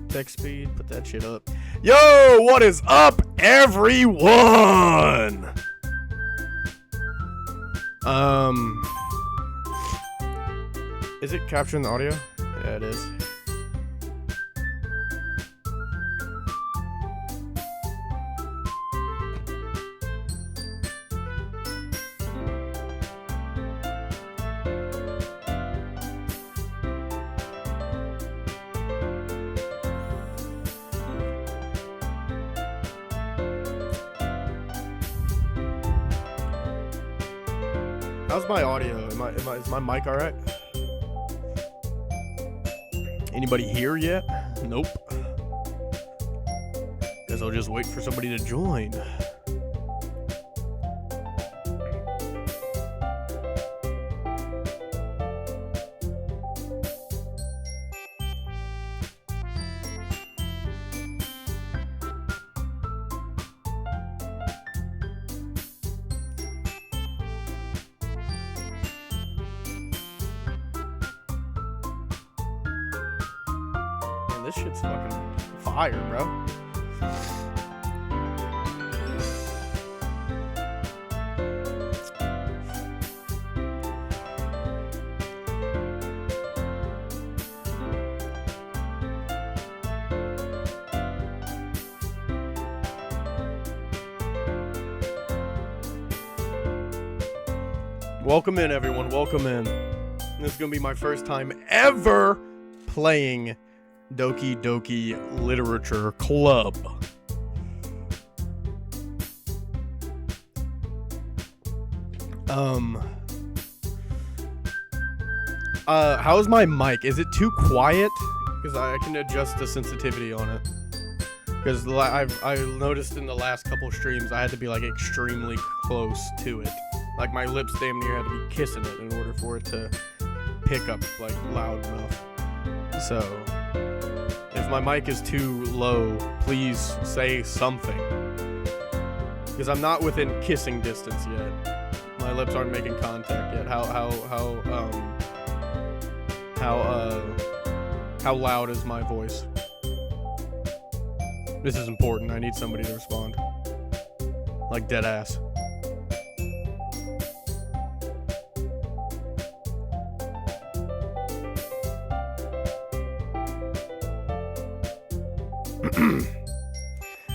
Text speed, put that shit up. Yo, what is up, everyone? Is it capturing the audio? Yeah, it is. How's my audio? Is my mic all right? Anybody here yet? Nope. Guess I'll just wait for somebody to join. This shit's fucking fire, bro. Welcome in, everyone. Welcome in. This is gonna be my first time ever playing Doki Doki Literature Club. How's my mic? Is it too quiet? Because I can adjust the sensitivity on it. Because I noticed in the last couple streams I had to be like extremely close to it. Like my lips damn near had to be kissing it in order for it to pick up like loud enough. So if my mic is too low, please say something. Because I'm not within kissing distance yet. My lips aren't making contact yet. How loud is my voice? This is important. I need somebody to respond. Like dead ass.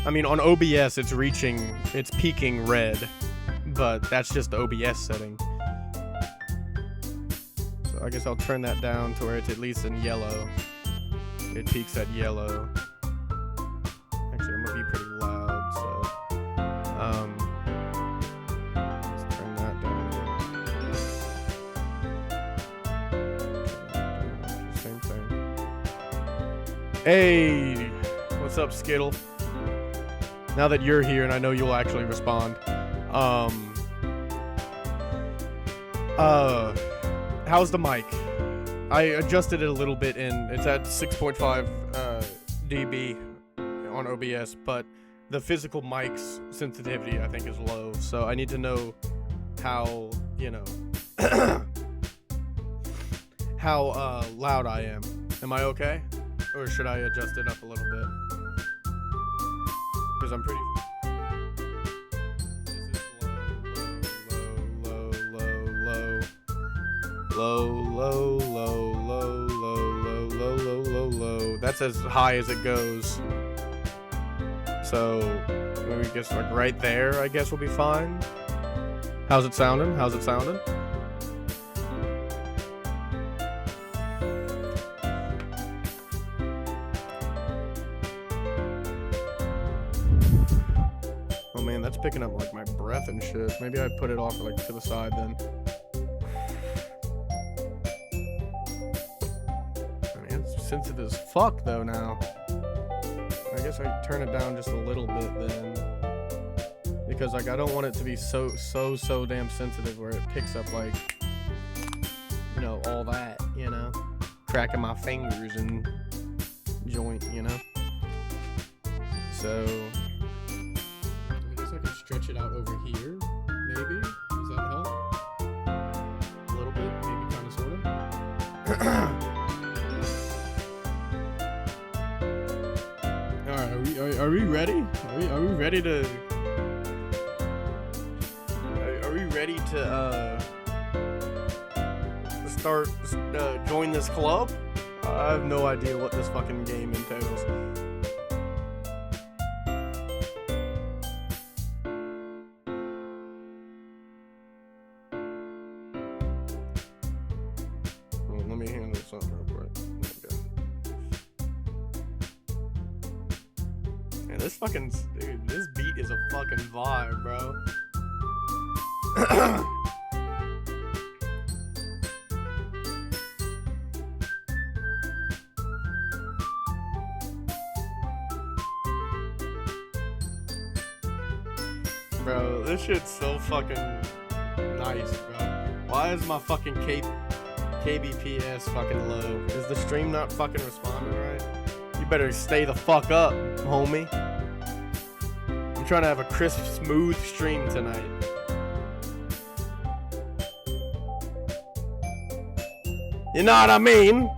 I mean, on OBS, it's peaking red, but that's just the OBS setting. So I guess I'll turn that down to where it's at least in yellow. It peaks at yellow. Actually, I'm gonna be pretty loud, so let's turn that down. Same thing. Hey, what's up, Skittle? Now that you're here, and I know you'll actually respond. How's the mic? I adjusted it a little bit it's at 6.5 dB on OBS, but the physical mic's sensitivity I think is low, so I need to know how, you know, how loud I am. Am I okay? Or should I adjust it up a little bit? Because I'm pretty... Low. That's as high as it goes. So, maybe guess like right there, I guess will be fine. How's it sounding? How's it sounding? Oh man, that's picking up like my breath and shit. Maybe I put it off like to the side then. Sensitive as fuck though now. I guess I turn it down just a little bit then, because like I don't want it to be so damn sensitive where it picks up like, you know, all that, you know, cracking my fingers and joint, you know. So I guess I can stretch it out over here, maybe. Does that help? A little bit, maybe, kind of, sort of. Alright, are we ready? Are we ready to... Are we ready to, start, join this club? I have no idea what this fucking game entails. Let me handle something real quick. Man, this fucking... Dude, this beat is a fucking vibe, bro. Bro, this shit's so fucking nice, bro. Why is my fucking KBPS fucking low? Is the stream not fucking responding right? You better stay the fuck up, homie. I'm trying to have a crisp, smooth stream tonight. You know what I mean?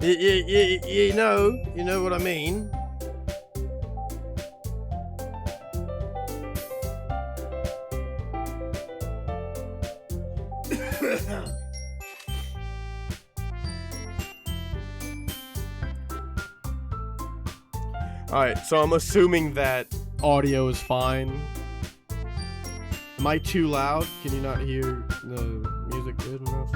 You know what I mean? Alright, so I'm assuming that audio is fine. Am I too loud? Can you not hear the music good enough?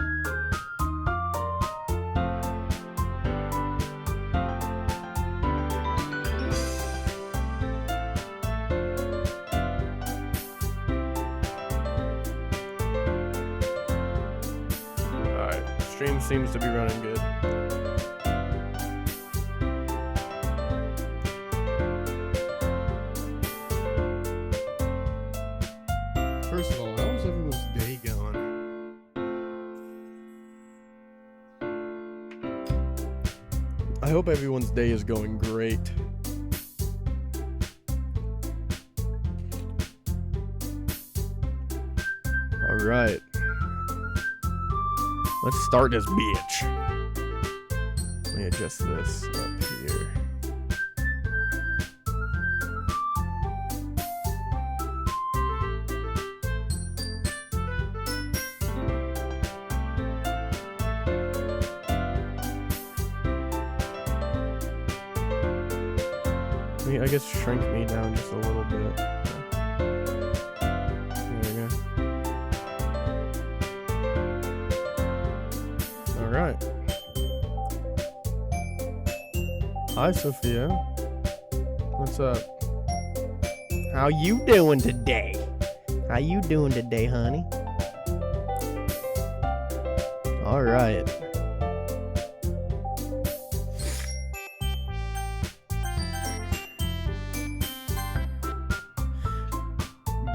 Alright, stream seems to be running good. First of all, how's everyone's day going? I hope everyone's day is going great. Alright. Let's start this bitch. Let me adjust this up here. I guess shrink me down just a little bit. There we go. Alright. Hi, Sophia. What's up? How you doing today? How you doing today, honey? Alright.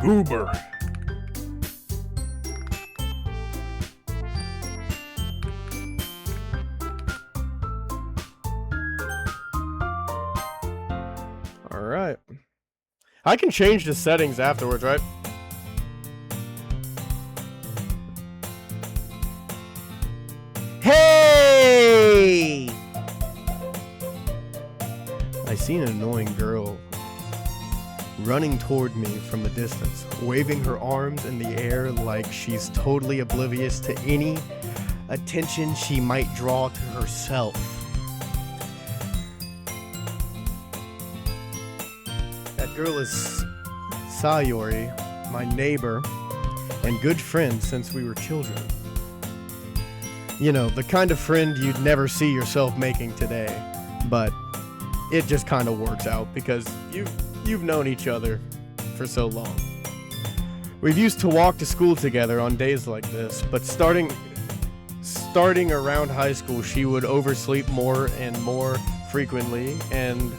Goober. All right. I can change the settings afterwards, right? Hey! I seen an annoying girl running toward me from the distance, waving her arms in the air like she's totally oblivious to any attention she might draw to herself. That girl is Sayori, my neighbor and good friend since we were children. You know, the kind of friend you'd never see yourself making today, but it just kind of works out because you've known each other for so long. We've used to walk to school together on days like this, but starting around high school, she would oversleep more and more frequently, and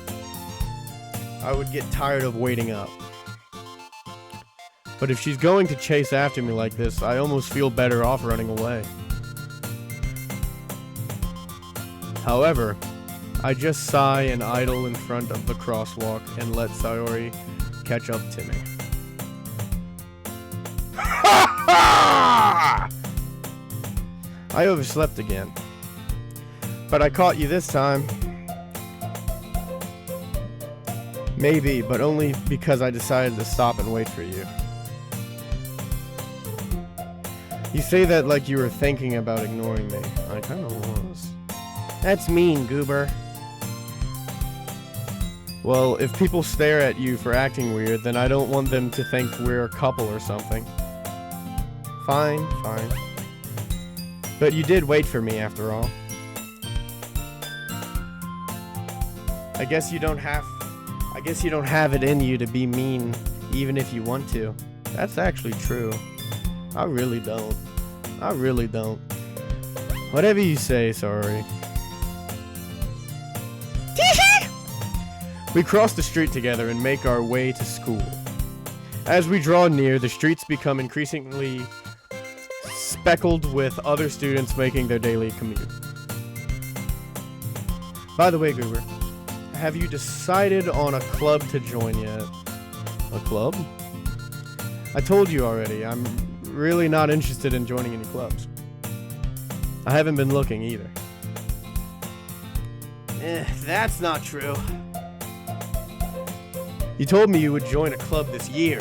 I would get tired of waiting up. But if she's going to chase after me like this, I almost feel better off running away. However, I just sigh and idle in front of the crosswalk and let Sayori catch up to me. I overslept again. But I caught you this time. Maybe, but only because I decided to stop and wait for you. You say that like you were thinking about ignoring me. I kinda was. That's mean, Goober. Well, if people stare at you for acting weird, then I don't want them to think we're a couple or something. Fine, fine. But you did wait for me after all. I guess you don't have it in you to be mean, even if you want to. That's actually true. I really don't. I really don't. Whatever you say, sorry. We cross the street together and make our way to school. As we draw near, the streets become increasingly speckled with other students making their daily commute. By the way, Goober, have you decided on a club to join yet? A club? I told you already, I'm really not interested in joining any clubs. I haven't been looking either. That's not true. You told me you would join a club this year.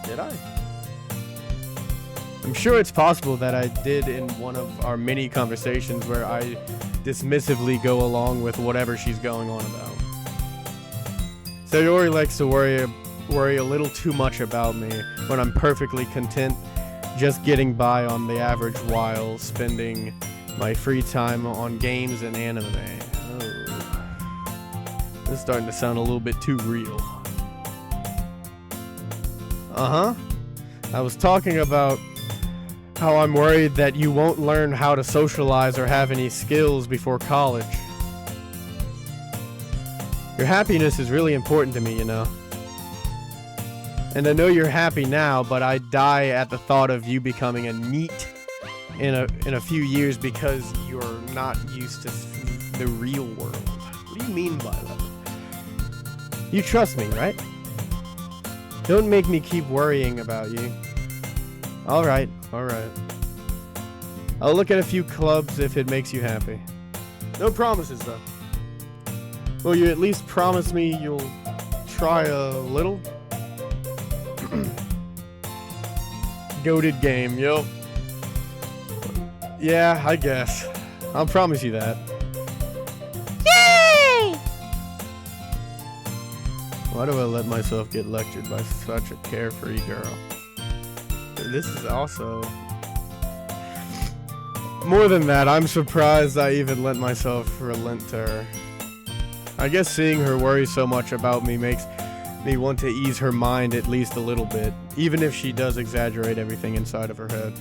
Did I? I'm sure it's possible that I did in one of our many conversations where I dismissively go along with whatever she's going on about. Sayori likes to worry a little too much about me when I'm perfectly content just getting by on the average while spending my free time on games and anime. This is starting to sound a little bit too real. Uh-huh. I was talking about how I'm worried that you won't learn how to socialize or have any skills before college. Your happiness is really important to me, you know. And I know you're happy now, but I die at the thought of you becoming a NEET in a few years because you're not used to the real world. What do you mean by that? You trust me, right? Don't make me keep worrying about you. Alright, alright. I'll look at a few clubs if it makes you happy. No promises, though. Will you at least promise me you'll try a little? Goated game, yo. Yeah, I guess. I'll promise you that. Yay! Why do I let myself get lectured by such a carefree girl? This is also... More than that, I'm surprised I even let myself relent to her. I guess seeing her worry so much about me makes me want to ease her mind at least a little bit, even if she does exaggerate everything inside of her head.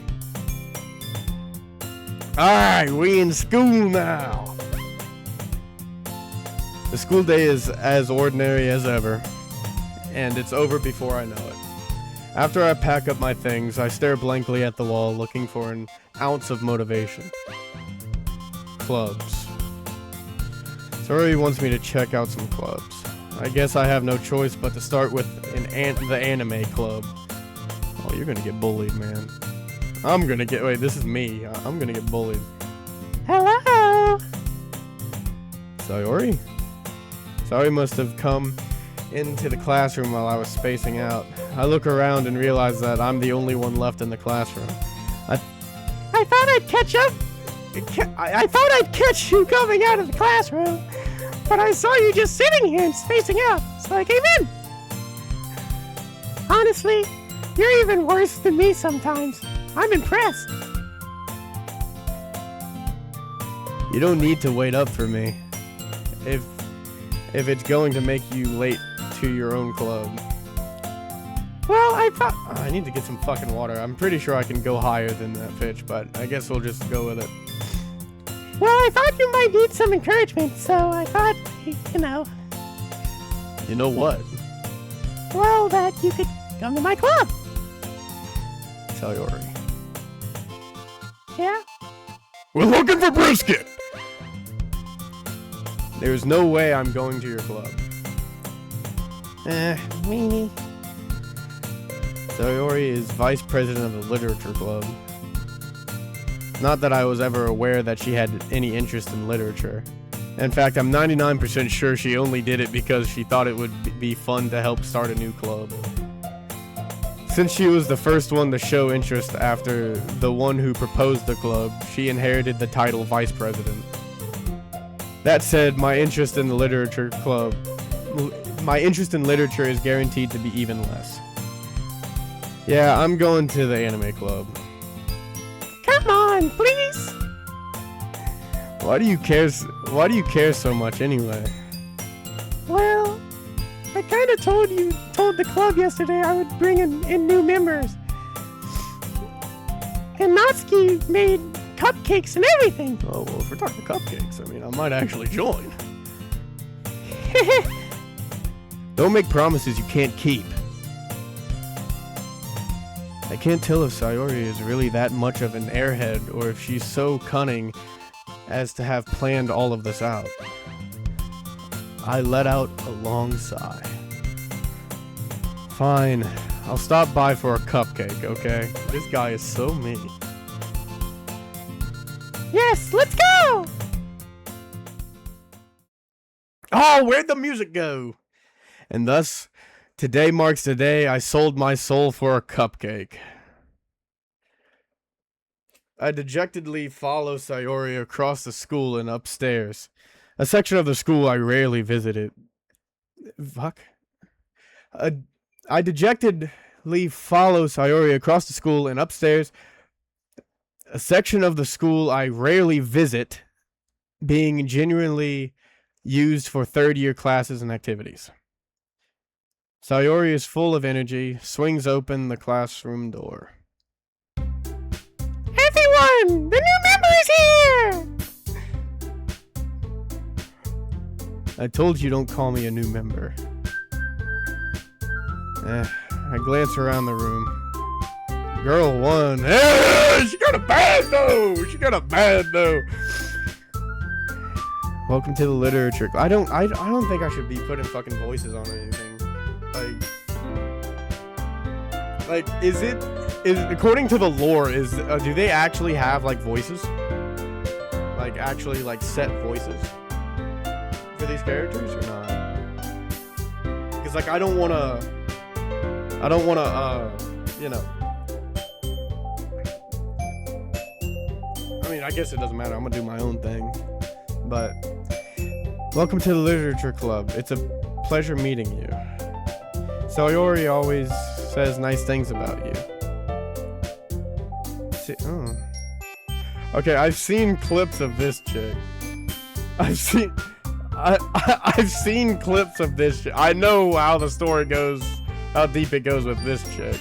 Alright, we in school now! The school day is as ordinary as ever, and it's over before I know it. After I pack up my things, I stare blankly at the wall, looking for an ounce of motivation. Clubs. Sorry wants me to check out some clubs. I guess I have no choice but to start with the anime club. Oh, you're gonna get bullied, man. Wait, this is me. I'm gonna get bullied. Hello! Sayori? Sayori must have come into the classroom while I was spacing out. I look around and realize that I'm the only one left in the classroom. I thought I'd catch up. I thought I'd catch you coming out of the classroom, but I saw you just sitting here and spacing out, so I came in. Honestly, you're even worse than me sometimes. I'm impressed. You don't need to wait up for me. If it's going to make you late to your own club. Well, I need to get some fucking water. I'm pretty sure I can go higher than that pitch, but I guess we'll just go with it. Well, I thought you might need some encouragement, so I thought, you know. You know what? Well, that you could come to my club. Sayori. Yeah? We're looking for brisket! There's no way I'm going to your club. Meanie. Sayori is vice president of the Literature Club. Not that I was ever aware that she had any interest in literature. In fact, I'm 99% sure she only did it because she thought it would be fun to help start a new club. Since she was the first one to show interest after the one who proposed the club, she inherited the title vice president. That said, my interest in the literature is guaranteed to be even less. Yeah, I'm going to the anime club. Come on, please. Why do you care so much anyway? Well, I kind of told the club yesterday I would bring in new members. And Natsuki made cupcakes and everything. Oh, well, if we're talking cupcakes, I mean, I might actually join. Don't make promises you can't keep. I can't tell if Sayori is really that much of an airhead or if she's so cunning as to have planned all of this out. I let out a long sigh. Fine, I'll stop by for a cupcake, okay? This guy is so mean. Yes, let's go! Oh, where'd the music go? And thus, today marks the day I sold my soul for a cupcake. I dejectedly follow Sayori across the school and upstairs. A section of the school I rarely visited. Fuck. I dejectedly follow Sayori across the school and upstairs. A section of the school I rarely visit, being genuinely used for third-year classes and activities. Sayori is full of energy, swings open the classroom door. Everyone, the new member is here! I told you don't call me a new member. I glance around the room. Girl 1. She got a bad though. Welcome to the literature. I don't think I should be putting fucking voices on anything. Like is according to the lore, do they actually have like voices? Like actually like set voices for these characters or not? Because like I don't wanna you know. I mean, I guess it doesn't matter. I'm gonna do my own thing. But welcome to the Literature Club. It's a pleasure meeting you. Sayori always says nice things about you. Okay, I've seen clips of this chick. I've seen clips of this chick. I know how the story goes, how deep it goes with this chick.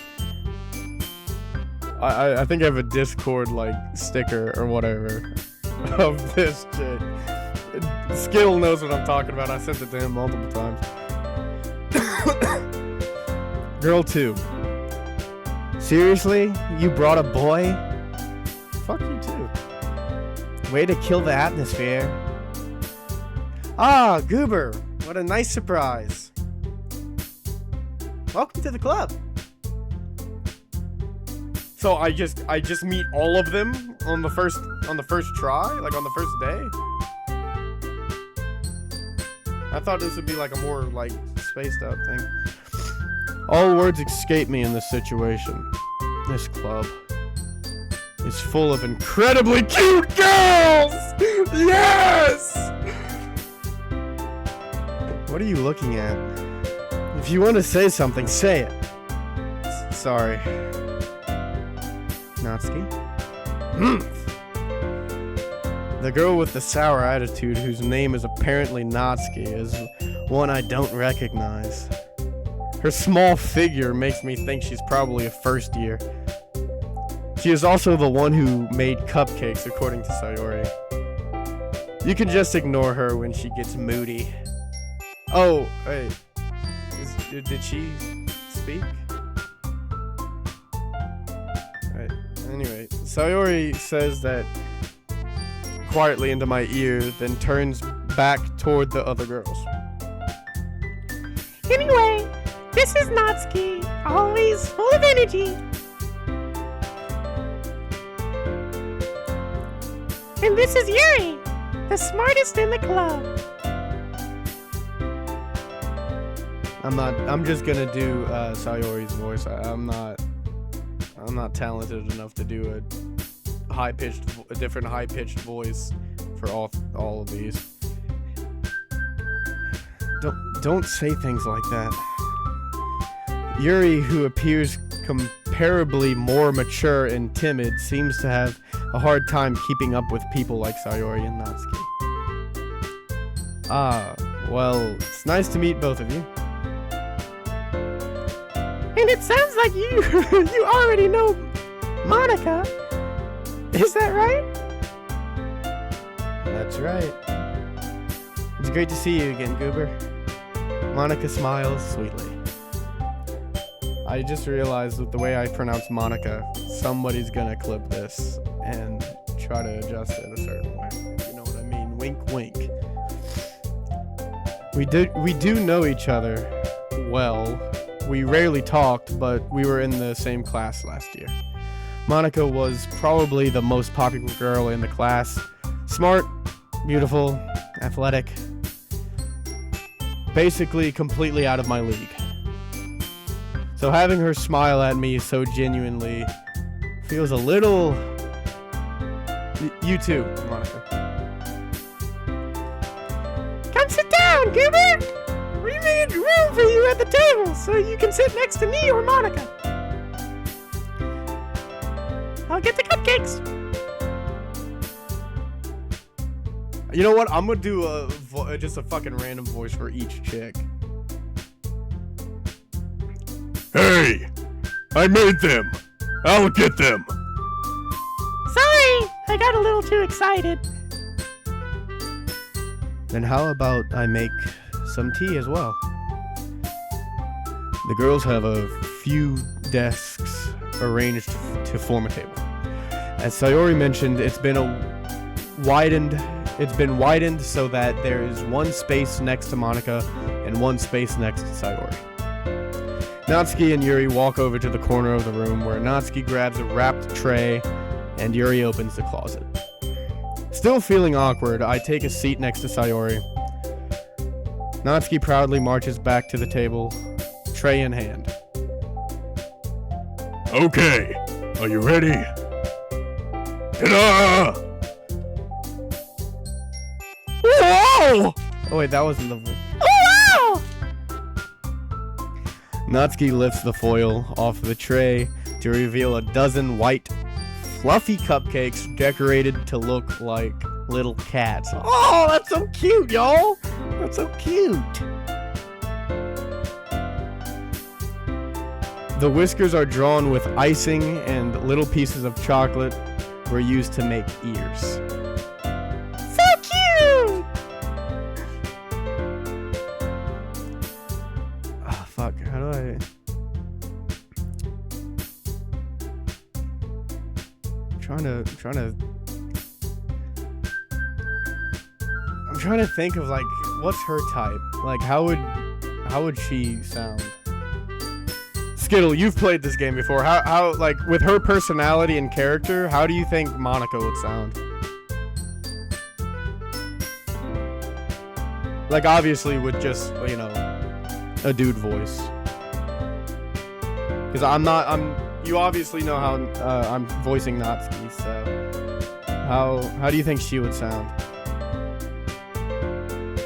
I think I have a Discord like sticker or whatever of this chick. Skill knows what I'm talking about. I sent it to him multiple times. Girl 2. Seriously? You brought a boy? Fuck you too. Way to kill the atmosphere. Ah, Goober. What a nice surprise. Welcome to the club. So I just meet all of them on the first try, like on the first day. I thought this would be like a more like spaced out thing. All words escape me in this situation. This club is full of incredibly cute girls! Yes! What are you looking at? If you want to say something, say it. Sorry. Natsuki? The girl with the sour attitude, whose name is apparently Natsuki, is one I don't recognize. Her small figure makes me think she's probably a first year. She is also the one who made cupcakes, according to Sayori. You can just ignore her when she gets moody. Oh, wait. Did she speak? Right. Anyway, Sayori says that quietly into my ear, then turns back toward the other girls. Anyway, this is Natsuki, always full of energy. And this is Yuri, the smartest in the club. I'm just gonna do Sayori's voice. I'm not talented enough to do a different high-pitched voice for all of these. Don't say things like that. Yuri, who appears comparably more mature and timid, seems to have a hard time keeping up with people like Sayori and Natsuki. Well, it's nice to meet both of you. And it sounds like you you already know Monica. Is that right? That's right. It's great to see you again, Goober. Monica smiles sweetly. I just realized with the way I pronounce Monica, somebody's gonna clip this and try to adjust it a certain way. If you know what I mean. Wink, wink. We do know each other well. We rarely talked, but we were in the same class last year. Monica was probably the most popular girl in the class. Smart, beautiful, athletic. Basically completely out of my league. So having her smile at me so genuinely feels a little... You too, Monica. Come sit down, Goober! We made room for you at the table so you can sit next to me or Monica. I'll get the cupcakes. You know what? I'm gonna do just a fucking random voice for each chick. Hey! I made them! I'll get them! Sorry, I got a little too excited. Then how about I make some tea as well? The girls have a few desks arranged to form a table. As Sayori mentioned, it's been widened so that there is one space next to Monica and one space next to Sayori. Natsuki and Yuri walk over to the corner of the room where Natsuki grabs a wrapped tray and Yuri opens the closet. Still feeling awkward, I take a seat next to Sayori. Natsuki proudly marches back to the table, tray in hand. Okay, are you ready? Ta-da! Whoa! Oh wait, that wasn't the voice. Oh, wow! Natsuki lifts the foil off the tray to reveal a dozen white, fluffy cupcakes decorated to look like little cats. Oh, that's so cute, y'all! That's so cute! The whiskers are drawn with icing and little pieces of chocolate were used to make ears. So cute! Oh, fuck. How do I... I'm trying to think of, like, what's her type? Like, how would she sound? Skittle, you've played this game before. How, like, with her personality and character, how do you think Monica would sound? Like, obviously with just, you know, a dude voice. Because you obviously know how I'm voicing Natsuki, so how do you think she would sound?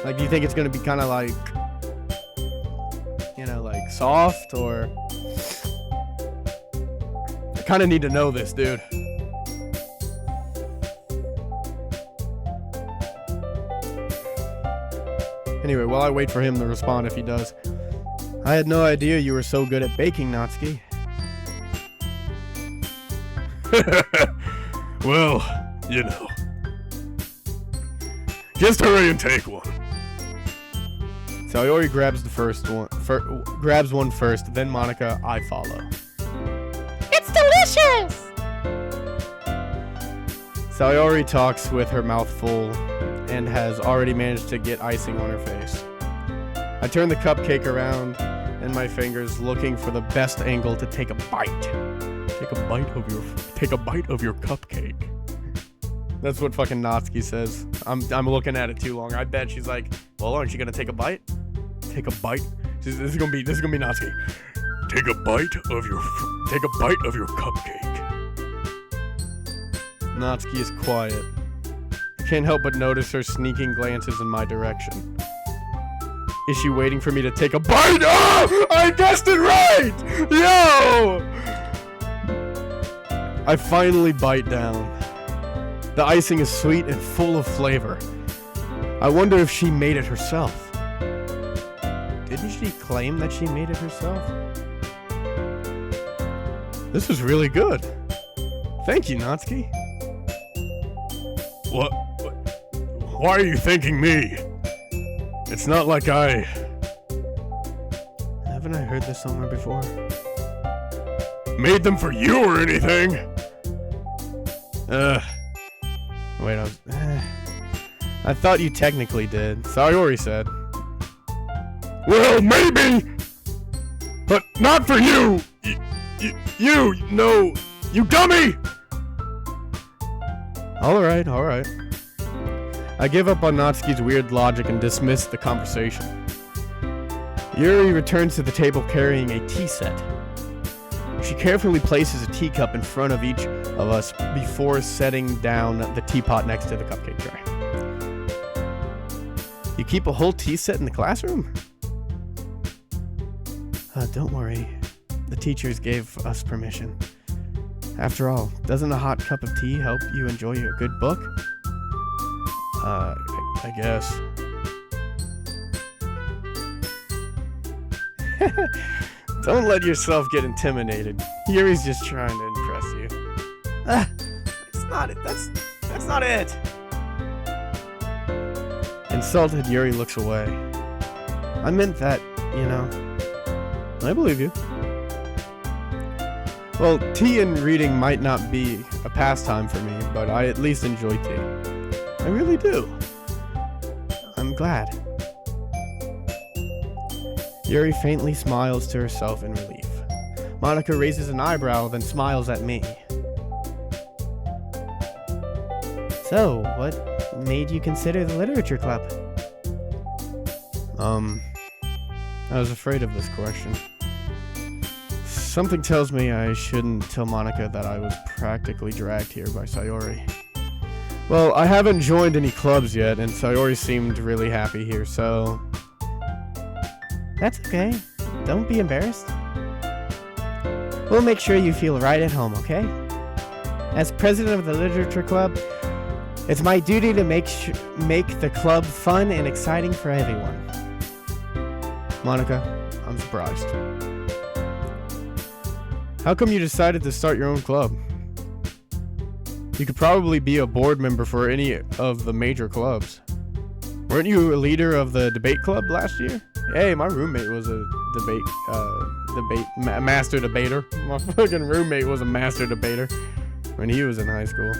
Like, do you think it's gonna be kind of like, you know, like soft, or? I kind of need to know this, dude. Anyway, while I wait for him to respond if he does. I had no idea you were so good at baking, Natsuki. Well, you know. Just hurry and take one. Sayori grabs the grabs one first, then Monica, I follow. It's delicious! Sayori talks with her mouth full and has already managed to get icing on her face. I turn the cupcake around in my fingers, looking for the best angle to take a bite. Take a bite of your cupcake. That's what fucking Natsuki says. I'm looking at it too long. I bet she's like, well, aren't you gonna take a bite? Take a bite? This is gonna be Natsuki. Take a bite of your cupcake. Natsuki is quiet. I can't help but notice her sneaking glances in my direction. Is she waiting for me to take a bite? Oh! I guessed it right! Yo! I finally bite down. The icing is sweet and full of flavor. I wonder if she made it herself. Didn't she claim that she made it herself? This is really good. Thank you, Natsuki. What? Why are you thanking me? It's not like I... Haven't I heard this somewhere before? made them for you or anything. Wait, I thought you technically did. Sayori said. Well, maybe, but not for you. You dummy! Alright. I give up on Natsuki's weird logic and dismiss the conversation. Yuri returns to the table carrying a tea set. She carefully places a teacup in front of each of us before setting down the teapot next to the cupcake tray. You keep a whole tea set in the classroom? Don't worry. The teachers gave us permission. After all, doesn't a hot cup of tea help you enjoy a good book? I guess. Don't let yourself get intimidated. Yuri's just trying to impress you. That's not it. That's not it. Insulted, Yuri looks away. I meant that, you know. I believe you. Well, tea and reading might not be a pastime for me, but I at least enjoy tea. I really do. I'm glad. Yuri faintly smiles to herself in relief. Monica raises an eyebrow, then smiles at me. So, what made you consider the literature club? I was afraid of this question. Something tells me I shouldn't tell Monica that I was practically dragged here by Sayori. Well, I haven't joined any clubs yet, and Sayori seemed really happy here, so... That's okay. Don't be embarrassed. We'll make sure you feel right at home, okay? As president of the literature club, it's my duty to make the club fun and exciting for everyone. Monica, I'm surprised. How come you decided to start your own club? You could probably be a board member for any of the major clubs. Weren't you a leader of the debate club last year? Hey, my roommate was a master debater. My fucking roommate was a master debater when he was in high school.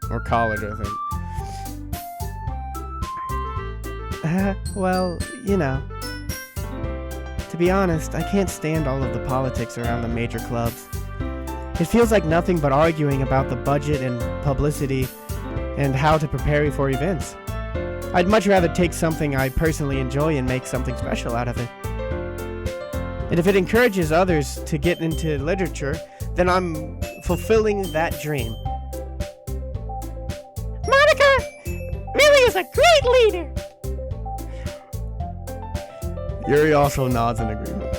Or college, I think. Well, you know. To be honest, I can't stand all of the politics around the major clubs. It feels like nothing but arguing about the budget and publicity and how to prepare for events. I'd much rather take something I personally enjoy and make something special out of it. And if it encourages others to get into literature, then I'm fulfilling that dream. Monica really is a great leader! Yuri also nods in agreement.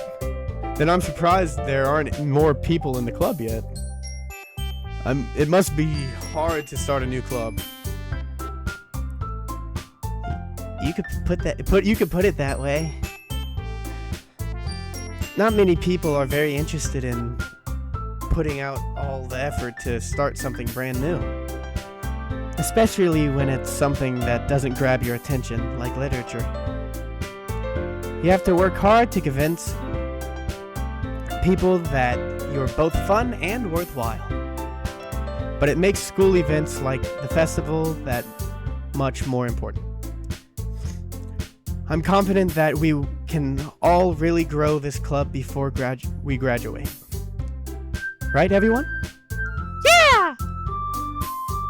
Then I'm surprised there aren't more people in the club yet. It must be hard to start a new club. You could put it that way. Not many people are very interested in putting out all the effort to start something brand new. Especially when it's something that doesn't grab your attention, like literature. You have to work hard to convince people that you're both fun and worthwhile. But it makes school events like the festival that much more important. I'm confident that we can all really grow this club before we graduate. Right, everyone? Yeah!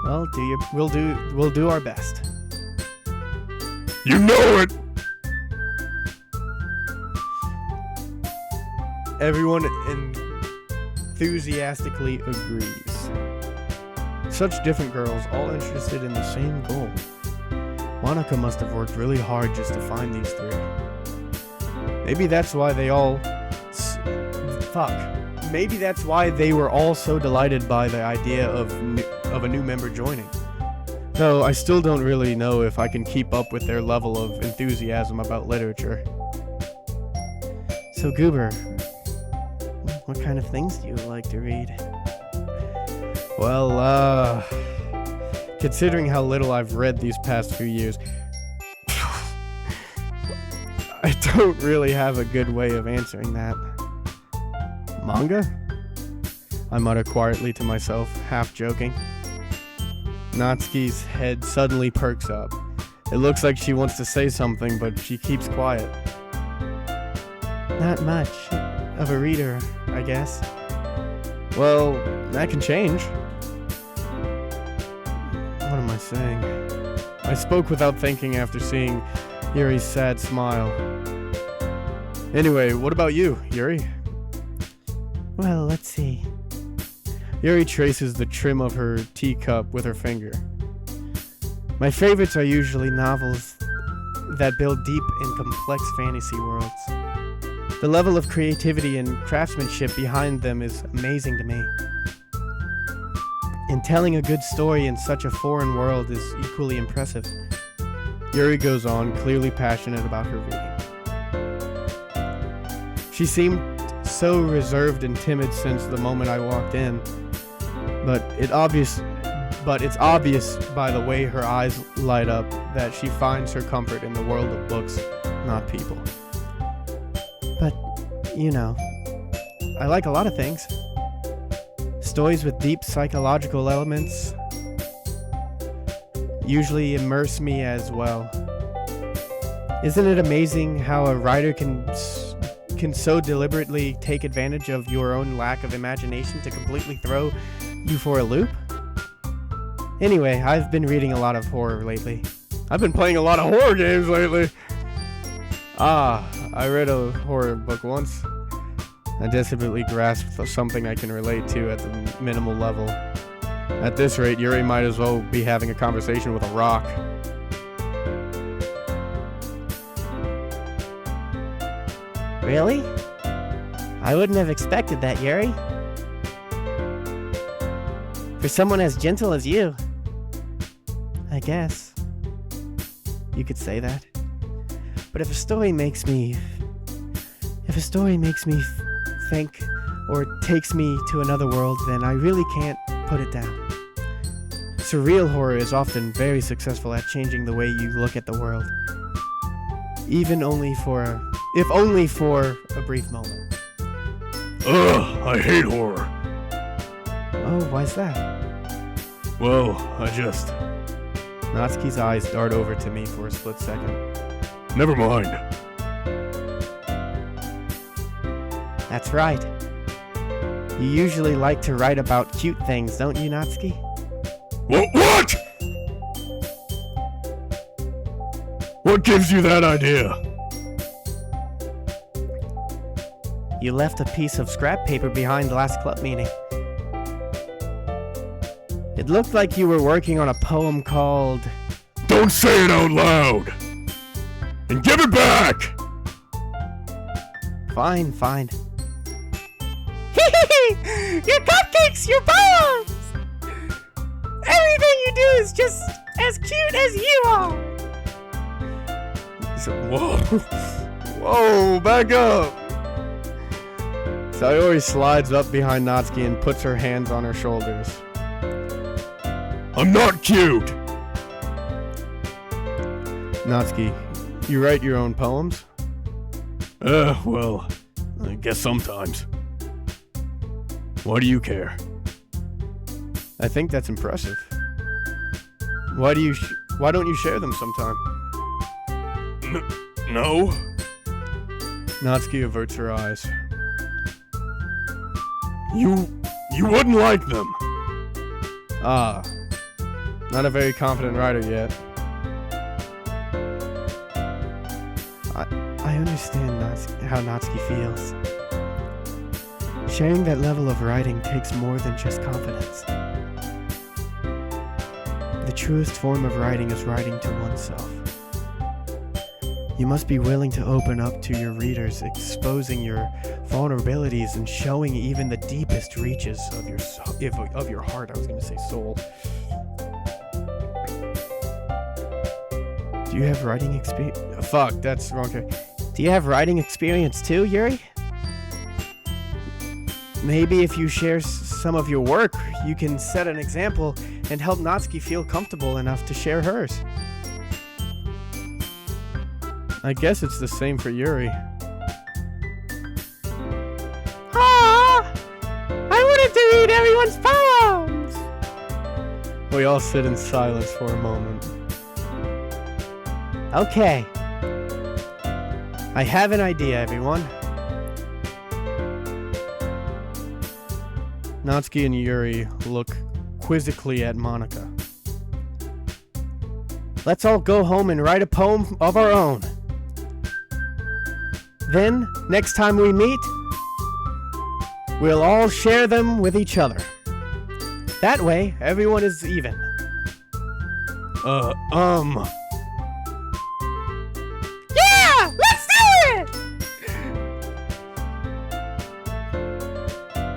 Well, we'll do our best. You know it! Everyone enthusiastically agrees. Such different girls, all interested in the same goal. Monica must have worked really hard just to find these three. Maybe that's why they all... Maybe that's why they were all so delighted by the idea of a new member joining. Though I still don't really know if I can keep up with their level of enthusiasm about literature. So, Goober, what kind of things do you like to read? Well, considering how little I've read these past few years, I don't really have a good way of answering that. Manga? I mutter quietly to myself, half joking. Natsuki's head suddenly perks up. It looks like she wants to say something, but she keeps quiet. Not much of a reader, I guess. Well, that can change. What am I saying? I spoke without thinking after seeing Yuri's sad smile. Anyway, what about you, Yuri? Well, let's see. Yuri traces the trim of her teacup with her finger. My favorites are usually novels that build deep and complex fantasy worlds. The level of creativity and craftsmanship behind them is amazing to me. And telling a good story in such a foreign world is equally impressive. Yuri goes on, clearly passionate about her reading. She seemed so reserved and timid since the moment I walked in, but it's obvious by the way her eyes light up that she finds her comfort in the world of books, not people. But, you know, I like a lot of things. Stories with deep psychological elements usually immerse me as well. Isn't it amazing how a writer can so deliberately take advantage of your own lack of imagination to completely throw you for a loop? Anyway, I've been reading a lot of horror lately. I've been playing a lot of horror games lately. I read a horror book once. I desperately grasped something I can relate to at the minimal level. At this rate, Yuri might as well be having a conversation with a rock. Really? I wouldn't have expected that, Yuri. For someone as gentle as you. I guess. You could say that. But if a story makes me think or takes me to another world, then I really can't put it down. Surreal horror is often very successful at changing the way you look at the world. If only for a brief moment. Ugh, I hate horror. Oh, why's that? Well, Natsuki's eyes dart over to me for a split second. Never mind. That's right. You usually like to write about cute things, don't you, Natsuki? What? What gives you that idea? You left a piece of scrap paper behind the last club meeting. It looked like you were working on a poem called... Don't say it out loud! And give it back! Fine. Your cupcakes, your poems! Everything you do is just as cute as you are! Whoa, back up! Sayori slides up behind Natsuki and puts her hands on her shoulders. I'm not cute! Natsuki, you write your own poems? Well, I guess sometimes. Why do you care? I think that's impressive. Why don't you share them sometime? No? Natsuki averts her eyes. You wouldn't like them. Not a very confident writer yet. I understand how Natsuki feels. Sharing that level of writing takes more than just confidence. The truest form of writing is writing to oneself. You must be willing to open up to your readers, exposing your vulnerabilities and showing even the deepest reaches of your heart. I was going to say soul. Do you have writing experience? Fuck, that's wrong. Do you have writing experience too, Yuri? Maybe if you share some of your work, you can set an example and help Natsuki feel comfortable enough to share hers. I guess it's the same for Yuri. Ah! I wanted to read everyone's poems! We all sit in silence for a moment. Okay. I have an idea, everyone. Natsuki and Yuri look quizzically at Monica. Let's all go home and write a poem of our own. Then, next time we meet, we'll all share them with each other. That way, everyone is even. Yeah! Let's do it!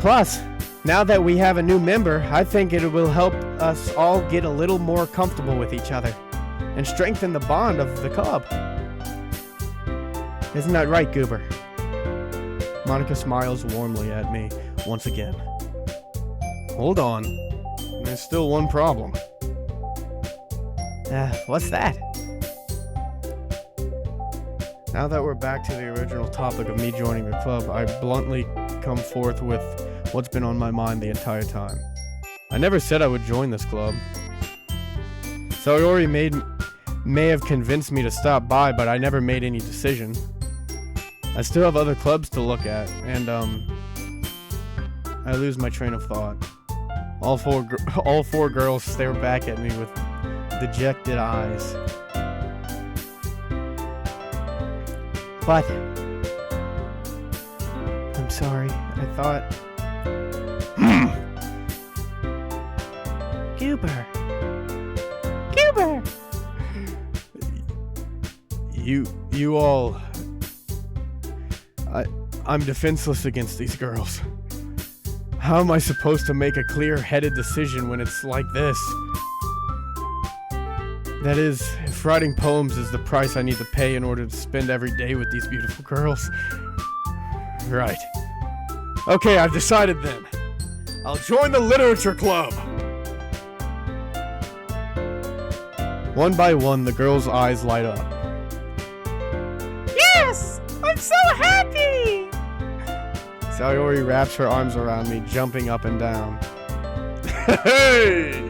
Plus, now that we have a new member, I think it will help us all get a little more comfortable with each other and strengthen the bond of the club. Isn't that right, Goober? Monica smiles warmly at me once again. Hold on. There's still one problem. What's that? Now that we're back to the original topic of me joining the club, I bluntly come forth with what's been on my mind the entire time. I never said I would join this club. Sayori may have convinced me to stop by, but I never made any decision. I still have other clubs to look at, and I lose my train of thought. All four girls stare back at me with dejected eyes. But I'm sorry. I thought Goober. You all... I'm defenseless against these girls. How am I supposed to make a clear-headed decision when it's like this? That is, if writing poems is the price I need to pay in order to spend every day with these beautiful girls. Right. Okay, I've decided then. I'll join the literature club! One by one, the girls' eyes light up. Yes! I'm so happy! Sayori wraps her arms around me, jumping up and down. Hey!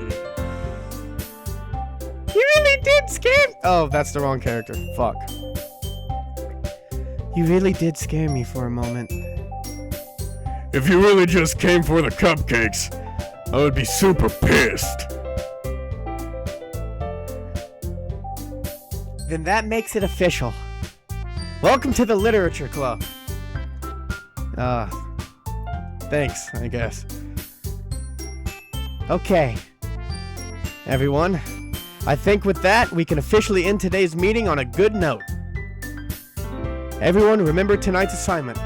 You really did scare me! Oh, that's the wrong character. Fuck. You really did scare me for a moment. If you really just came for the cupcakes, I would be super pissed. Then that makes it official. Welcome to the Literature Club. Thanks, I guess. Okay. Everyone, I think with that, we can officially end today's meeting on a good note. Everyone, remember tonight's assignment.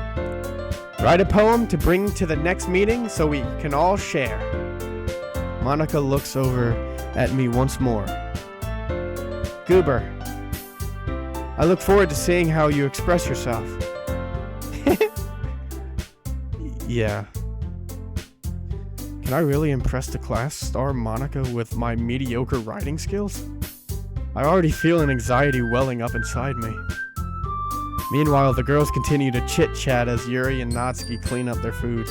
Write a poem to bring to the next meeting so we can all share. Monica looks over at me once more. Goober, I look forward to seeing how you express yourself. Yeah. Can I really impress the class star Monica with my mediocre writing skills? I already feel an anxiety welling up inside me. Meanwhile, the girls continue to chit-chat as Yuri and Natsuki clean up their food.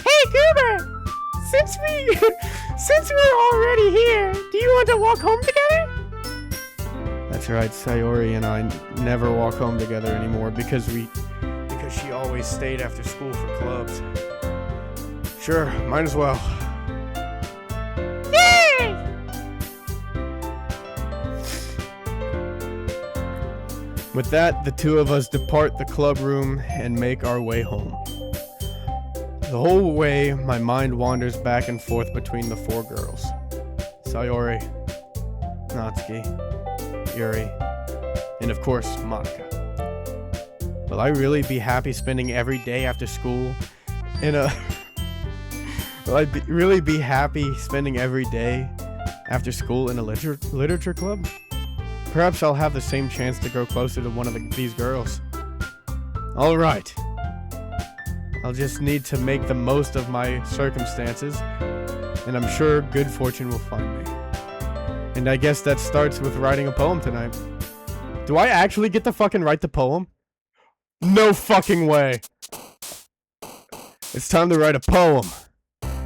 Hey, Goober! Since we're already here, do you want to walk home together? That's right, Sayori and I never walk home together anymore because she always stayed after school for clubs. Sure, might as well. With that, the two of us depart the club room and make our way home. The whole way, my mind wanders back and forth between the four girls. Sayori, Natsuki, Yuri, and of course, Monica. Will I really be happy spending every day after school in a... Will I really be happy spending every day after school in a literature club? Perhaps I'll have the same chance to grow closer to one of these girls. Alright. I'll just need to make the most of my circumstances, and I'm sure good fortune will find me. And I guess that starts with writing a poem tonight. Do I actually get to fucking write the poem? No fucking way. It's time to write a poem.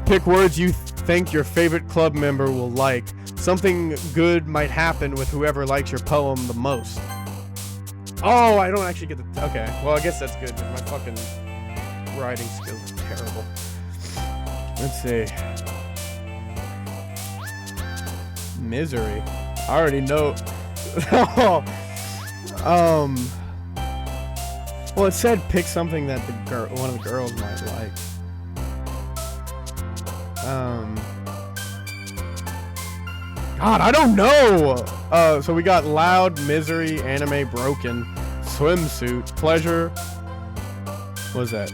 Pick words you think your favorite club member will like. Something good might happen with whoever likes your poem the most. Oh, I don't actually get the... Okay, well, I guess that's good. My fucking writing skills are terrible. Let's see. Misery. I already know. Well, it said pick something that one of the girls might like. God, I don't know. So we got loud, misery, anime, broken, swimsuit, pleasure. What is that?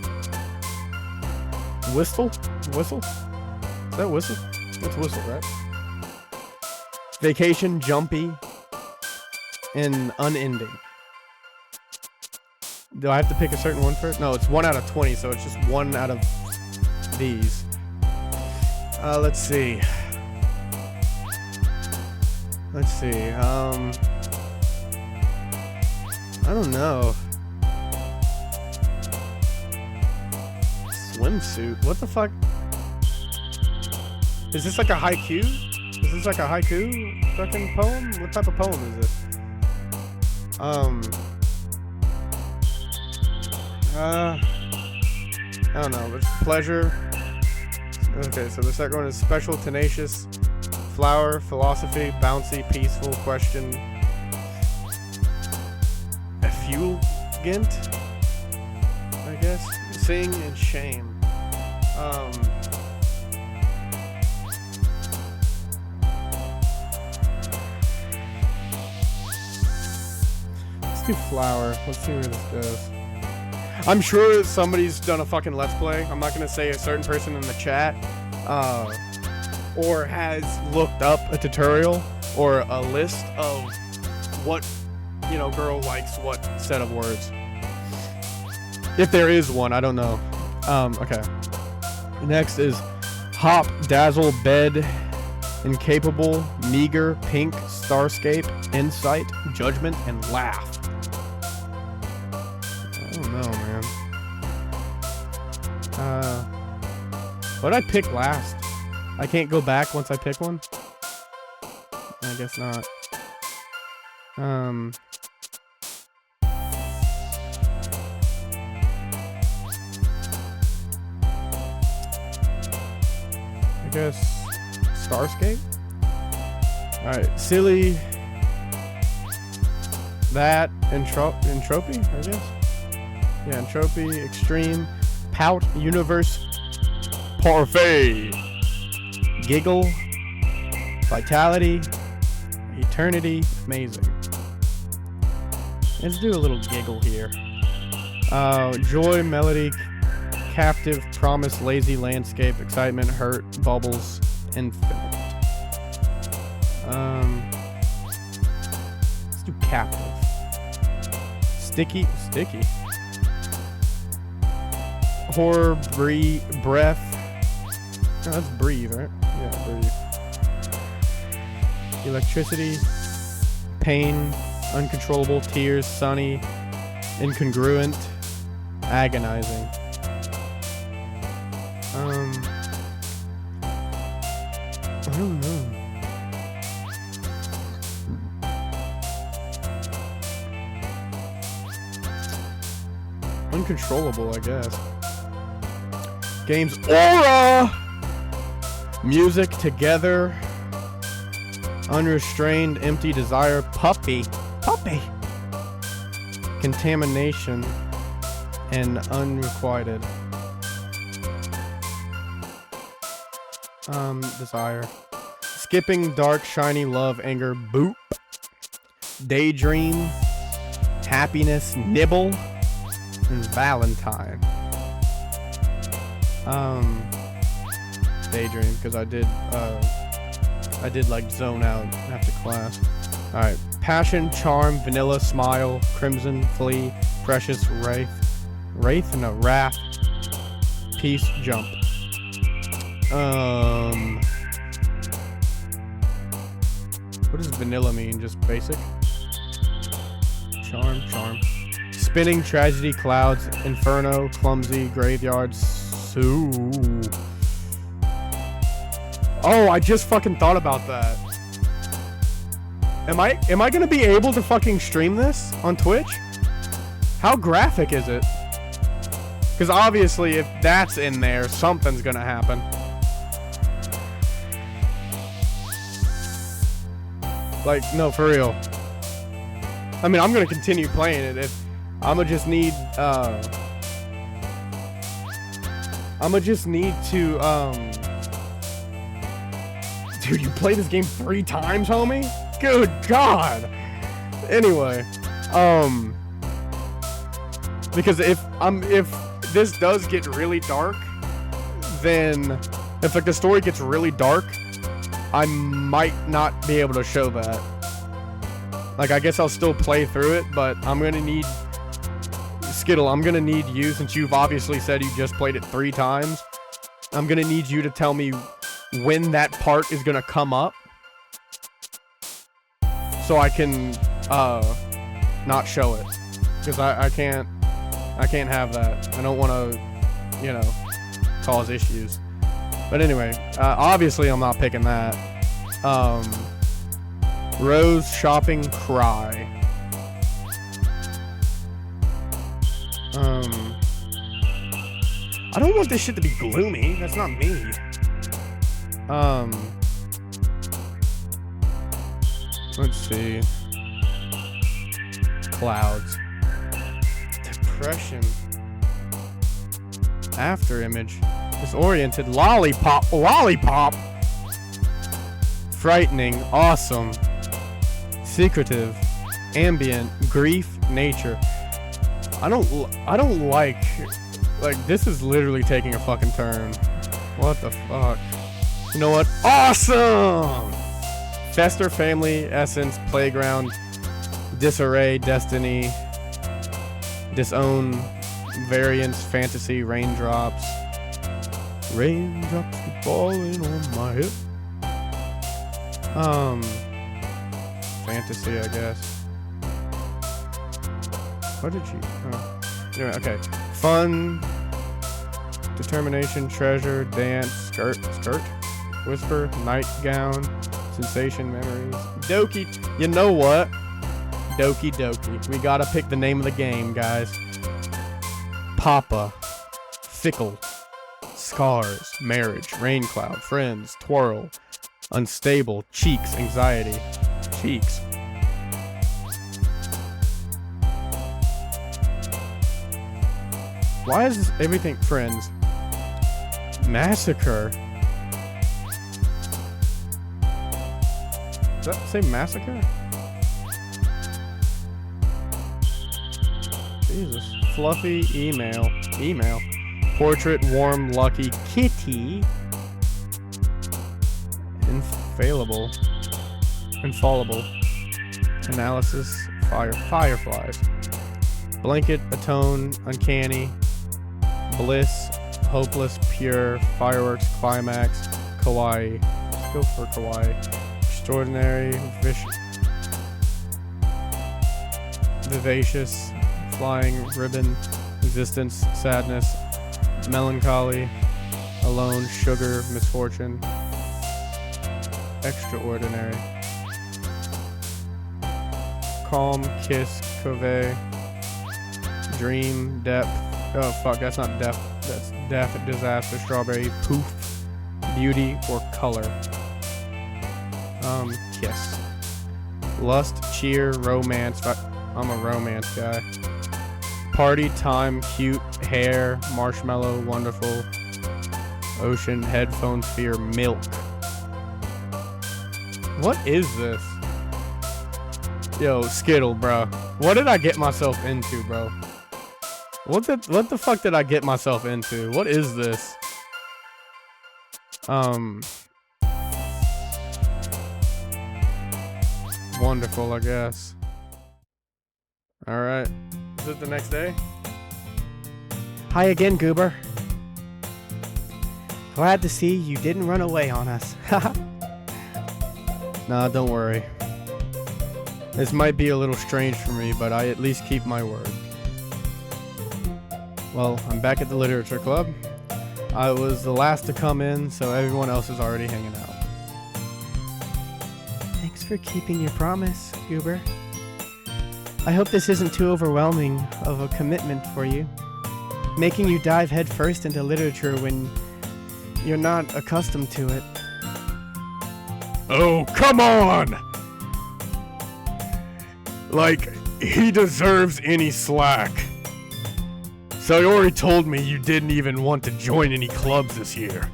Whistle? Whistle? Is that whistle? That's whistle, right? Vacation, jumpy, and unending. Do I have to pick a certain one first? No, it's 1 out of 20, so it's just 1 out of these. Let's see. Let's see. I don't know. Swimsuit? What the fuck? Is this like a haiku? Is this like a haiku fucking poem? What type of poem is this? I don't know. It's pleasure. Okay, so the second one is special, tenacious, flower, philosophy, bouncy, peaceful, question, effulgent, I guess, sing, and shame. Let's do flower. Let's see where this goes. I'm sure somebody's done a fucking Let's Play. I'm not gonna say a certain person in the chat, or has looked up a tutorial or a list of what, you know, girl likes what set of words. If there is one, I don't know. Okay. Next is hop, dazzle, bed, incapable, meager, pink, starscape, insight, judgment, and laugh. I don't know, man. What did I pick last? I can't go back once I pick one? I guess not. I guess Starscape? Alright, silly. That, entropy, I guess? Yeah, entropy, extreme, pout, universe, parfait, giggle, vitality, eternity, amazing. Let's do a little giggle here. Joy, melody, captive, promise, lazy, landscape, excitement, hurt, bubbles, infinite. Let's do captive. Sticky. Horror, breath. No, that's breathe, right? Yeah, breathe. Electricity, pain, uncontrollable, tears, sunny, incongruent, agonizing. I don't know. Uncontrollable, I guess. Games, aura! Music, together. Unrestrained, empty desire, puppy. contamination, and unrequited. Desire. Skipping, dark, shiny, love, anger, boop. Daydream, happiness, nibble, and Valentine. Daydream, because I did like zone out after class. Alright. Passion, charm, vanilla, smile, crimson, flee, precious, wraith. Wraith? No, wrath. Peace, jump. What does vanilla mean? Just basic? Charm. Spinning, tragedy, clouds, inferno, clumsy, graveyard, Sue. Oh, I just fucking thought about that. Am I gonna be able to fucking stream this on Twitch? How graphic is it? Because obviously if that's in there, something's gonna happen. Like, no, for real. I mean, I'm gonna continue playing it. If I'ma just need to dude, you played this game 3 times, homie? Good God. Anyway, because if this does get really dark, then if like the story gets really dark, I might not be able to show that. Like, I guess I'll still play through it, but I'm gonna need Skittle. I'm gonna need you, since you've obviously said you just played it 3 times. I'm gonna need you to tell me when that part is gonna come up, so I can not show it, because I can't have that. I don't want to, you know, cause issues. But anyway, obviously I'm not picking that. Rose, shopping, cry. I don't want this shit to be gloomy. That's not me. Let's see. Clouds. Depression. After image. Disoriented. Lollipop. Frightening. Awesome. Secretive. Ambient. Grief. Nature. I don't like this is literally taking a fucking turn. What the fuck? You know what? Awesome! Fester, family, essence, playground, disarray, destiny, disown, variance, fantasy, raindrops. Raindrops keep falling on my hip. Fantasy, I guess. What did you? Oh. Anyway, okay. Fun, determination, treasure, dance, skirt, whisper, nightgown, sensation, memories. Doki. You know what? Doki Doki. We gotta pick the name of the game, guys. Papa, fickle, scars, marriage, rain cloud, friends, twirl, unstable, cheeks, anxiety, cheeks. Why is this everything friends? Massacre. Does that say massacre? Jesus. Fluffy email. Portrait, warm, lucky, kitty. Infallible. Analysis, fireflies. Blanket, atone, uncanny. Bliss, hopeless, pure, fireworks, climax, kawaii. Let's go for kawaii. Extraordinary, vivacious, flying, ribbon, existence, sadness, melancholy, alone, sugar, misfortune, extraordinary. Calm, kiss, cove, dream, depth. Oh fuck, that's not depth. That's death, disaster, strawberry, poof, beauty, or color. Kiss. Lust, cheer, romance. I'm a romance guy. Party, time, cute, hair, marshmallow, wonderful, ocean, headphone, sphere, milk. What is this? Yo, Skittle, bro. What did I get myself into, bro? What the fuck did I get myself into? What is this? Wonderful, I guess. Alright. Is it the next day? Hi again, Goober. Glad to see you didn't run away on us. Nah, don't worry. This might be a little strange for me, but I at least keep my word. Well, I'm back at the literature club. I was the last to come in, so everyone else is already hanging out. Thanks for keeping your promise, Goober. I hope this isn't too overwhelming of a commitment for you. Making you dive headfirst into literature when you're not accustomed to it. Oh, come on! Like, he deserves any slack. Sayori told me you didn't even want to join any clubs this year.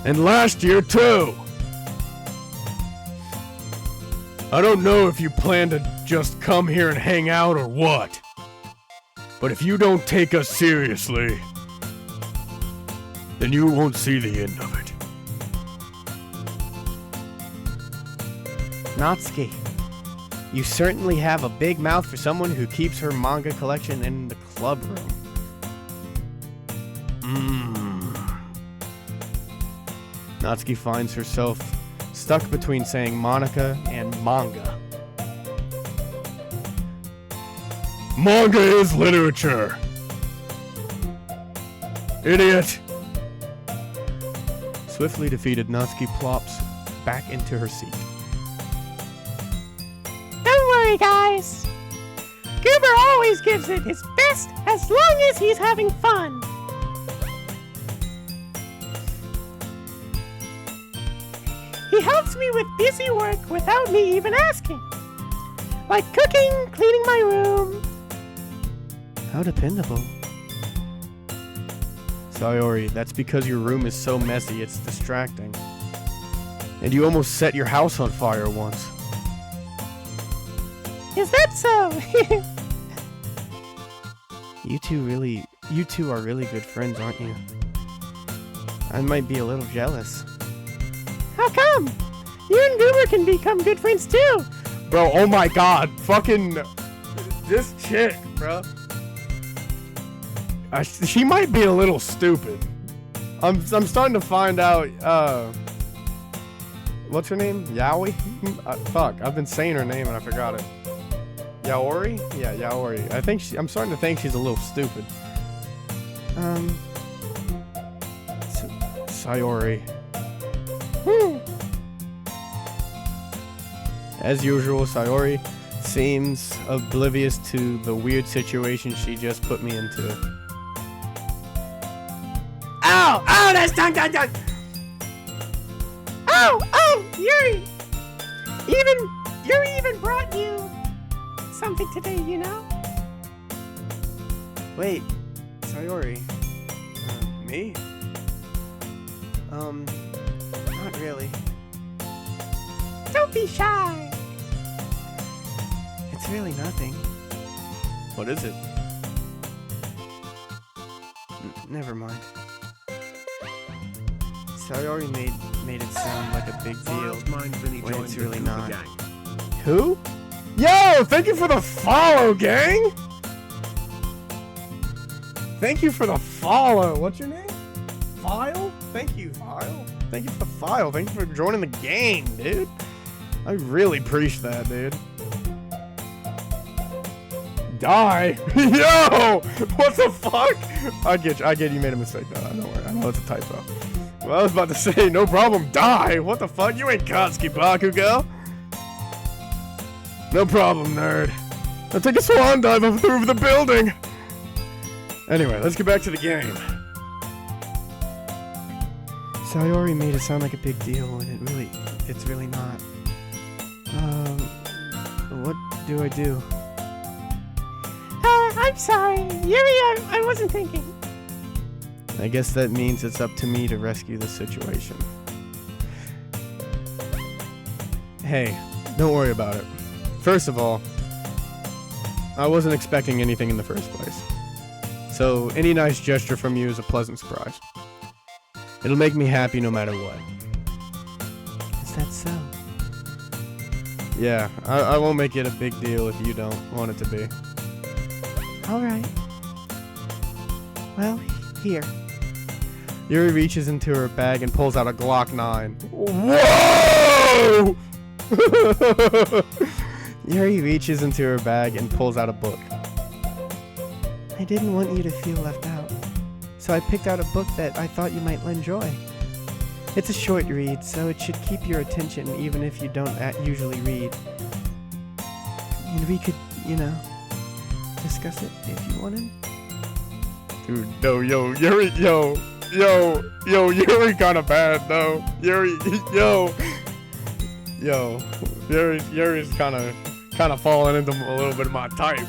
And last year, too. I don't know if you plan to just come here and hang out or what. But if you don't take us seriously, then you won't see the end of it. Natsuki, you certainly have a big mouth for someone who keeps her manga collection in the club room. Natsuki finds herself stuck between saying Monica and manga. Manga is literature. Idiot. Swiftly defeated, Natsuki plops back into her seat. Don't worry, guys. Goober always gives it his best as long as he's having fun. He helps me with busy work without me even asking. Like cooking, cleaning my room. How dependable. Sayori, that's because your room is so messy, it's distracting. And you almost set your house on fire once. Is that so? You two are really good friends, aren't you? I might be a little jealous. How come? You and Goober can become good friends too. Bro, oh my god, fucking this chick, bro. She might be a little stupid. I'm starting to find out, what's her name? Yaoi? Fuck, I've been saying her name and I forgot it. Yaori? Yeah, Yaori. I'm starting to think she's a little stupid. Sayori. As usual, Sayori seems oblivious to the weird situation she just put me into. Ow! Ow! That's tongue! Oh! Yuri! Yuri even brought you something today, you know? Wait, Sayori. Me? Not really. Don't be shy. It's really nothing. What is it? Never mind. Sayori made it sound like a big deal when it's really not. Who? Yo, thank you for the follow, gang! Thank you for the follow. What's your name? File? Thank you, File. Thank you for the file. Thank you for joining the gang, dude. I really appreciate that, dude. Die? Yo! What the fuck? I get you made a mistake. No, don't worry. I know it's a typo. Well, I was about to say, no problem. Die? What the fuck? You ain't Katsuki Bakugo. No problem, nerd. I'll take a swan dive over the building. Anyway, let's get back to the game. Sayori made it sound like a big deal when it's really not. What do I do? I'm sorry. Yuri, I wasn't thinking. I guess that means it's up to me to rescue the situation. Hey, don't worry about it. First of all, I wasn't expecting anything in the first place. So any nice gesture from you is a pleasant surprise. It'll make me happy no matter what. Is that so? Yeah, I won't make it a big deal if you don't want it to be. Alright. Well, here. Yuri reaches into her bag and pulls out a Glock 9. Whoa! Yuri reaches into her bag and pulls out a book. I didn't want you to feel left out, so I picked out a book that I thought you might enjoy. It's a short read, so it should keep your attention even if you don't usually read. And we could, discuss it if you wanted. Dude, no, Yuri kinda bad, though. Yuri's kinda falling into a little bit of my type.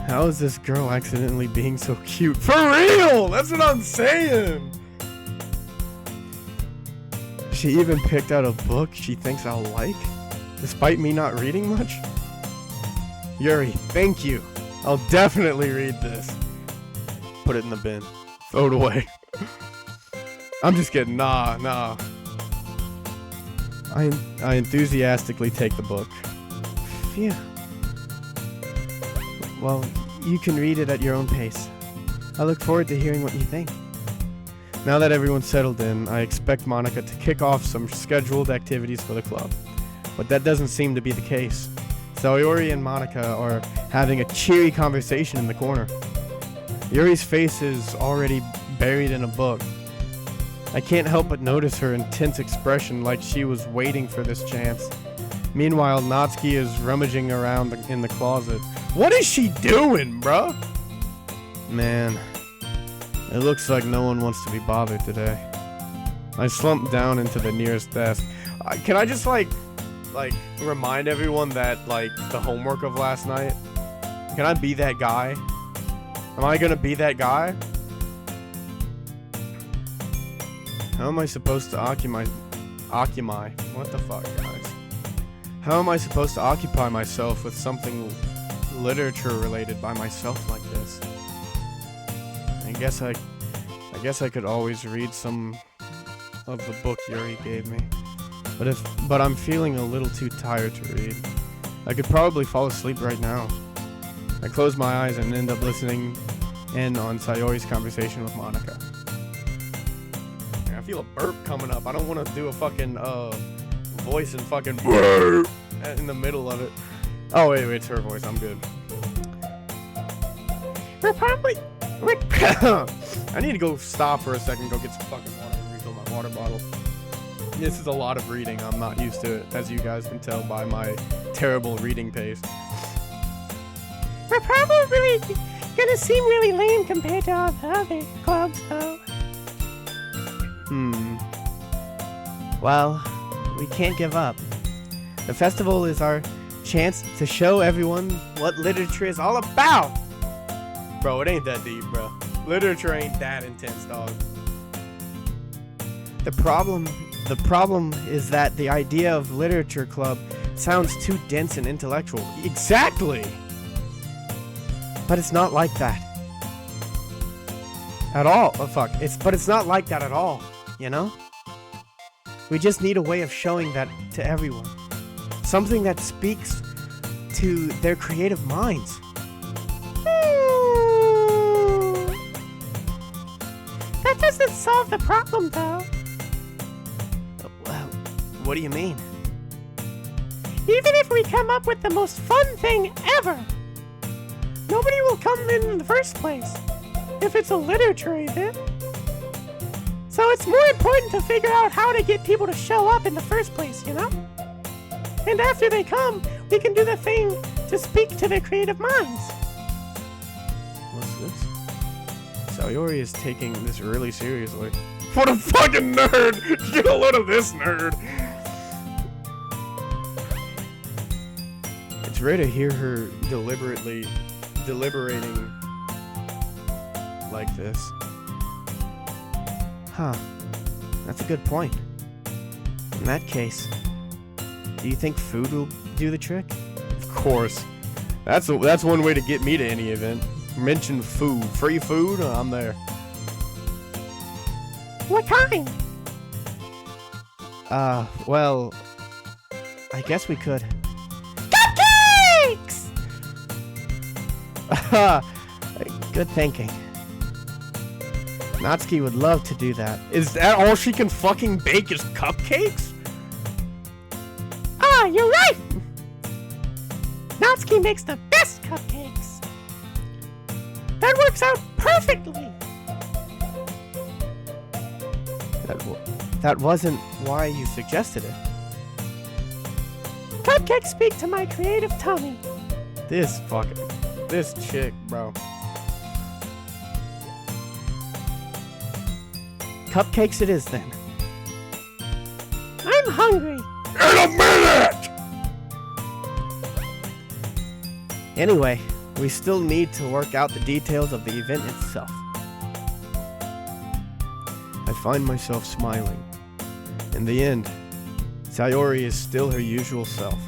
How is this girl accidentally being so cute? For real! That's what I'm saying! She even picked out a book she thinks I'll like, despite me not reading much? Yuri, thank you. I'll definitely read this. Put it in the bin. Throw it away. I'm just kidding. Nah. I enthusiastically take the book. Phew. Well, you can read it at your own pace. I look forward to hearing what you think. Now that everyone's settled in, I expect Monica to kick off some scheduled activities for the club. But that doesn't seem to be the case. Sayori and Monica are having a cheery conversation in the corner. Yuri's face is already buried in a book. I can't help but notice her intense expression, like she was waiting for this chance. Meanwhile, Natsuki is rummaging around in the closet. What is she doing, bruh? Man, it looks like no one wants to be bothered today. I slumped down into the nearest desk. Can I just like remind everyone that the homework of last night? Can I be that guy? Am I gonna be that guy? How am I supposed to occupy? What the fuck, guys? How am I supposed to occupy myself with something literature related by myself like this? I guess I could always read some of the book Yuri gave me. But I'm feeling a little too tired to read. I could probably fall asleep right now. I close my eyes and end up listening in on Sayori's conversation with Monica. I feel a burp coming up. I don't want to do a fucking voice and fucking burp in the middle of it. Oh wait, it's her voice. I'm good. I need to go stop for a second, go get some fucking water and refill my water bottle. This is a lot of reading. I'm not used to it, as you guys can tell by my terrible reading pace. We're probably gonna seem really lame compared to all the other clubs, though. Well, we can't give up. The festival is our chance to show everyone what literature is all about. Bro, it ain't that deep, bro. Literature ain't that intense, dog. The problem is that the idea of literature club sounds too dense and intellectual. Exactly! But it's not like that. At all. But it's not like that at all, you know? We just need a way of showing that to everyone. Something that speaks to their creative minds. That doesn't solve the problem, though. Well, what do you mean? Even if we come up with the most fun thing ever, nobody will come in the first place if it's a literature event. So it's more important to figure out how to get people to show up in the first place, you know? And after they come, we can do the thing to speak to their creative minds. What's this? Sayori is taking this really seriously. What a fucking nerd! Get a load of this nerd! It's rare to hear her deliberating like this. Huh. That's a good point. In that case, do you think food will do the trick? Of course. That's one way to get me to any event. Mention food. Free food? I'm there. What kind? Well, I guess we could. Cupcakes! Good thinking. Natsuki would love to do that. Is that all she can fucking bake is cupcakes? Ah, you're right! Natsuki makes the best cupcakes. That works out perfectly. That wasn't why you suggested it. Cupcakes speak to my creative tummy. This chick, bro. Cupcakes it is then. I'm hungry. In a minute! Anyway, we still need to work out the details of the event itself. I find myself smiling. In the end, Sayori is still her usual self.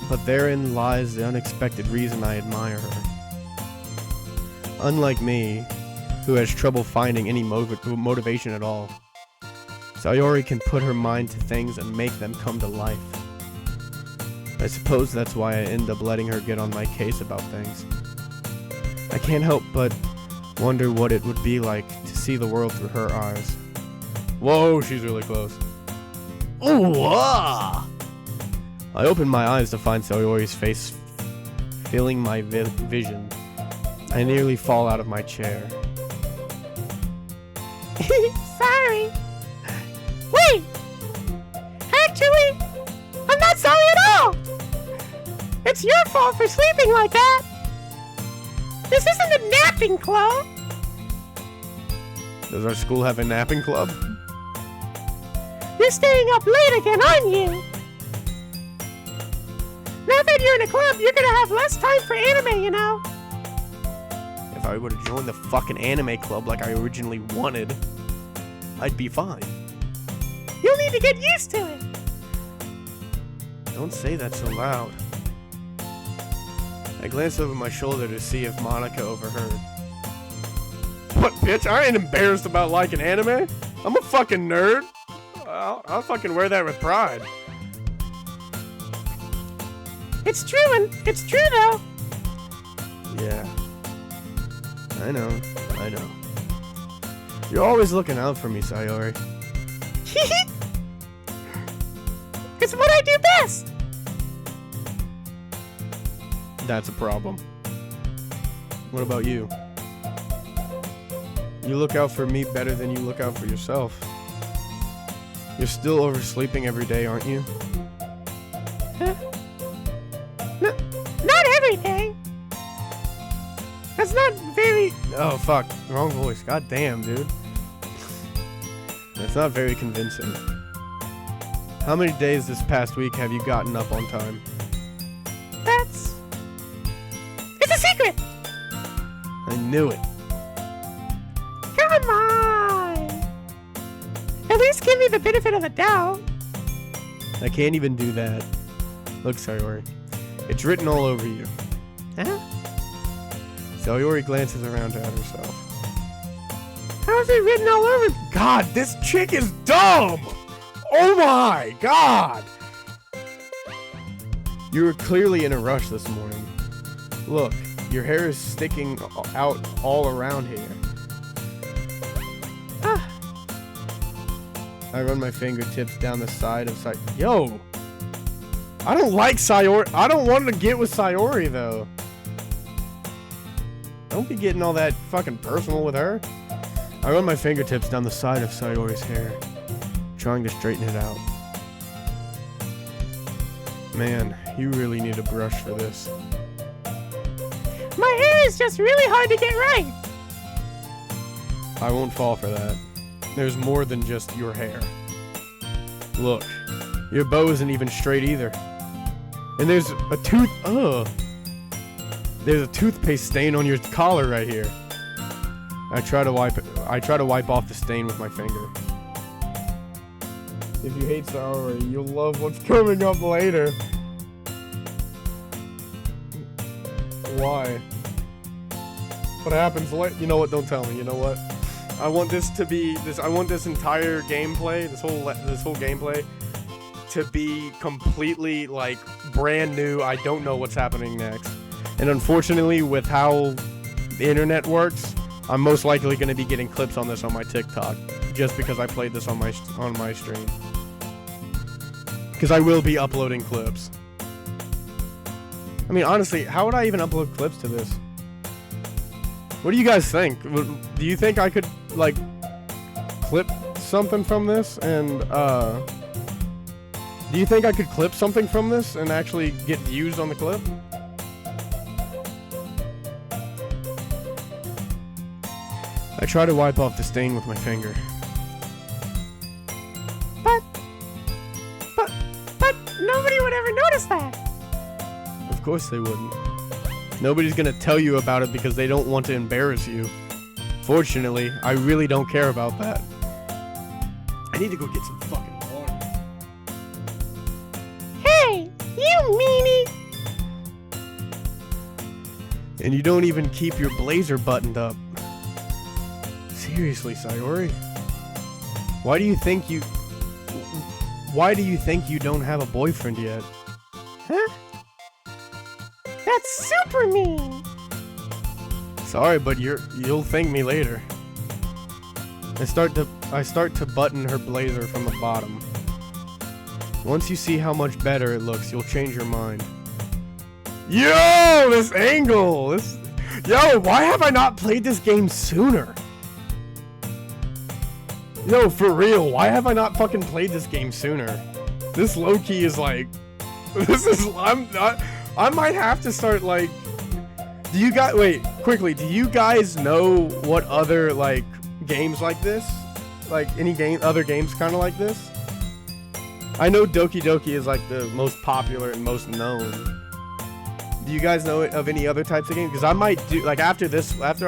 But therein lies the unexpected reason I admire her. Unlike me, who has trouble finding any motivation at all, Sayori can put her mind to things and make them come to life. I suppose that's why I end up letting her get on my case about things. I can't help but wonder what it would be like to see the world through her eyes. Whoa, she's really close. Ooh, ah! I open my eyes to find Sayori's face filling my vision. I nearly fall out of my chair. Sorry. Wait! Actually, I'm not sorry at all! It's your fault for sleeping like that! This isn't a napping club! Does our school have a napping club? You're staying up late again, aren't you? Now that you're in a club, you're gonna have less time for anime, you know? If I would have joined the fucking anime club like I originally wanted, I'd be fine. You'll need to get used to it! Don't say that so loud. I glance over my shoulder to see if Monica overheard. What, bitch? I ain't embarrassed about liking anime. I'm a fucking nerd. I'll fucking wear that with pride. It's true though. Yeah. I know. You're always looking out for me, Sayori. It's what I do best! That's a problem. What about you? You look out for me better than you look out for yourself. You're still oversleeping every day, aren't you? Huh? Not every day. That's not very... Oh, fuck. Wrong voice. God damn, dude. That's not very convincing. How many days this past week have you gotten up on time? It's a secret! I knew it. Come on! At least give me the benefit of the doubt. I can't even do that. Look, Sayori. It's written all over you. Huh? Sayori glances around at herself. How is it written all over? God, this chick is dumb! Oh my god! You were clearly in a rush this morning. Look, your hair is sticking out all around here. I run my fingertips down the side of Sayori. Yo! I don't like Sayori. I don't want to get with Sayori, though. Don't be getting all that fucking personal with her. I run my fingertips down the side of Sayori's hair, trying to straighten it out. Man, you really need a brush for this. My hair is just really hard to get right. I won't fall for that. There's more than just your hair. Look, your bow isn't even straight either. And there's a there's a toothpaste stain on your collar right here. I try to wipe off the stain with my finger. If you hate Saori, you'll love what's coming up later. Why? What happens later? You know what? Don't tell me. You know what? I want this to be I want this entire gameplay, this whole gameplay, to be completely like brand new. I don't know what's happening next, and unfortunately, with how the internet works, I'm most likely going to be getting clips on this on my TikTok, just because I played this on my stream. Because I will be uploading clips. I mean, honestly, how would I even upload clips to this? What do you guys think? Do you think I could, like, clip something from this and, do you think I could clip something from this and actually get views on the clip? I try to wipe off the stain with my finger. But nobody would ever notice that. Of course they wouldn't. Nobody's gonna tell you about it because they don't want to embarrass you. Fortunately, I really don't care about that. I need to go get some fucking water. Hey, you meanie! And you don't even keep your blazer buttoned up. Seriously, Sayori. Why do you think you don't have a boyfriend yet? Huh? That's super mean! Sorry, but you'll thank me later. I start to button her blazer from the bottom. Once you see how much better it looks, you'll change your mind. Yo, this angle! Yo, why have I not played this game sooner? Yo, for real, why have I not fucking played this game sooner? This low-key is like... I might have to start, like... Wait, quickly, do you guys know what other, like, games like this? Like, other games kind of like this? I know Doki Doki is, like, the most popular and most known. Do you guys know of any other types of games? Because I might do, like, after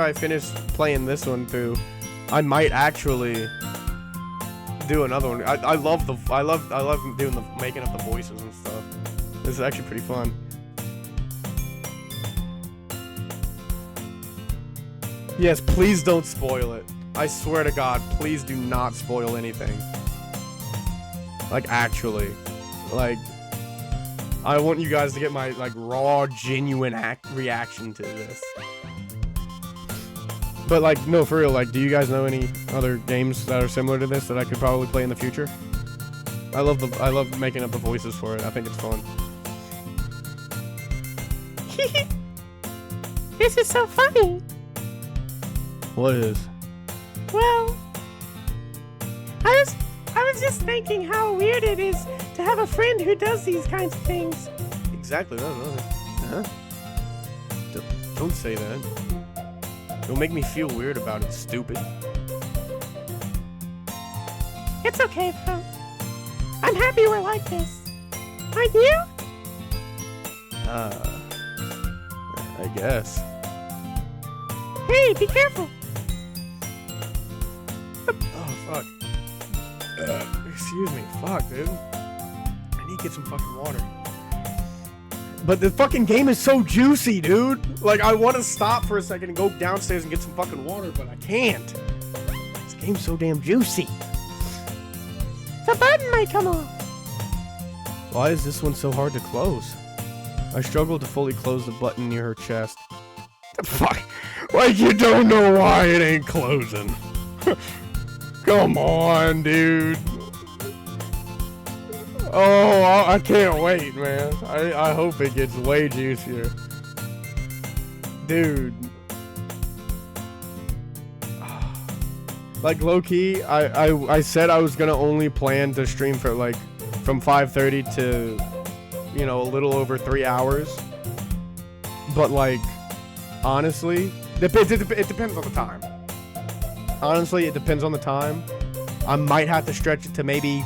I finish playing this one through, I might actually do another one. I love doing the making up the voices and stuff. This is actually pretty fun. Yes, please don't spoil it. I swear to God, please do not spoil anything. Like, actually. Like, I want you guys to get my, like, raw, genuine reaction to this. But, like, no, for real, like, do you guys know any other games that are similar to this that I could probably play in the future? I love making up the voices for it. I think it's fun. This is so funny. What is? Well, I was just thinking how weird it is to have a friend who does these kinds of things. Exactly. No. Huh? Don't say that. Don't make me feel weird about it, stupid. It's okay, though. I'm happy we're like this. Aren't you? I guess. Hey, be careful. Oh, fuck. Excuse me. Fuck, dude. I need to get some fucking water. But the fucking game is so juicy, dude. Like, I want to stop for a second and go downstairs and get some fucking water, but I can't. This game's so damn juicy. The button might come off. Why is this one so hard to close? I struggle to fully close the button near her chest. Fuck. Like, you don't know why it ain't closing. Come on, dude. Oh, I can't wait, man. I hope it gets way juicier. Dude. Like, low-key, I said I was gonna only plan to stream for, like, from 5:30 to, you know, a little over 3 hours. But, like, honestly, it depends on the time. Honestly, it depends on the time. I might have to stretch it to maybe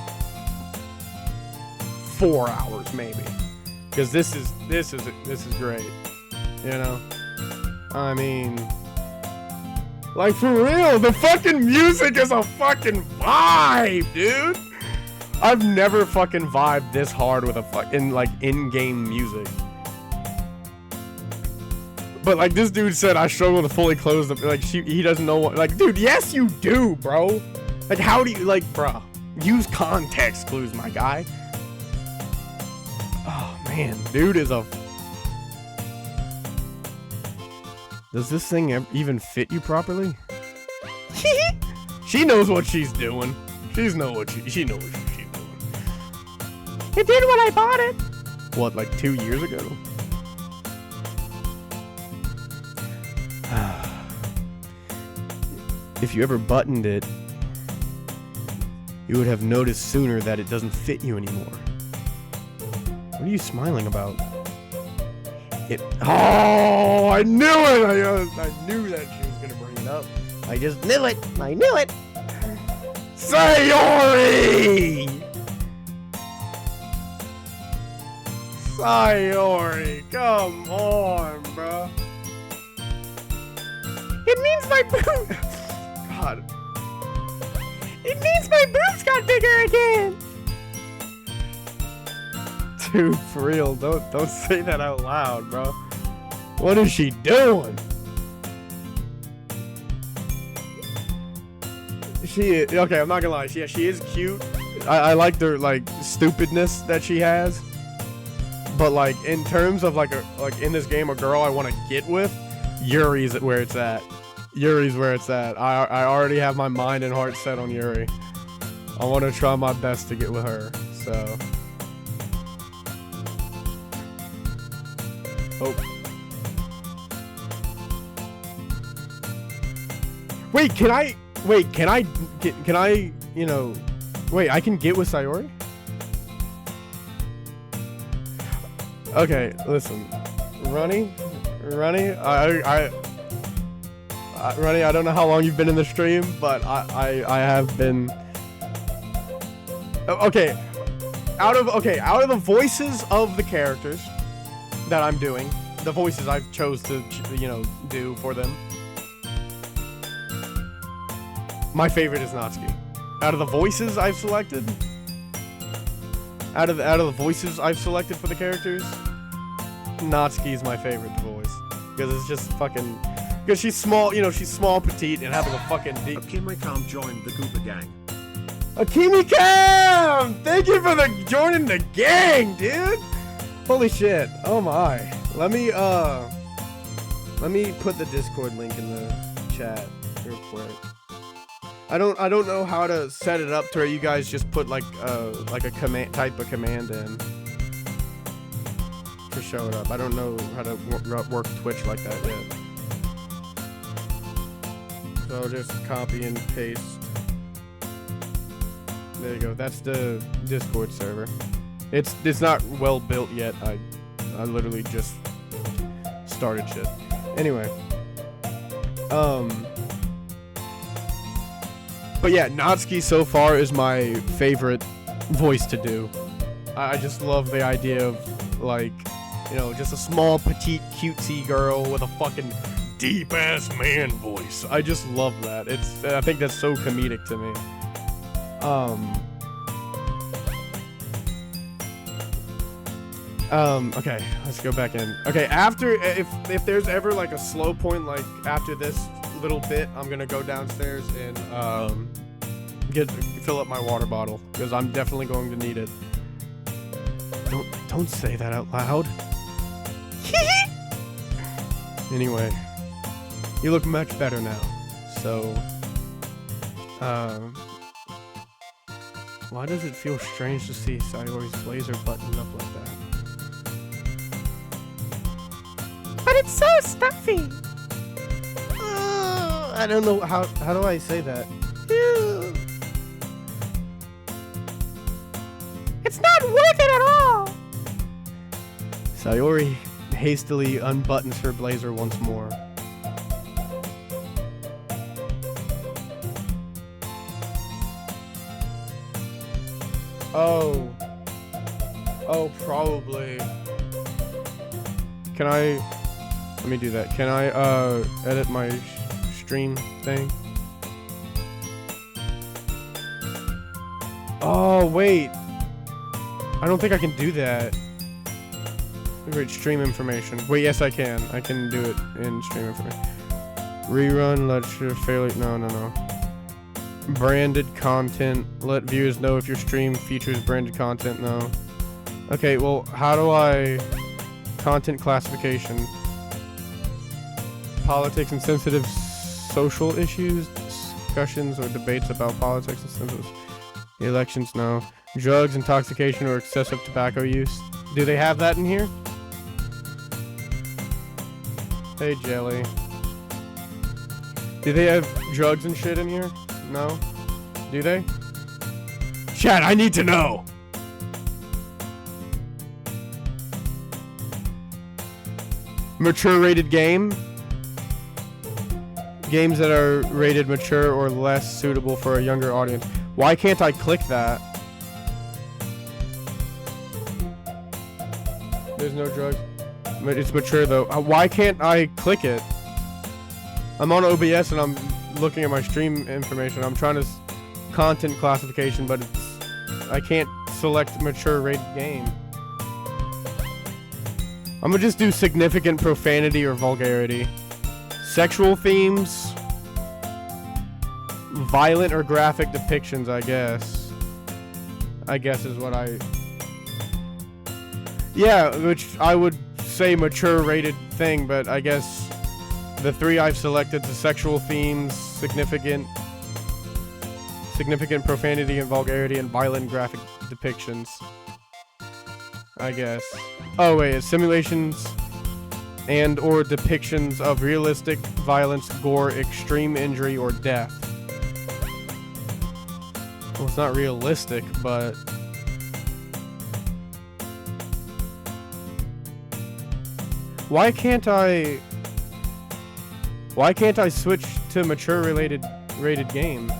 4 hours maybe. Because this is great. You know? I mean, like, for real, the fucking music is a fucking vibe, dude. I've never fucking vibed this hard with a fucking, like, in-game music. But, like, this dude said I struggle to fully close the, like, he doesn't know what, like, dude, yes you do, bro. Like, how do you, like, bro, use context clues, my guy. Oh, man, dude is a... Does this thing even fit you properly? She knows what she's doing. She knows what she's doing. It did when I bought it. What, like 2 years ago? If you ever buttoned it, you would have noticed sooner that it doesn't fit you anymore. What are you smiling about? Oh, I knew it! I knew that she was gonna bring it up. I just knew it! I knew it! Sayori! Sayori, come on, bro. It means my boob. God. It means my boobs got bigger again. Dude, for real, don't say that out loud, bro. What is she doing? Okay, I'm not gonna lie. She is cute. I like the, like, stupidness that she has. But, like, in terms of, like in this game, a girl I want to get with, Yuri's where it's at. Yuri's where it's at. I already have my mind and heart set on Yuri. I want to try my best to get with her, so... Oh. Wait, can I, you know, wait, I can get with Sayori? Okay, listen, Runny, Runny, Runny, I don't know how long you've been in the stream, but I have been, okay, out of the voices of the characters that I'm doing, the voices I've chose to, you know, do for them, my favorite is Natsuki. Out of the voices I've selected, out of the voices I've selected for the characters, Natsuki is my favorite voice, because it's just fucking, because she's small, you know, she's small, petite, and having a fucking deep. Akimikam joined the Gooba gang. Akimikam! Thank you for joining the gang, dude. Holy shit! Oh my! Let me put the Discord link in the chat real quick. I don't know how to set it up to where you guys just put like a command, type a command in to show it up. I don't know how to work Twitch like that yet. So I'll just copy and paste. There you go. That's the Discord server. It's not well built yet. I literally just started shit. Anyway. But yeah, Natsuki so far is my favorite voice to do. I just love the idea of, like, you know, just a small, petite, cutesy girl with a fucking deep-ass man voice. I just love that. I think that's so comedic to me. Okay, let's go back in. Okay, after, if there's ever, like, a slow point, like, after this little bit, I'm gonna go downstairs and, fill up my water bottle, because I'm definitely going to need it. Don't say that out loud. Anyway, you look much better now, so, why does it feel strange to see Sayori's blazer buttoned up like that? But it's so stuffy. I don't know, how do I say that? It's not worth it at all. Sayori hastily unbuttons her blazer once more. Oh. Oh, probably. Can I... Let me do that. Can I, edit my stream thing? Oh, wait. I don't think I can do that. Wait, stream information. Wait, yes, I can. I can do it in stream information. Rerun, let's fairly... No. Branded content. Let viewers know if your stream features branded content. No. Okay, well, how do I... Content classification. Politics and sensitive social issues. Discussions or debates about politics and sensitive... Elections, no. Drugs, intoxication, or excessive tobacco use. Do they have that in here? Hey, Jelly. Do they have drugs and shit in here? No? Do they? Chat, I need to know. Mature rated game? Games that are rated mature or less suitable for a younger audience. Why can't I click that? There's no drugs. It's mature though. Why can't I click it? I'm on OBS and I'm looking at my stream information. I'm trying to content classification, but I can't select mature rated game. I'm gonna just do significant profanity or vulgarity. Sexual themes. Violent or graphic depictions, I guess. I guess is what I... Yeah, which I would say mature rated thing, but I guess the three I've selected, the sexual themes, significant profanity and vulgarity, and violent graphic depictions. I guess. Oh wait, it's simulations and or depictions of realistic violence, gore, extreme injury, or death. Well, it's not realistic, but... Why can't I switch to mature rated game?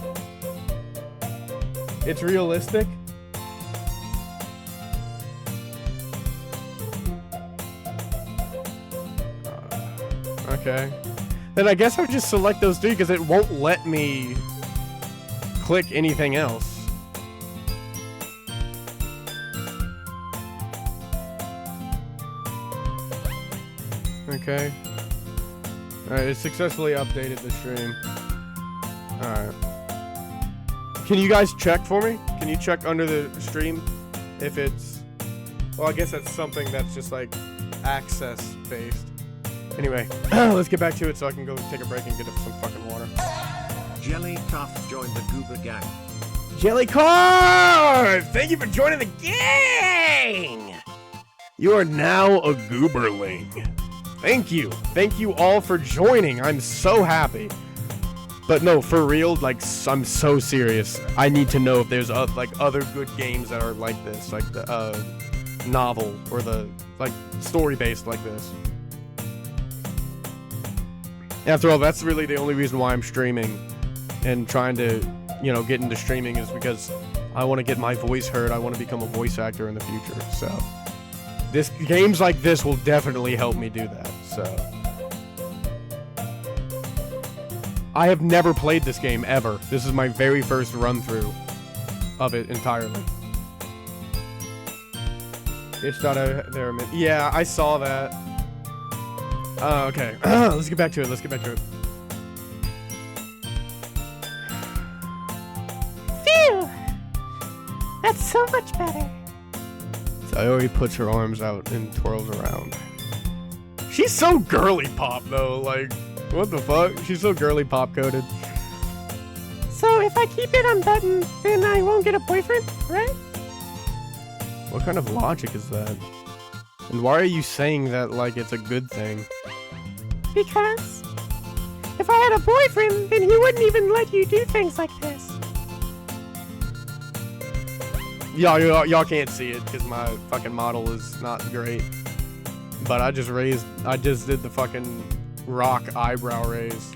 It's realistic? Okay. Then I guess I would just select those three because it won't let me click anything else. Okay. Alright, it successfully updated the stream. Alright. Can you guys check for me? Can you check under the stream if it's... Well, I guess that's something that's just like access based. Anyway, let's get back to it so I can go take a break and get up some fucking water. Jelly Cuff joined the Goober Gang. Jelly Carve! Thank you for joining the gang! You are now a gooberling. Thank you. Thank you all for joining. I'm so happy. But no, for real, like, I'm so serious. I need to know if there's like other good games that are like this, like the novel or the like story-based like this. After all, that's really the only reason why I'm streaming and trying to, you know, get into streaming is because I want to get my voice heard. I want to become a voice actor in the future. So games like this will definitely help me do that. So I have never played this game ever. This is my very first run through of it entirely. Yeah, I saw that. Okay. Let's get back to it. Phew! That's so much better. Sayori puts her arms out and twirls around. She's so girly pop though, like, what the fuck? She's so girly pop coded. So if I keep it unbuttoned, then I won't get a boyfriend, right? What kind of logic is that? And why are you saying that like it's a good thing? Because if I had a boyfriend, then he wouldn't even let you do things like this. Y'all can't see it because my fucking model is not great. But I just did the fucking rock eyebrow raise.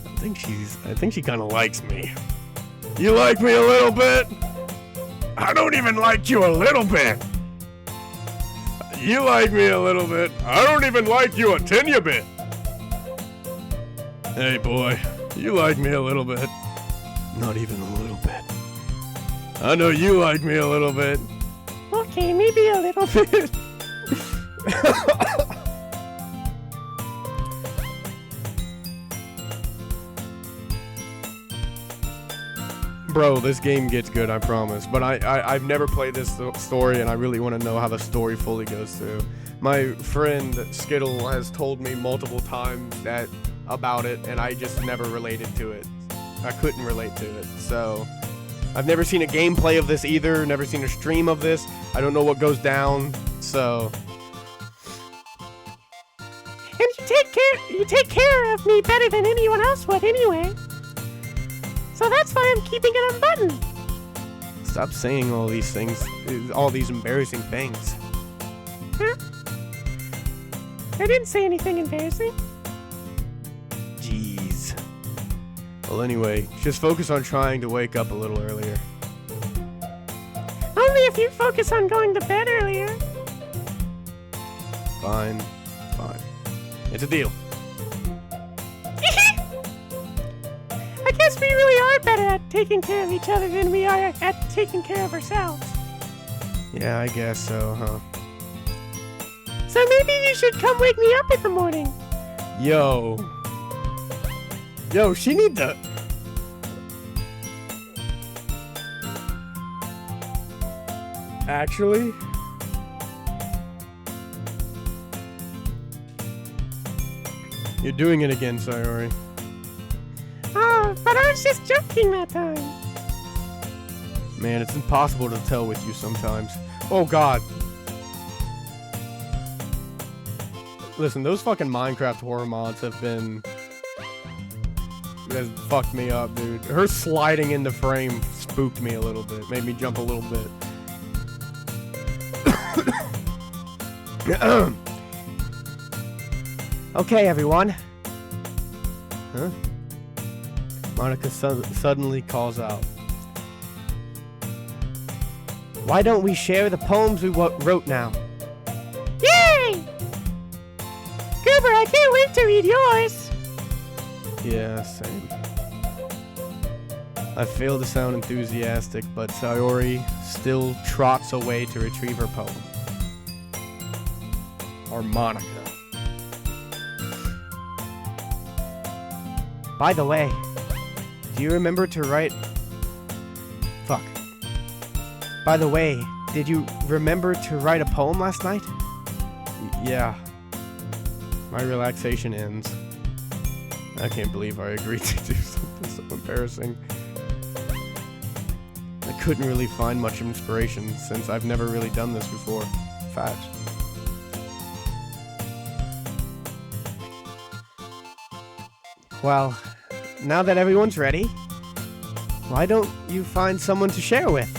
I think she kind of likes me. You like me a little bit? I don't even like you a little bit. You like me a little bit. I don't even like you a teeny bit. Hey boy, you like me a little bit. Not even a little bit. I know you like me a little bit. Okay, maybe a little bit. Bro, this game gets good, I promise. But I've never played this story, and I really want to know how the story fully goes through. My friend Skittle has told me multiple times about it, and I just never related to it. I couldn't relate to it. So, I've never seen a gameplay of this either. Never seen a stream of this. I don't know what goes down. So, And you take care of me better than anyone else would anyway. So that's why I'm keeping it unbuttoned. stop saying all these things, all these embarrassing things. Huh? I didn't say anything embarrassing. Jeez. Well, anyway, just focus on trying to wake up a little earlier. Only if you focus on going to bed earlier. Fine. It's a deal. I guess we really are better at taking care of each other than we are at taking care of ourselves. Yeah, I guess so, huh? So maybe you should come wake me up in the morning. Yo, she need to... Actually... You're doing it again, Sayori. Oh, but I was just joking that time. Man, it's impossible to tell with you sometimes. Oh, God. Listen, those fucking Minecraft horror mods have fucked me up, dude. Her sliding in the frame spooked me a little bit. Made me jump a little bit. Okay, everyone. Huh? Monica suddenly calls out. Why don't we share the poems we wrote now? Yay! Goober, I can't wait to read yours. Yeah, same. I fail to sound enthusiastic, but Sayori still trots away to retrieve her poem. Or Monica. By the way, do you remember to write... Fuck. By the way, did you remember to write a poem last night? Yeah. My relaxation ends. I can't believe I agreed to do something so embarrassing. I couldn't really find much inspiration since I've never really done this before. Facts. Well, now that everyone's ready, why don't you find someone to share with?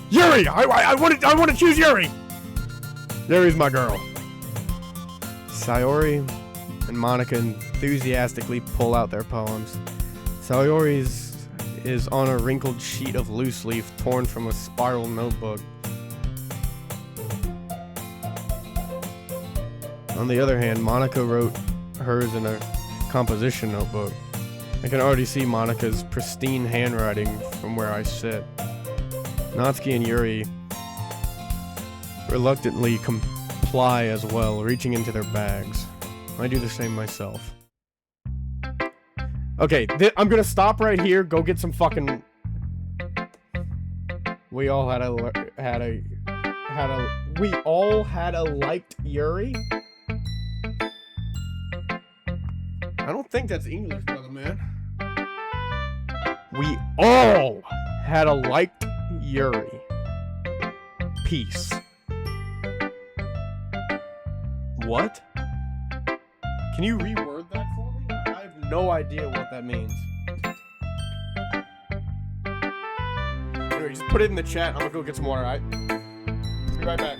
Yuri! I want to choose Yuri! Yuri's my girl. Sayori and Monica enthusiastically pull out their poems. Sayori's is on a wrinkled sheet of loose leaf torn from a spiral notebook. On the other hand, Monica wrote hers in a composition notebook. I can already see Monica's pristine handwriting from where I sit. Natsuki and Yuri reluctantly comply as well, reaching into their bags. I do the same myself. Okay, I'm gonna stop right here, go get some fucking... We all had a liked Yuri? I don't think that's English, brother man. We all had a liked Yuri. Peace. What? Can you reword that for me? I have no idea what that means. Anyway, just put it in the chat. I'm gonna go get some water, alright? Be right back.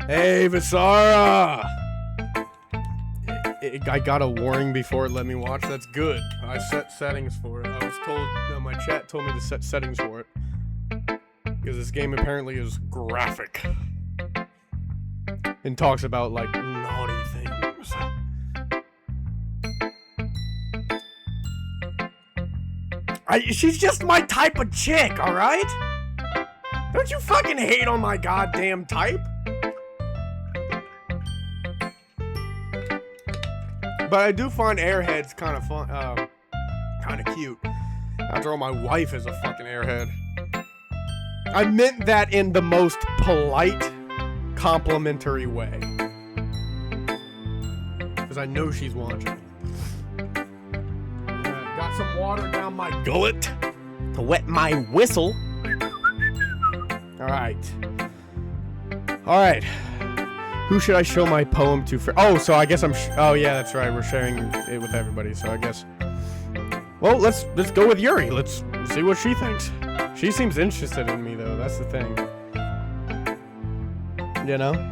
Hey, Visara! I got a warning before it let me watch. That's good. I set settings for it. I was told, my chat told me to set settings for it. Because this game apparently is graphic. And talks about, like, naughty things. She's just my type of chick, alright? Don't you fucking hate on my goddamn type? But I do find airheads kind of fun, kind of cute. After all, my wife is a fucking airhead. I meant that in the most polite, complimentary way. Because I know she's watching. Got some water down my gullet to wet my whistle. Alright. Alright. Who should I show my poem to for? Oh, so I guess oh yeah, that's right. We're sharing it with everybody. So I guess. Well, let's go with Yuri. Let's see what she thinks. She seems interested in me though. That's the thing. You know?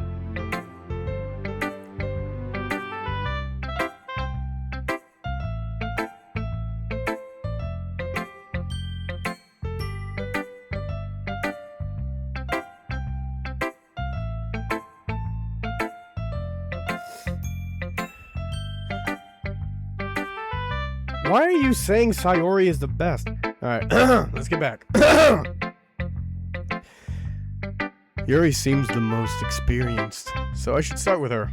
Why are you saying Sayori is the best? Alright, let's get back. Yuri seems the most experienced, so I should start with her.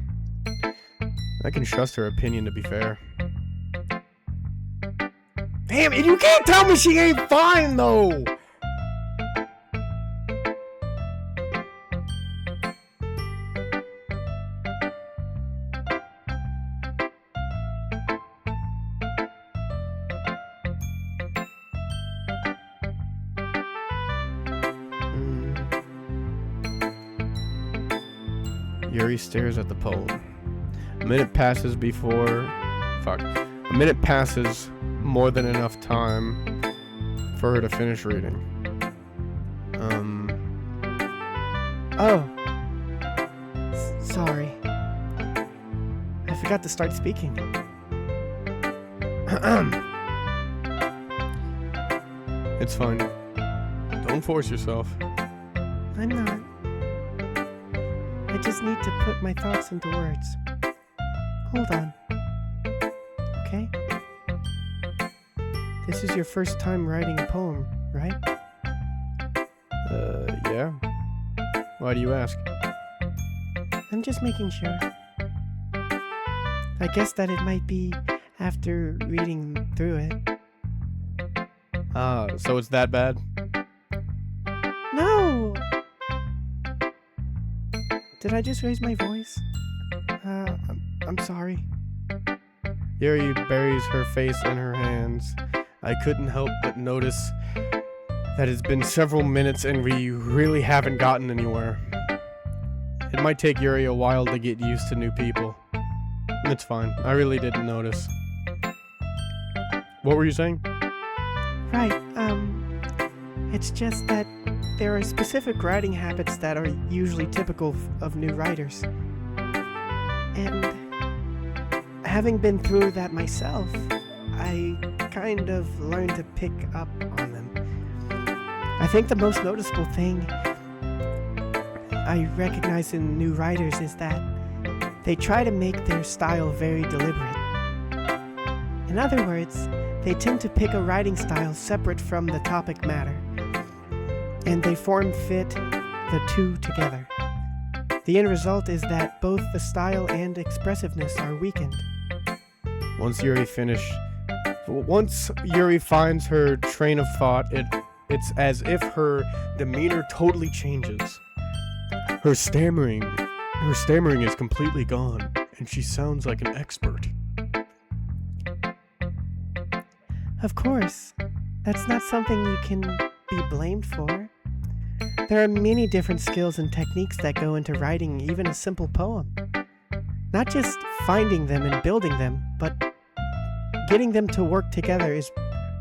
I can trust her opinion to be fair. Damn it, you can't tell me she ain't fine though! Yuri stares at the poem. A minute passes A minute passes more than enough time for her to finish reading. Oh. Sorry. I forgot to start speaking. It's fine. Don't force yourself. I'm not. I just need to put my thoughts into words. Hold on. Okay? This is your first time writing a poem, right? Yeah. Why do you ask? I'm just making sure. I guess that it might be after reading through it. So it's that bad? No! Did I just raise my voice? I'm sorry. Yuri buries her face in her hands. I couldn't help but notice that it's been several minutes and we really haven't gotten anywhere. It might take Yuri a while to get used to new people. It's fine. I really didn't notice. What were you saying? Right, it's just that there are specific writing habits that are usually typical of new writers. And having been through that myself, I kind of learned to pick up on them. I think the most noticeable thing I recognize in new writers is that they try to make their style very deliberate. In other words, they tend to pick a writing style separate from the topic matter, and they form-fit the two together. The end result is that both the style and expressiveness are weakened. Once Yuri finds her train of thought, it's as if her demeanor totally changes. Her stammering is completely gone, and she sounds like an expert. Of course, that's not something you can be blamed for. There are many different skills and techniques that go into writing even a simple poem. Not just finding them and building them, but getting them to work together is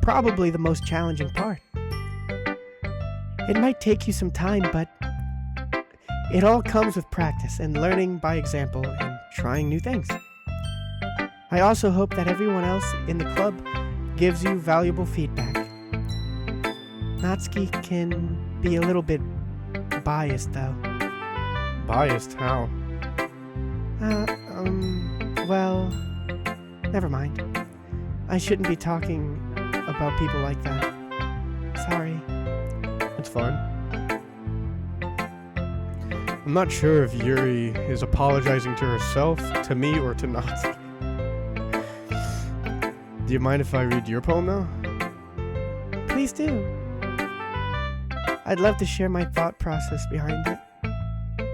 probably the most challenging part. It might take you some time, but It all comes with practice and learning by example and trying new things. I also hope that everyone else in the club gives you valuable feedback. Natsuki can be a little bit biased, though. Biased? How? Well, never mind. I shouldn't be talking about people like that. Sorry. It's fine. I'm not sure if Yuri is apologizing to herself, to me, or to Natsuki. Do you mind if I read your poem now? Please do. I'd love to share my thought process behind it.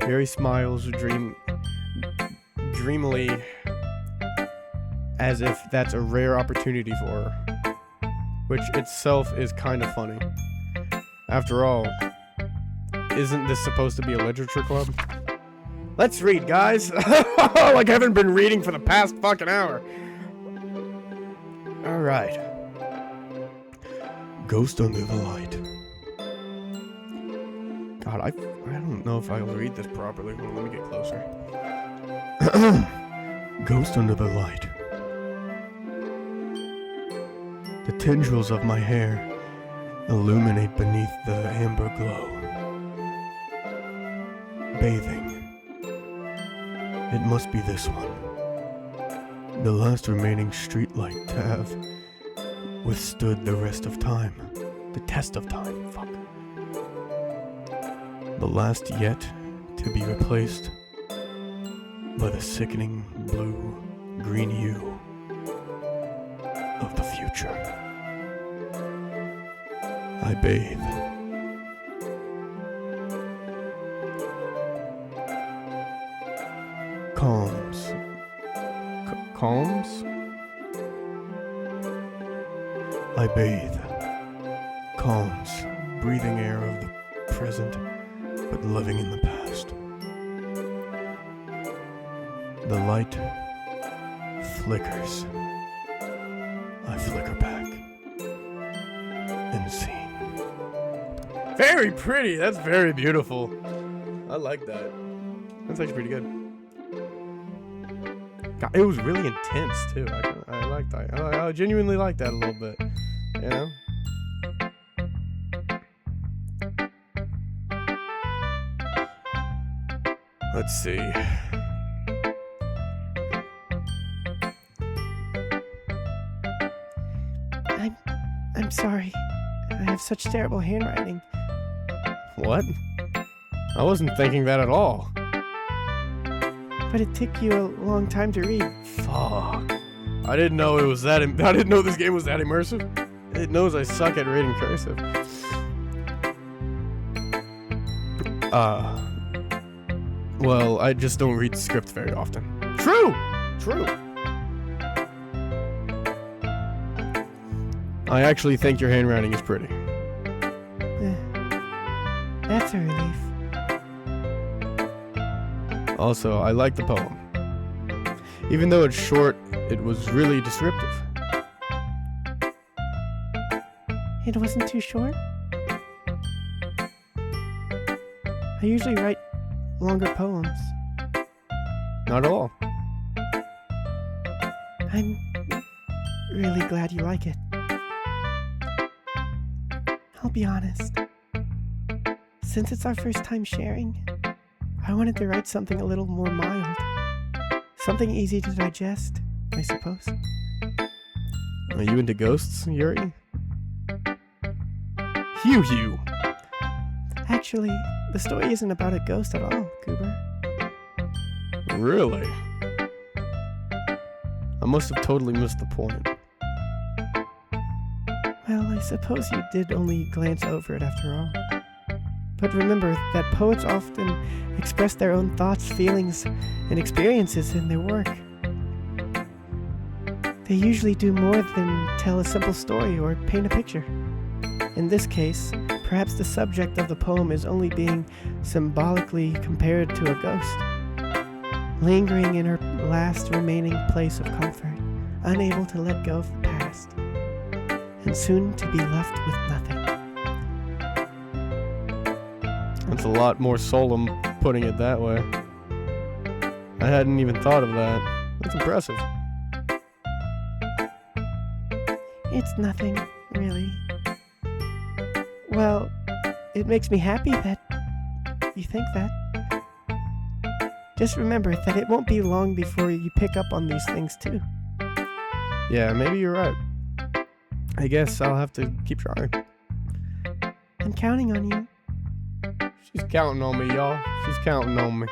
Yuri smiles dreamily, as if that's a rare opportunity for her, which itself is kind of funny. After all, isn't this supposed to be a literature club? Let's read, guys! Like I haven't been reading for the past fucking hour. Alright. Ghost Under the Light. God, I don't know if I'll read this properly. Hold on, let me get closer. Ghost Under the Light. The tendrils of my hair illuminate beneath the amber glow. Bathing. It must be this one. The last remaining streetlight to have withstood the rest of time. The test of time. Fuck. The last yet to be replaced by the sickening blue-green hue of the future. I bathe. Calms. Calms? I bathe. Calms. Breathing air of the present, but living in the past. The light flickers. I flicker back. And scene. Very pretty. That's very beautiful. I like that. That's actually pretty good. God, it was really intense too. I like that. I genuinely like that a little bit. You know? Let's see. I'm sorry. I have such terrible handwriting. What? I wasn't thinking that at all. But it took you a long time to read. Fuck. I didn't know it was that. I didn't know this game was that immersive. It knows I suck at reading cursive. Well, I just don't read script very often. True! True. I actually think your handwriting is pretty. That's a relief. Also, I like the poem. Even though it's short, it was really descriptive. It wasn't too short? I usually write longer poems. Not at all. I'm really glad you like it. I'll be honest. Since it's our first time sharing, I wanted to write something a little more mild. Something easy to digest, I suppose. Are you into ghosts, Yuri? Hugh. Actually, the story isn't about a ghost at all, Goober. Really? I must have totally missed the point. Well, I suppose you did only glance over it after all. But remember that poets often express their own thoughts, feelings, and experiences in their work. They usually do more than tell a simple story or paint a picture. In this case, perhaps the subject of the poem is only being symbolically compared to a ghost, lingering in her last remaining place of comfort, unable to let go of the past, and soon to be left with nothing. That's a lot more solemn putting it that way. I hadn't even thought of that. That's impressive. It's nothing, really. Well, it makes me happy that you think that. Just remember that it won't be long before you pick up on these things too. Yeah, maybe you're right. I guess I'll have to keep trying. I'm counting on you. She's counting on me, y'all. She's counting on me.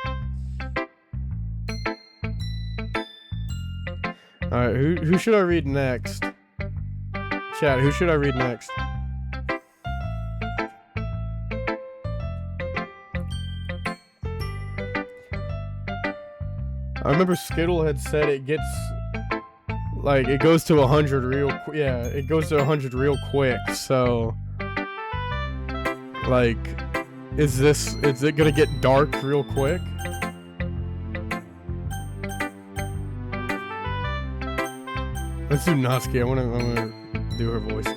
Alright, who should I read next? Chat, who should I read next? I remember Skittle had said it gets, like, it goes to 100 real quick. Yeah, it goes to 100 real quick, so, like, is it gonna get dark real quick? Let's do Natsuki. I'm gonna do her voice.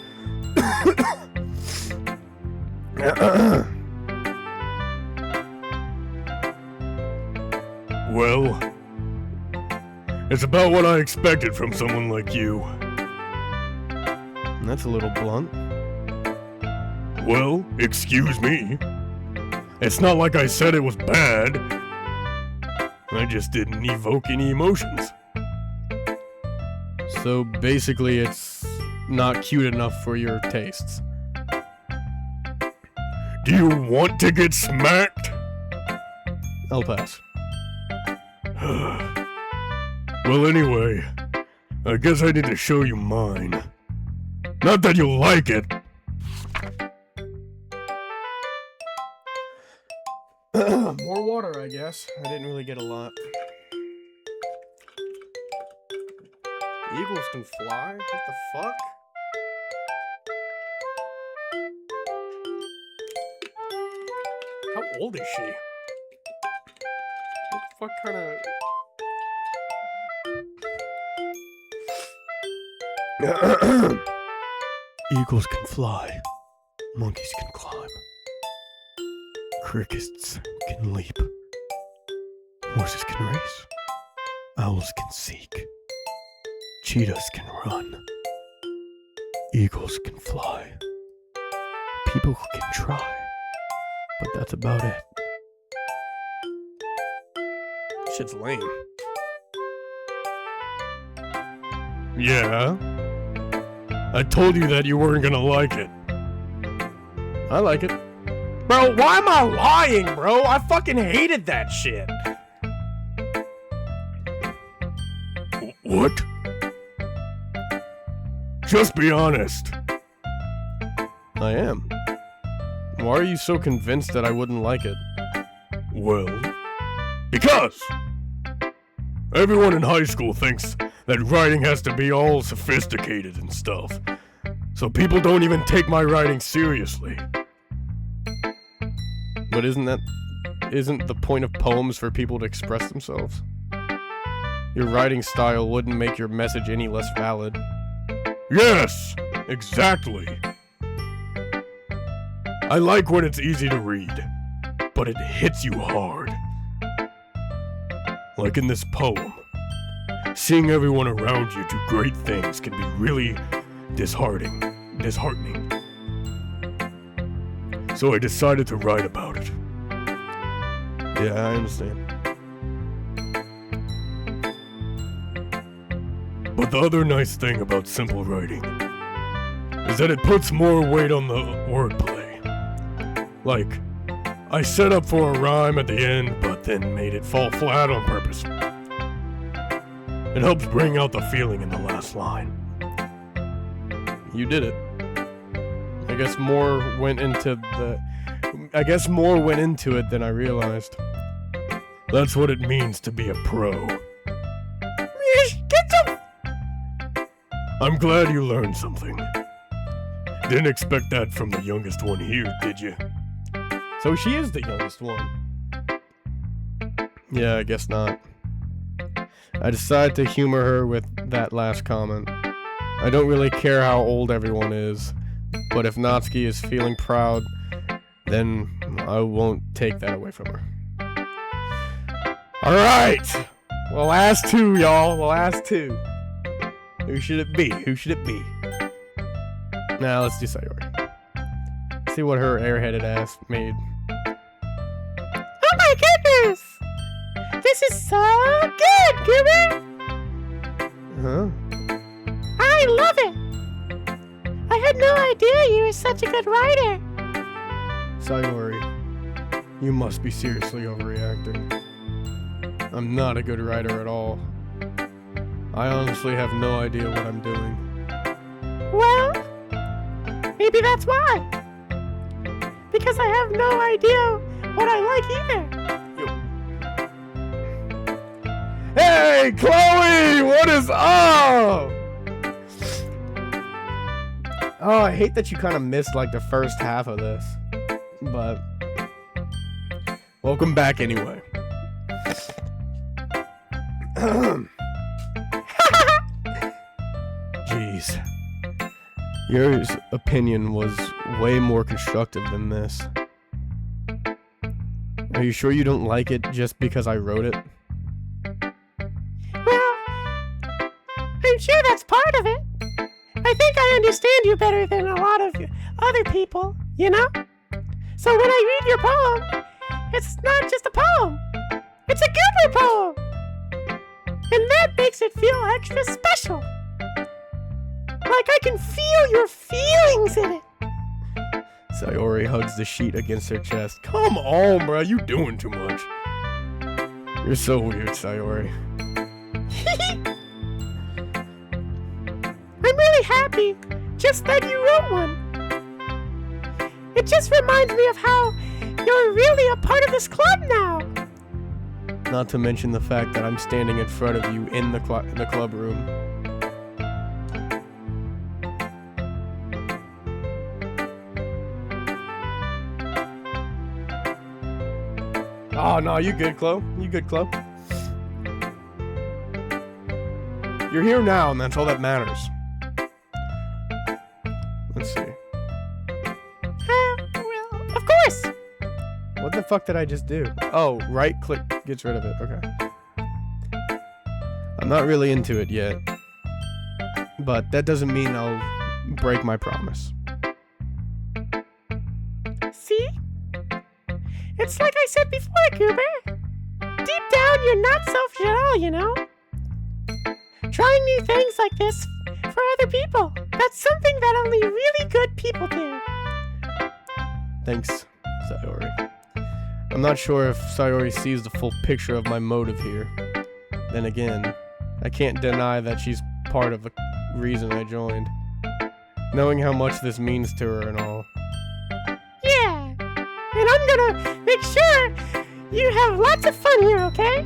Well, it's about what I expected from someone like you. That's a little blunt. Well, excuse me. It's not like I said it was bad. I just didn't evoke any emotions. So basically, it's not cute enough for your tastes. Do you want to get smacked? I'll pass. Well, anyway, I guess I need to show you mine. Not that you'll like it. More water, I guess. I didn't really get a lot. Eagles can fly? What the fuck? How old is she? What the fuck kind of... Eagles can fly. Monkeys can climb. Crickets can leap. Horses can race. Owls can seek. Cheetahs can run. Eagles can fly. People can try. But that's about it. Shit's lame. Yeah? I told you that you weren't gonna like it. I like it. Bro, why am I lying, bro? I fucking hated that shit. What? Just be honest. I am. Why are you so convinced that I wouldn't like it? Well, because everyone in high school thinks that writing has to be all sophisticated and stuff. So people don't even take my writing seriously. But isn't the point of poems for people to express themselves? Your writing style wouldn't make your message any less valid. Yes, exactly. I like when it's easy to read, but it hits you hard. Like in this poem. Seeing everyone around you do great things can be really disheartening. So I decided to write about it. Yeah, I understand. But the other nice thing about simple writing is that it puts more weight on the wordplay. Like, I set up for a rhyme at the end, but then made it fall flat on purpose. It helps bring out the feeling in the last line. You did it. I guess more went into it than I realized. That's what it means to be a pro. I'm glad you learned something. Didn't expect that from the youngest one here, did you? So she is the youngest one. Yeah, I guess not. I decided to humor her with that last comment. I don't really care how old everyone is, but if Natsuki is feeling proud, then I won't take that away from her. Alright! The last two, y'all. The last two. Who should it be? Who should it be? Now let's do Sayori. See what her airheaded ass made. Oh my goodness! This is so good, Goober! Huh? I love it! I had no idea you were such a good writer. Sayori, you must be seriously overreacting. I'm not a good writer at all. I honestly have no idea what I'm doing. Well, maybe that's why. Because I have no idea what I like either. Hey, Chloe! What is up? Oh, I hate that you kind of missed like the first half of this. But welcome back anyway. Jeez. Your opinion was way more constructive than this. Are you sure you don't like it just because I wrote it? Well, I'm sure that's part of it. I think I understand you better than a lot of other people, you know? So when I read your poem, it's not just a poem. It's a Goober poem. And that makes it feel extra special. Like I can feel your feelings in it. Sayori hugs the sheet against her chest. Come on, bro. You doing too much. You're so weird, Sayori. I'm really happy just that you wrote one. It just reminds me of how you're really a part of this club now. Not to mention the fact that I'm standing in front of you in the club room. Oh, no, you good, Chloe. You good, Chloe. You're here now, and that's all that matters. Let's see. Well, of course. What the fuck did I just do? Oh, right click gets rid of it. Okay. I'm not really into it yet. But that doesn't mean I'll break my promise. See? It's like I said before, Goober. Deep down, you're not selfish at all, you know? Trying new things like this for other people. That's something that only really good people do. Thanks, Sayori. I'm not sure if Sayori sees the full picture of my motive here. Then again, I can't deny that she's part of the reason I joined. Knowing how much this means to her and all. Yeah. And I'm gonna make sure you have lots of fun here, okay?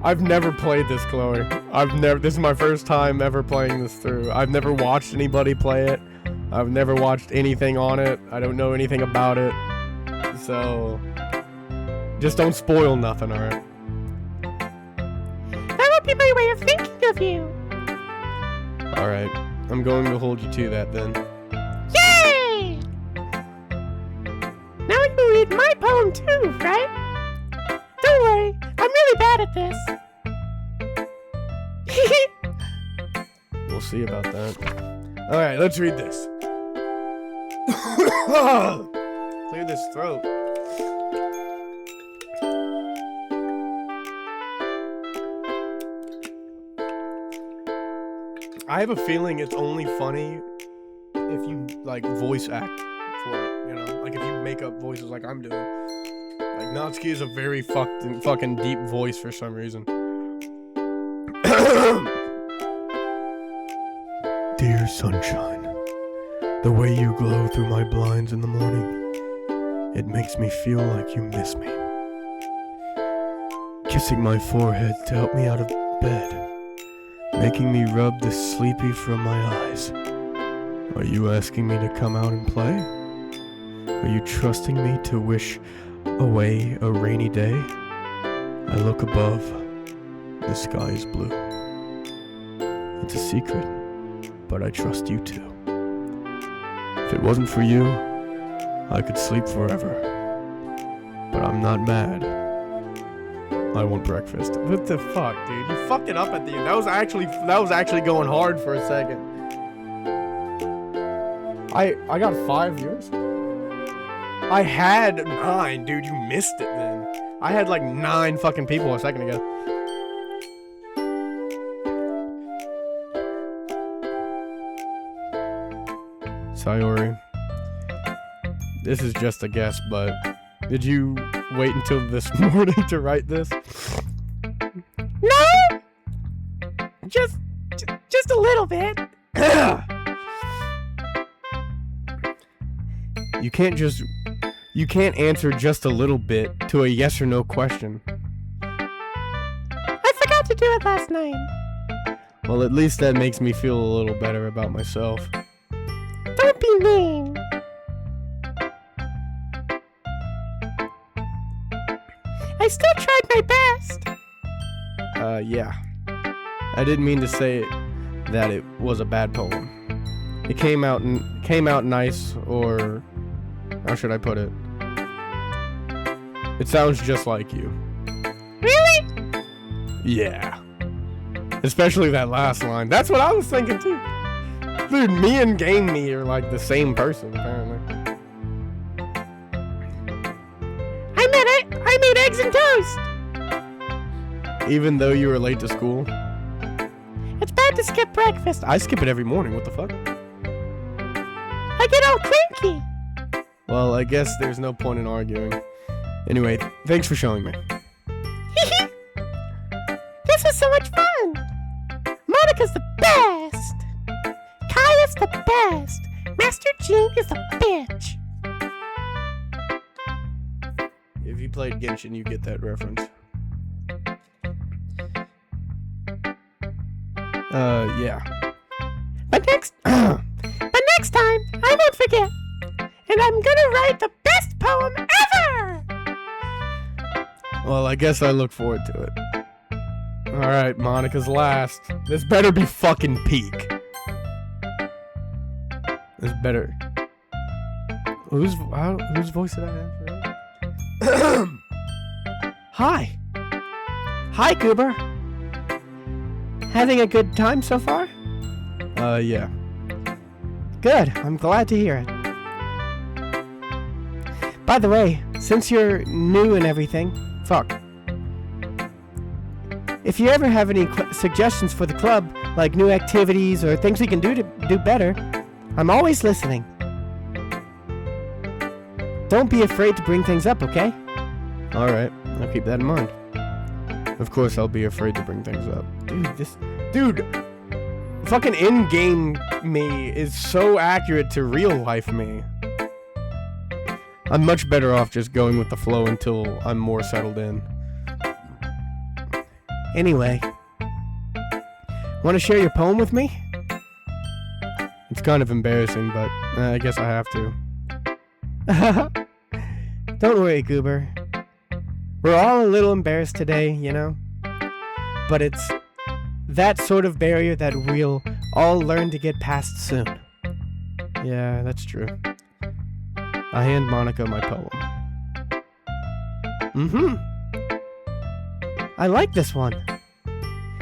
I've never played this, Chloe. This is my first time ever playing this through. I've never watched anybody play it. I've never watched anything on it. I don't know anything about it. So, just don't spoil nothing, alright? That would be my way of thinking of you. Alright, I'm going to hold you to that then. Yay! Now you can read my poem too, right? Don't worry, I'm really bad at this. We'll see about that. Alright, let's read this. Clear this throat. I have a feeling it's only funny if you, like, voice act for it, you know? Like, if you make up voices like I'm doing. Like, Natsuki is a very fucking deep voice for some reason. Dear sunshine, the way you glow through my blinds in the morning, it makes me feel like you miss me. Kissing my forehead to help me out of bed, making me rub the sleepy from my eyes. Are you asking me to come out and play? Are you trusting me to wish away a rainy day? I look above, the sky is blue. It's a secret, but I trust you too. If it wasn't for you, I could sleep forever. but I'm not mad. I want breakfast. What the fuck, dude? You fucked it up at the end. That was actually going hard for a second. I got 5 viewers. I had 9, dude. You missed it then. I had like 9 fucking people a second ago. Sayori, this is just a guess, but did you wait until this morning to write this? No! Just a little bit. You can't answer just a little bit to a yes or no question. I forgot to do it last night. Well, at least that makes me feel a little better about myself. Don't be mean. I still tried my best. Yeah. I didn't mean to say that it was a bad poem. It came out nice, or how should I put it? It sounds just like you. Really? Yeah. Especially that last line. That's what I was thinking too. Dude, me and Game Me are like the same person, apparently. I made eggs and toast. Even though you were late to school? It's bad to skip breakfast. I skip it every morning, what the fuck? I get all cranky. Well, I guess there's no point in arguing. Anyway, thanks for showing me. This was so much fun. Monica's the best. Kaya's the best. Master Jean is a bitch. If you played Genshin, you get that reference. Yeah. But next time, I won't forget. And I'm gonna write the best poem ever! Well, I guess I look forward to it. Alright, Monica's last. This better be fucking peak. This better... Whose voice did I have? Hi. Hi, Goober. Having a good time so far? Yeah. Good. I'm glad to hear it. By the way, since you're new and everything, if you ever have any suggestions for the club, like new activities or things we can do to do better, I'm always listening. Don't be afraid to bring things up, okay? Alright, I'll keep that in mind. Of course I'll be afraid to bring things up. Dude, fucking in-game me is so accurate to real-life me. I'm much better off just going with the flow until I'm more settled in. Anyway, want to share your poem with me? It's kind of embarrassing, but I guess I have to. Don't worry, Goober. We're all a little embarrassed today, you know? But it's that sort of barrier that we'll all learn to get past soon. Yeah, that's true. I hand Monica my poem. I like this one.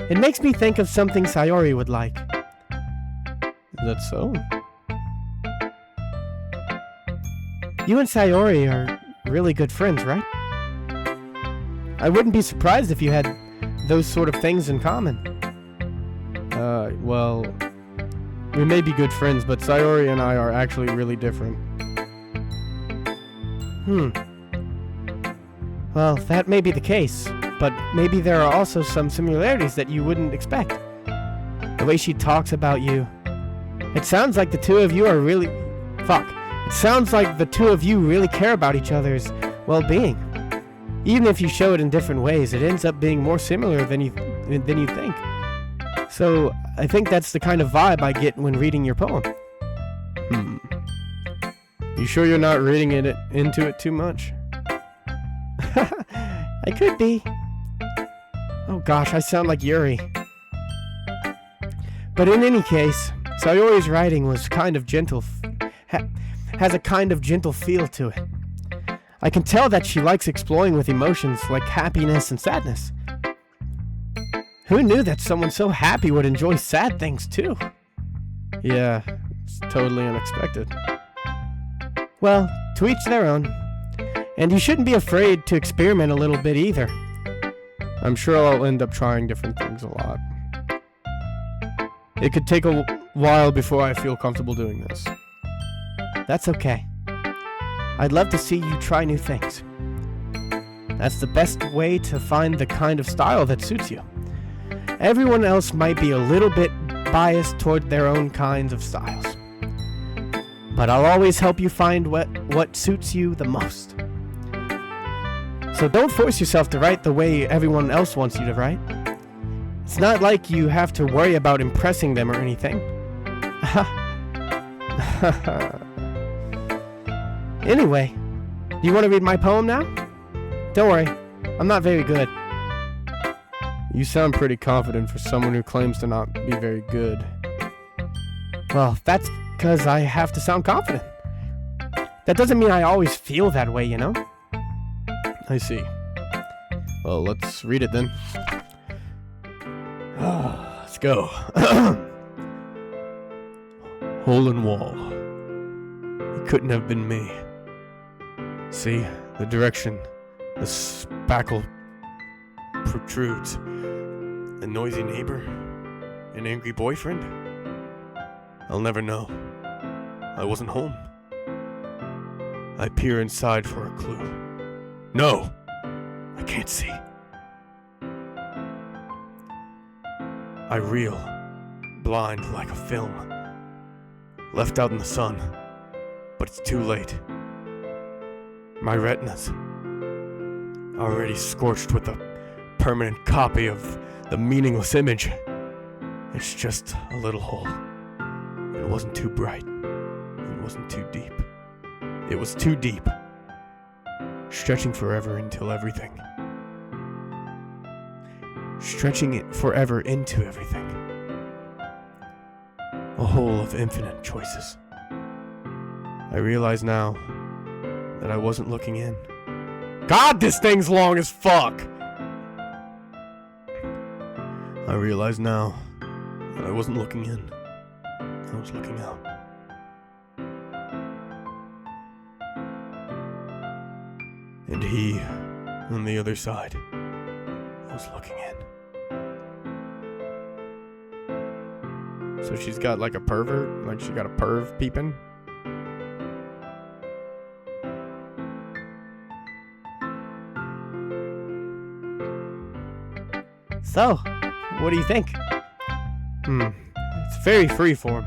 It makes me think of something Sayori would like. Is that so? You and Sayori are really good friends, right? I wouldn't be surprised if you had those sort of things in common. Well, we may be good friends, but Sayori and I are actually really different. Well, that may be the case, but maybe there are also some similarities that you wouldn't expect. The way she talks about you. It sounds like the two of you are really... It sounds like the two of you really care about each other's well-being. Even if you show it in different ways, it ends up being more similar than you think. So, I think that's the kind of vibe I get when reading your poem. You sure you're not reading into it too much? I could be. Oh gosh, I sound like Yuri. But in any case, Sayori's writing was kind of gentle, has a kind of gentle feel to it. I can tell that she likes exploring with emotions like happiness and sadness. Who knew that someone so happy would enjoy sad things too? Yeah, it's totally unexpected. Well, to each their own. And you shouldn't be afraid to experiment a little bit either. I'm sure I'll end up trying different things a lot. It could take a while before I feel comfortable doing this. That's okay. I'd love to see you try new things. That's the best way to find the kind of style that suits you. Everyone else might be a little bit biased toward their own kinds of styles. But I'll always help you find what suits you the most. So don't force yourself to write the way everyone else wants you to write. It's not like you have to worry about impressing them or anything. Anyway, do you want to read my poem now? Don't worry, I'm not very good. You sound pretty confident for someone who claims to not be very good. Well, that's because I have to sound confident. That doesn't mean I always feel that way, you know? I see. Well, let's read it then. Let's go. Hole in wall. It couldn't have been me. See, the direction the spackle protrudes. A noisy neighbor? An angry boyfriend? I'll never know. I wasn't home. I peer inside for a clue. No! I can't see. I reel, blind like a film. Left out in the sun, but it's too late. My retinas, already scorched with a permanent copy of the meaningless image. It's just a little hole. It wasn't too bright. It wasn't too deep. It was too deep. Stretching forever until everything. Stretching it forever into everything. A hole of infinite choices. I realize now that I wasn't looking in. God, this thing's long as fuck! I realize now that I wasn't looking in. I was looking out. And he, on the other side, was looking in. So she's got like a pervert? Like she got a perv peeping? So, what do you think? It's very freeform.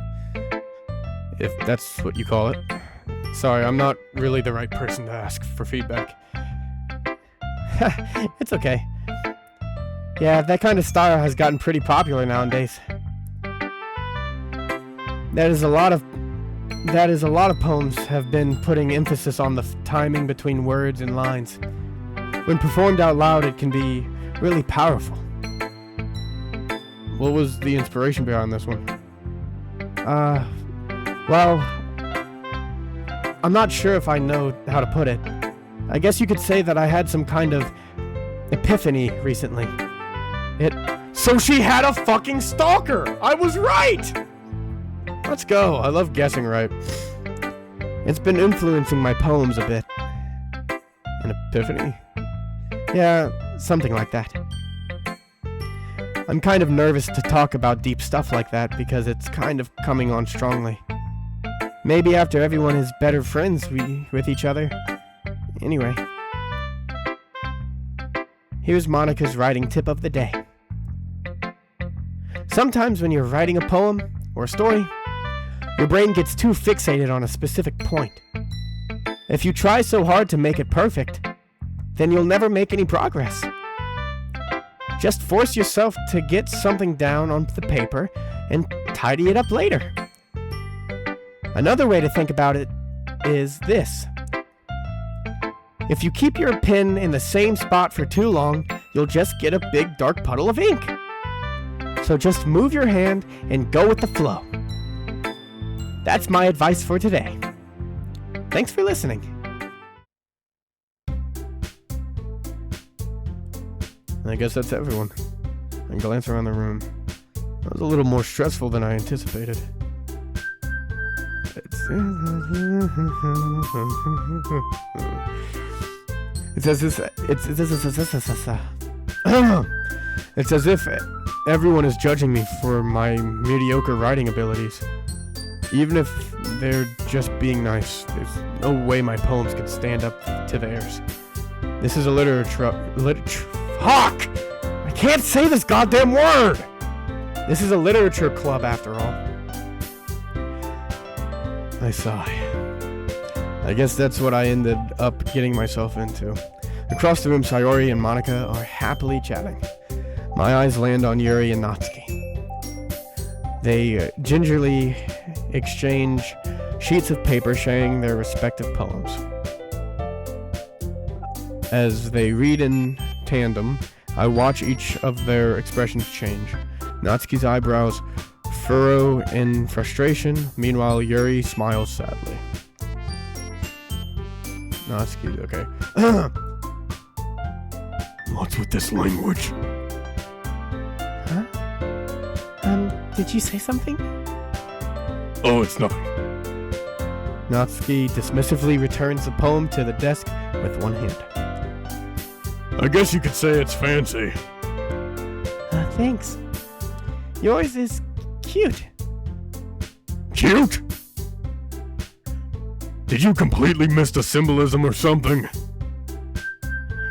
If that's what you call it. Sorry, I'm not really the right person to ask for feedback. It's okay. Yeah, that kind of style has gotten pretty popular nowadays. That is a lot of poems have been putting emphasis on the timing between words and lines. When performed out loud, it can be really powerful. What was the inspiration behind this one? Well, I'm not sure if I know how to put it. I guess you could say that I had some kind of epiphany recently. So she had a fucking stalker! I was right! Let's go. I love guessing right. It's been influencing my poems a bit. An epiphany? Yeah, something like that. I'm kind of nervous to talk about deep stuff like that because it's kind of coming on strongly. Maybe after everyone is better friends with each other. Anyway. Here's Monica's writing tip of the day. Sometimes when you're writing a poem or a story, your brain gets too fixated on a specific point. If you try so hard to make it perfect, then you'll never make any progress. Just force yourself to get something down onto the paper and tidy it up later. Another way to think about it is this. If you keep your pen in the same spot for too long, you'll just get a big dark puddle of ink. So just move your hand and go with the flow. That's my advice for today. Thanks for listening. I guess that's everyone. I glance around the room. That was a little more stressful than I anticipated. It's as if everyone is judging me for my mediocre writing abilities. Even if they're just being nice, there's no way my poems could stand up to theirs. This is a fuck! I can't say this goddamn word! This is a literature club after all. I sigh. I guess that's what I ended up getting myself into. Across the room, Sayori and Monica are happily chatting. My eyes land on Yuri and Natsuki. They gingerly exchange sheets of paper sharing their respective poems. As they read in tandem, I watch each of their expressions change. Natsuki's eyebrows furrow in frustration, meanwhile Yuri smiles sadly. Natsuki, okay. What's with this language? Huh? Did you say something? Oh, it's nothing. Natsuki dismissively returns the poem to the desk with one hand. I guess you could say it's fancy. Thanks. Yours is cute. Cute? Did you completely miss the symbolism or something?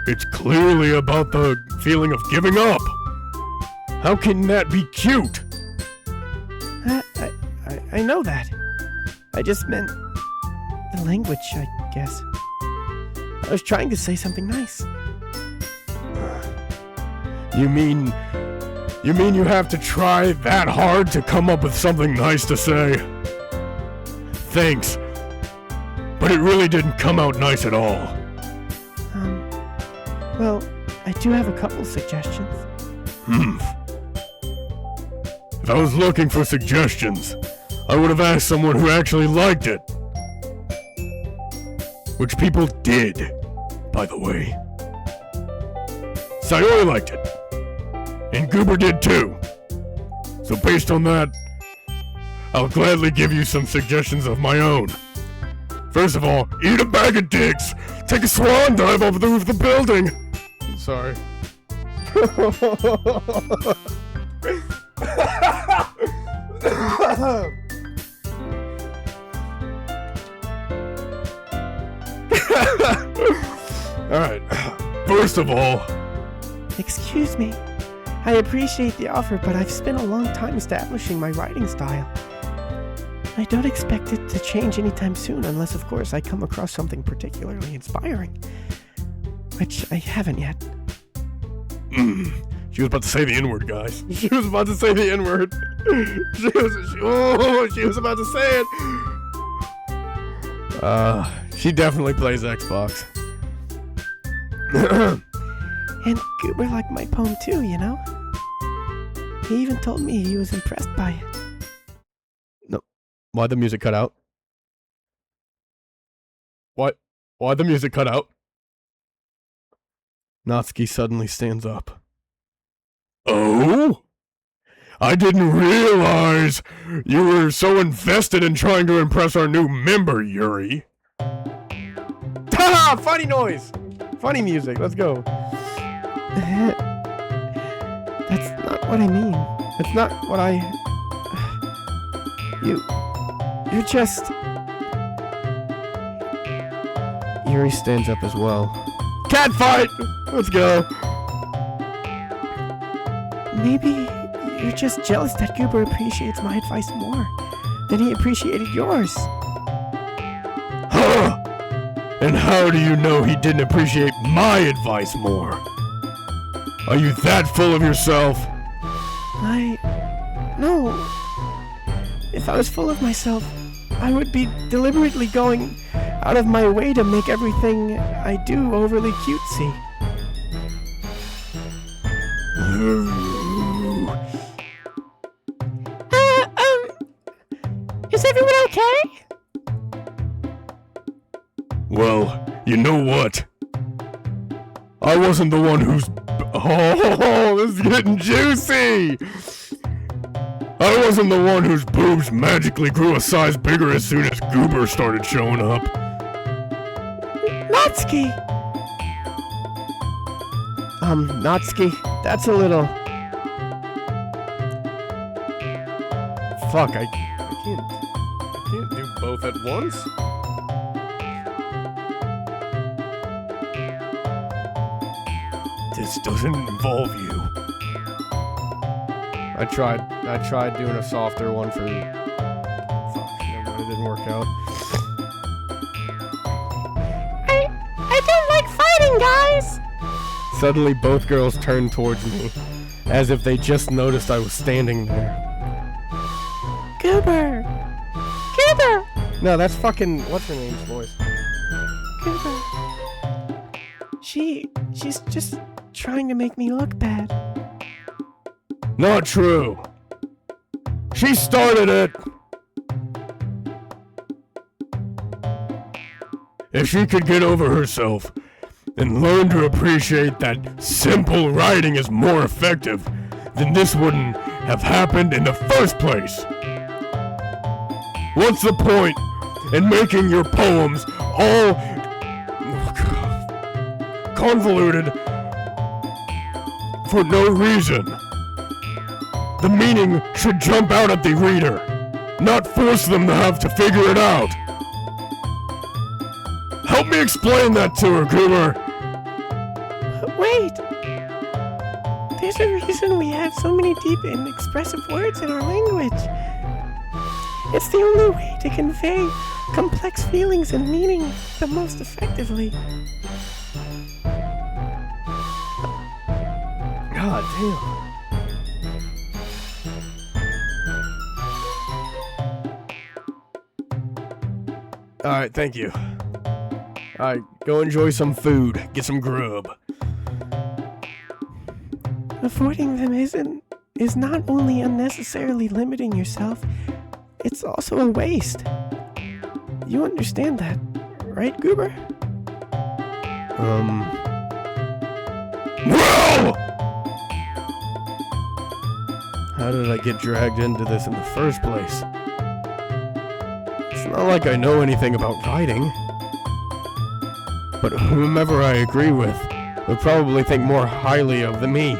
It's clearly about the feeling of giving up. How can that be cute? I know that. I just meant the language, I guess. I was trying to say something nice. You mean you have to try that hard to come up with something nice to say? Thanks. But it really didn't come out nice at all. Well, I do have a couple suggestions. If I was looking for suggestions, I would have asked someone who actually liked it. Which people did, by the way. Sayori liked it. And Goober did too. So based on that, I'll gladly give you some suggestions of my own. First of all, eat a bag of dicks! Take a swan dive over the roof of the building! Sorry. Alright, first of all... Excuse me. I appreciate the offer, but I've spent a long time establishing my writing style. I don't expect it to change anytime soon, unless, of course, I come across something particularly inspiring. Which I haven't yet. She was about to say the N-word, guys. She was about to say the N-word. She was about to say it. She definitely plays Xbox. And Goober liked my poem too, you know? He even told me he was impressed by it. No. Why'd the music cut out? Why'd the music cut out? Natsuki suddenly stands up. Oh? I didn't realize you were so invested in trying to impress our new member, Yuri. Ha! Funny noise! Funny music, let's go. That's not what I mean. It's not what I... You're just... Yuri stands up as well. Cat fight! Let's go. Maybe you're just jealous that Goober appreciates my advice more than he appreciated yours. Huh? And how do you know he didn't appreciate my advice more? Are you that full of yourself? No. If I was full of myself, I would be deliberately going out of my way to make everything I do overly cutesy. Is everyone okay? Well, you know what? I wasn't the one who's... Oh, this is getting juicy! I wasn't the one whose boobs magically grew a size bigger as soon as Goober started showing up. Natsuki! Natsuki, that's a little... Fuck, I can't do both at once? This doesn't involve you. I tried doing a softer one for... Fuck, never mind, it didn't work out. I don't like fighting, guys! Suddenly, both girls turned towards me, as if they just noticed I was standing there. Goober! Goober! No, that's fucking... What's her name's voice? Goober. She's just trying to make me look bad. Not true. She started it. If she could get over herself and learn to appreciate that simple writing is more effective, then this wouldn't have happened in the first place. What's the point in making your poems all convoluted for no reason? The meaning should jump out at the reader, not force them to have to figure it out. Help me explain that to her, Goober. Wait! There's a reason we have so many deep and expressive words in our language. It's the only way to convey complex feelings and meaning the most effectively. God damn. Alright, thank you. Alright, go enjoy some food. Get some grub. Avoiding them is not only unnecessarily limiting yourself, it's also a waste. You understand that, right, Goober? Well! How did I get dragged into this in the first place? It's not like I know anything about writing. But whomever I agree with would probably think more highly of than me.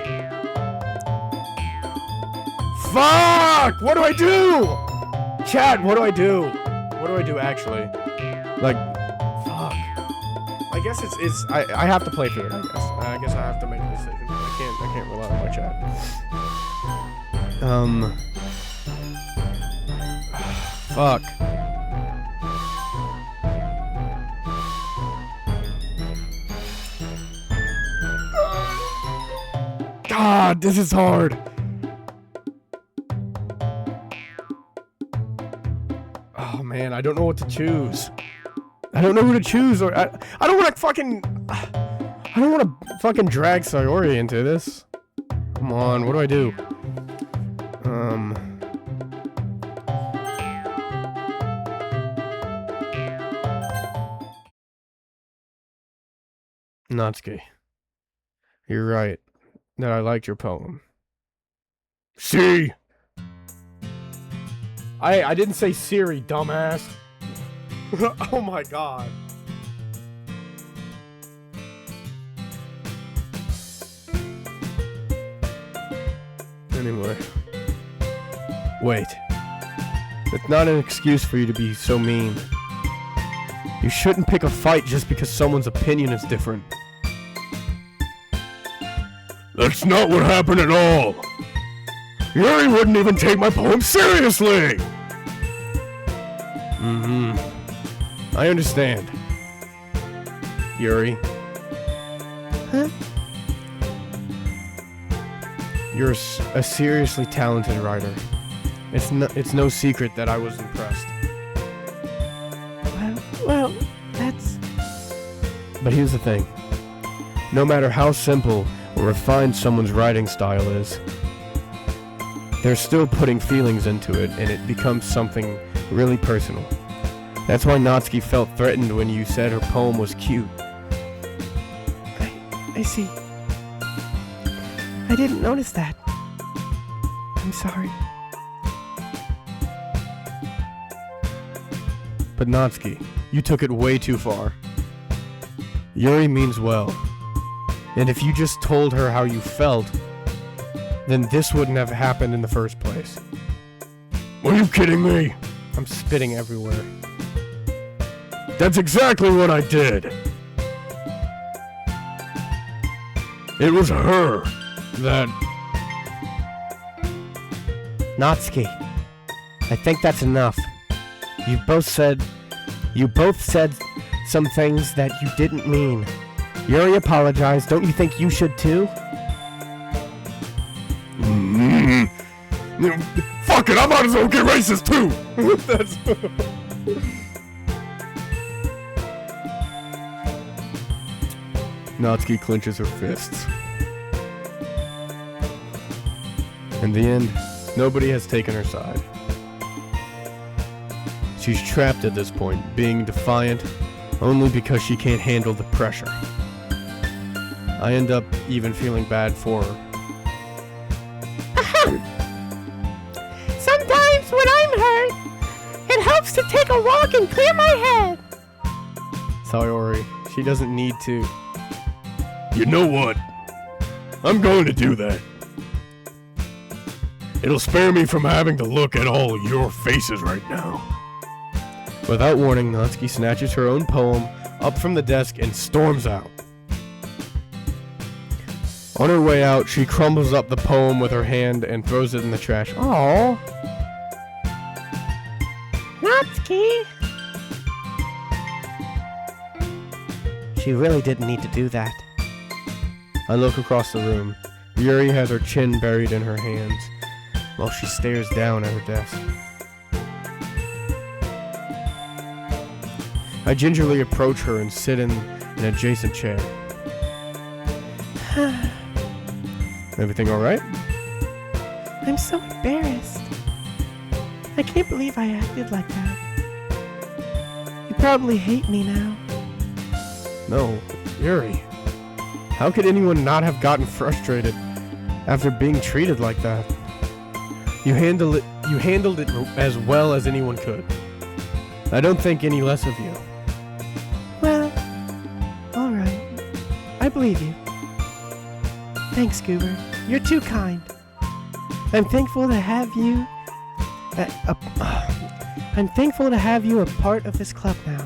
Fuck! What do I do? Chat, what do I do? What do I do actually? Like, fuck. I guess I have to play through it, I guess. I guess I have to make a decision. I can't rely on my chat. Fuck. God, this is hard. Oh man, I don't know what to choose. I don't know who to choose, or I don't want to fucking. I don't want to fucking drag Sayori into this. Come on, what do I do? Natsuki, you're right that I liked your poem. See? I didn't say Siri, dumbass. Oh my god. Anyway. Wait. It's not an excuse for you to be so mean. You shouldn't pick a fight just because someone's opinion is different. That's not what happened at all. Yuri wouldn't even take my poem seriously. I understand. Yuri. Huh? You're a seriously talented writer. It's no secret that I was impressed. Well, that's... But here's the thing. No matter how simple or refined someone's writing style is, they're still putting feelings into it, and it becomes something really personal. That's why Natsuki felt threatened when you said her poem was cute. I I see. I didn't notice that. I'm sorry. But Natsuki, you took it way too far. Yuri means well. And if you just told her how you felt, then this wouldn't have happened in the first place. Are you kidding me? I'm spitting everywhere. That's exactly what I did. It was her that... Natsuki, I think that's enough. You both said some things that you didn't mean. Yuri apologized. Don't you think you should too? Fuck it, I might as well get racist too! That's... Natsuki clenches her fists. In the end, nobody has taken her side. She's trapped at this point, being defiant only because she can't handle the pressure. I end up even feeling bad for her. Sometimes when I'm hurt, it helps to take a walk and clear my head. Sayori, she doesn't need to. You know what? I'm going to do that. It'll spare me from having to look at all of your faces right now. Without warning, Natsuki snatches her own poem up from the desk and storms out. On her way out, she crumbles up the poem with her hand and throws it in the trash. Aww. Natsuki. She really didn't need to do that. I look across the room. Yuri has her chin buried in her hands while she stares down at her desk. I gingerly approach her and sit in an adjacent chair. Everything alright? I'm so embarrassed. I can't believe I acted like that. You probably hate me now. No, Yuri. How could anyone not have gotten frustrated after being treated like that? You handled it as well as anyone could. I don't think any less of you. Well, alright. I believe you. Thanks, Goober. You're too kind. I'm thankful to have you... I'm thankful to have you a part of this club now.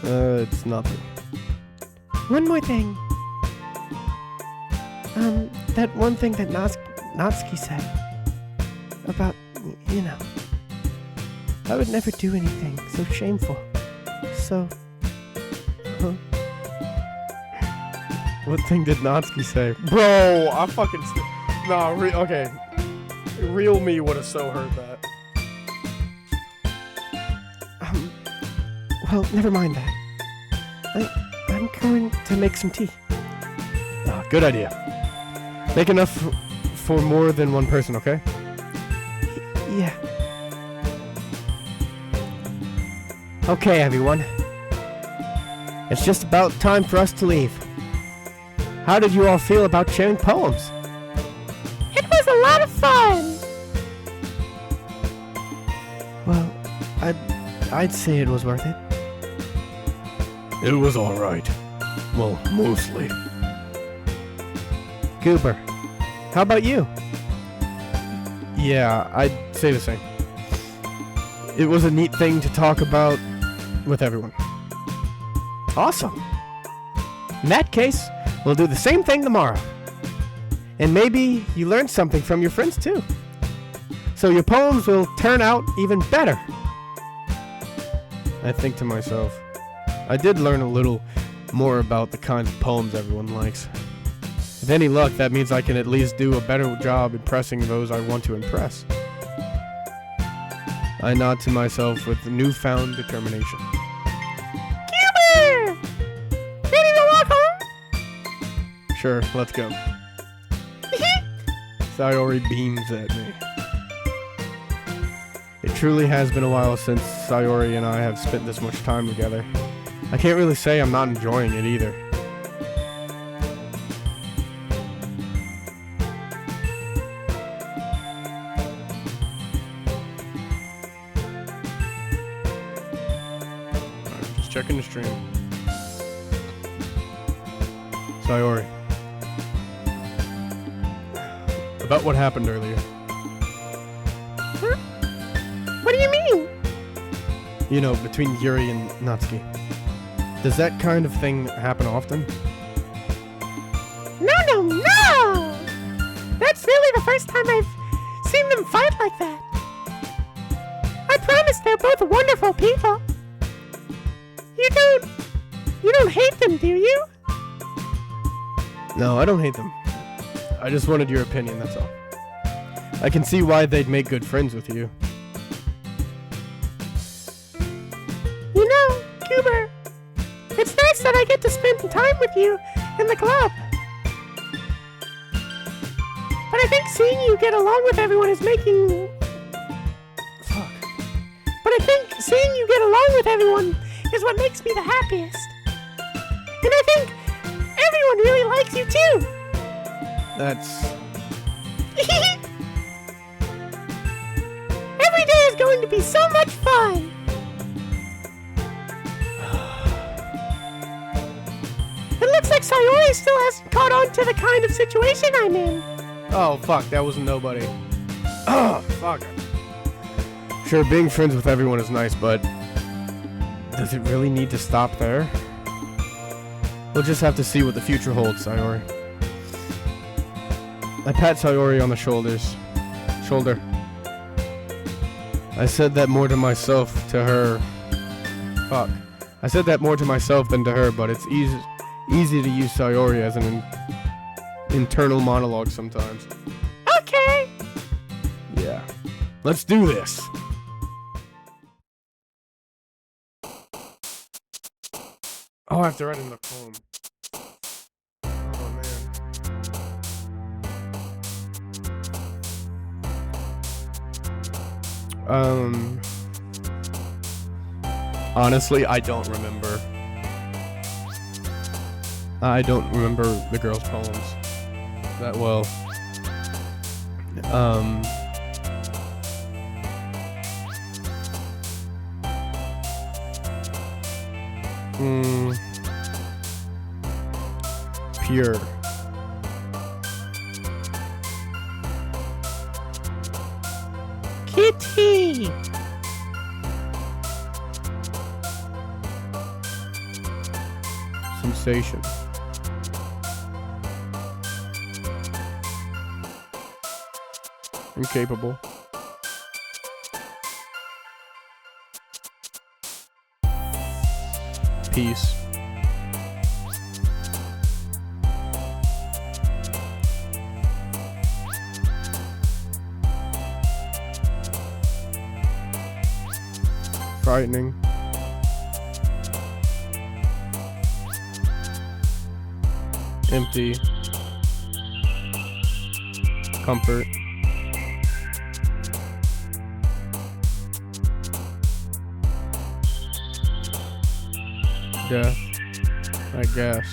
It's nothing. One more thing. That one thing that Natsuki said. About, you know. I would never do anything so shameful. So... What thing did Natsuki say? Bro, I fucking... okay. Real me would have so heard that. Well, never mind that. I'm going to make some tea. Oh, good idea. Make enough for more than one person, okay? Yeah. Okay, everyone. It's just about time for us to leave. How did you all feel about sharing poems? It was a lot of fun! Well, I'd say it was worth it. It was alright. Well, mostly. Goober, how about you? Yeah, I'd say the same. It was a neat thing to talk about with everyone. Awesome. In that case, we'll do the same thing tomorrow. And maybe you learned something from your friends too. So your poems will turn out even better. I think to myself, I did learn a little more about the kinds of poems everyone likes. With any luck, that means I can at least do a better job impressing those I want to impress. I nod to myself with newfound determination. Goober! Ready to walk home? Sure, let's go. Sayori beams at me. It truly has been a while since Sayori and I have spent this much time together. I can't really say I'm not enjoying it either. checking the stream. Sayori. About what happened earlier. Huh? What do you mean? You know, between Yuri and Natsuki. Does that kind of thing happen often? No, no, no! That's really the first time I've seen them fight like that. I promise they're both wonderful people. You don't hate them, do you? No, I don't hate them. I just wanted your opinion, that's all. I can see why they'd make good friends with you. You know, Cooper, it's nice that I get to spend time with you in the club. But I think seeing you get along with everyone is making... Fuck. But I think seeing you get along with everyone is what makes me the happiest. And I think everyone really likes you too. That's... Every day is going to be so much fun. It looks like Sayori still hasn't caught on to the kind of situation I'm in. Oh, fuck, that was nobody. Oh, fuck. Sure, being friends with everyone is nice, but... does it really need to stop there? We'll just have to see what the future holds, Sayori. I pat Sayori on the shoulder. I said that more to myself, to her. Fuck. I said that more to myself than to her, but it's easy to use Sayori as an internal monologue sometimes. Okay. Yeah. Let's do this. Oh, I have to write in the poem. Oh, man. Honestly, I don't remember. I don't remember the girl's poems that well. Pure. Kitty. Sensation. Incapable. Peace. Frightening. Empty. Comfort. Death, I guess.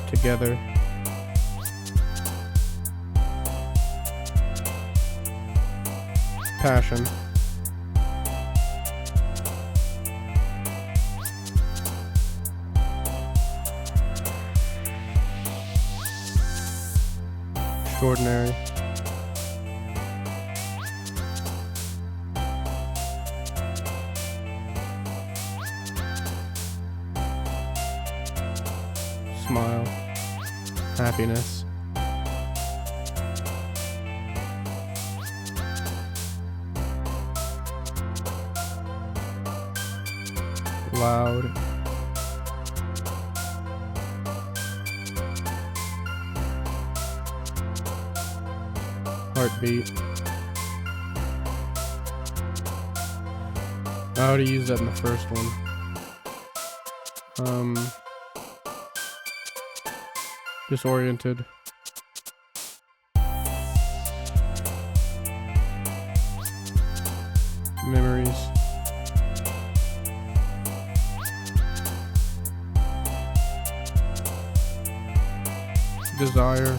Together. Passion. Extraordinary. Smile. Happiness. Loud. Heartbeat. I already used that in the first one. Disoriented. Memories. Desire.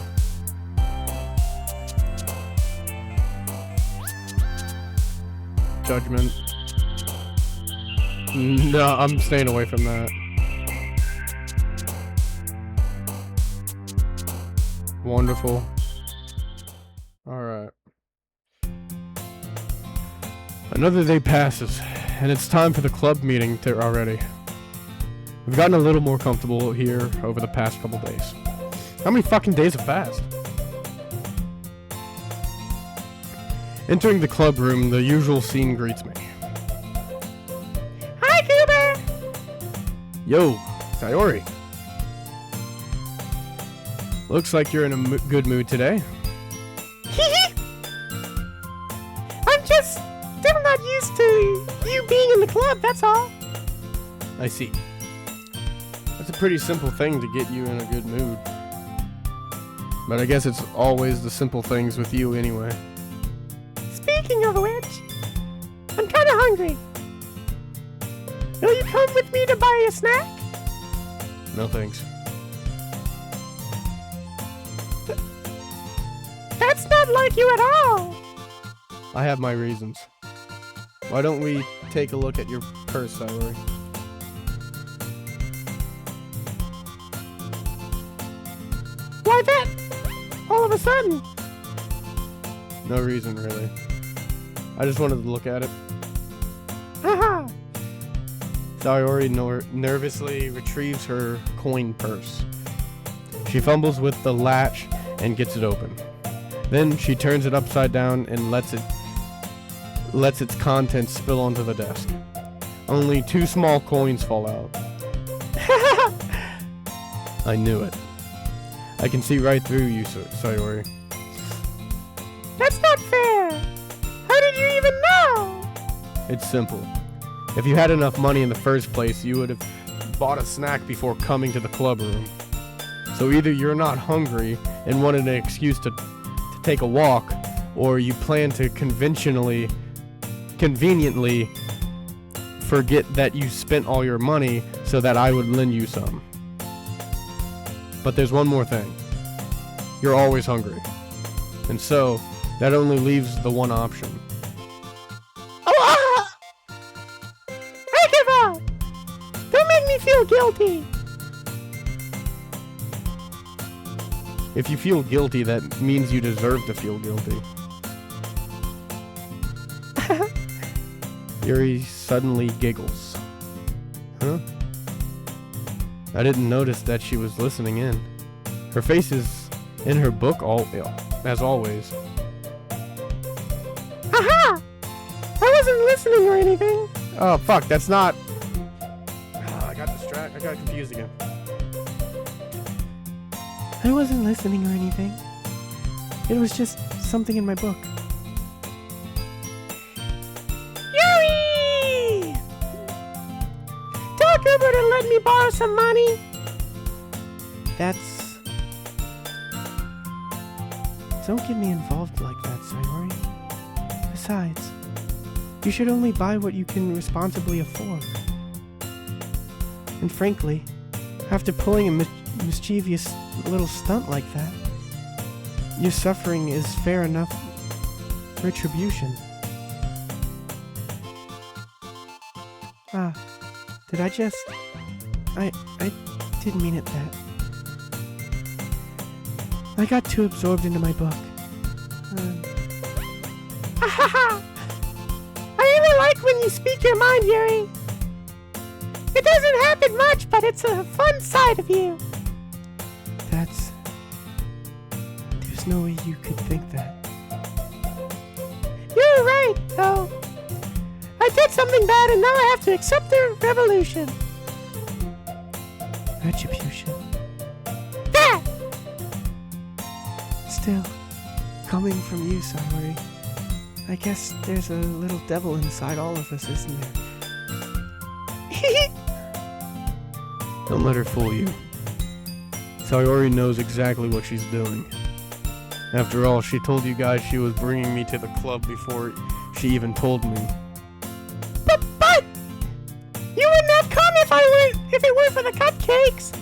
judgment. No, I'm staying away from that. Wonderful. Alright. Another day passes, and it's time for the club meeting already. We've gotten a little more comfortable here over the past couple days. How many fucking days have passed? Entering the club room, the usual scene greets me. Hi, Goober! Yo, Sayori. Looks like you're in a good mood today. I'm just still not used to you being in the club, that's all. I see. That's a pretty simple thing to get you in a good mood. But I guess it's always the simple things with you anyway. Speaking of which, I'm kinda hungry. Will you come with me to buy a snack? No thanks. That's not like you at all. I have my reasons. Why don't we take a look at your purse, Sayori? Why that? All of a sudden. No reason, really. I just wanted to look at it. Haha. Sayori nervously retrieves her coin purse. She fumbles with the latch and gets it open. Then she turns it upside down and lets its contents spill onto the desk. Only 2 small coins fall out. I knew it. I can see right through you, Sayori. That's not fair. How did you even know? It's simple. If you had enough money in the first place, you would have bought a snack before coming to the club room. So either you're not hungry and wanted an excuse to take a walk, or you plan to conveniently forget that you spent all your money so that I would lend you some. But there's one more thing. You're always hungry. And so, that only leaves the one option. Oh, I give up. Don't make me feel guilty. If you feel guilty, that means you deserve to feel guilty. Yuri suddenly giggles. Huh? I didn't notice that she was listening in. Her face is in her book as always. Aha! I wasn't listening or anything. Oh fuck, that's not... I got confused again. I wasn't listening or anything. It was just something in my book. Yuri! Tell Goober to let me borrow some money. That's... Don't get me involved like that, Sayori. Besides, you should only buy what you can responsibly afford. And frankly, after pulling a mischievous little stunt like that, your suffering is fair enough retribution. Did I just... I didn't mean it that. I got too absorbed into my book. I really like when you speak your mind, Yuri. It doesn't happen much, but it's a fun side of you. There's no way you could think that. You're right, though. I did something bad and now I have to accept the revolution. Retribution. That! Still, coming from you, Sayori, I guess there's a little devil inside all of us, isn't there? Don't let her fool you. Sayori knows exactly what she's doing. After all, she told you guys she was bringing me to the club before she even told me. But you wouldn't have come if it weren't for the cupcakes.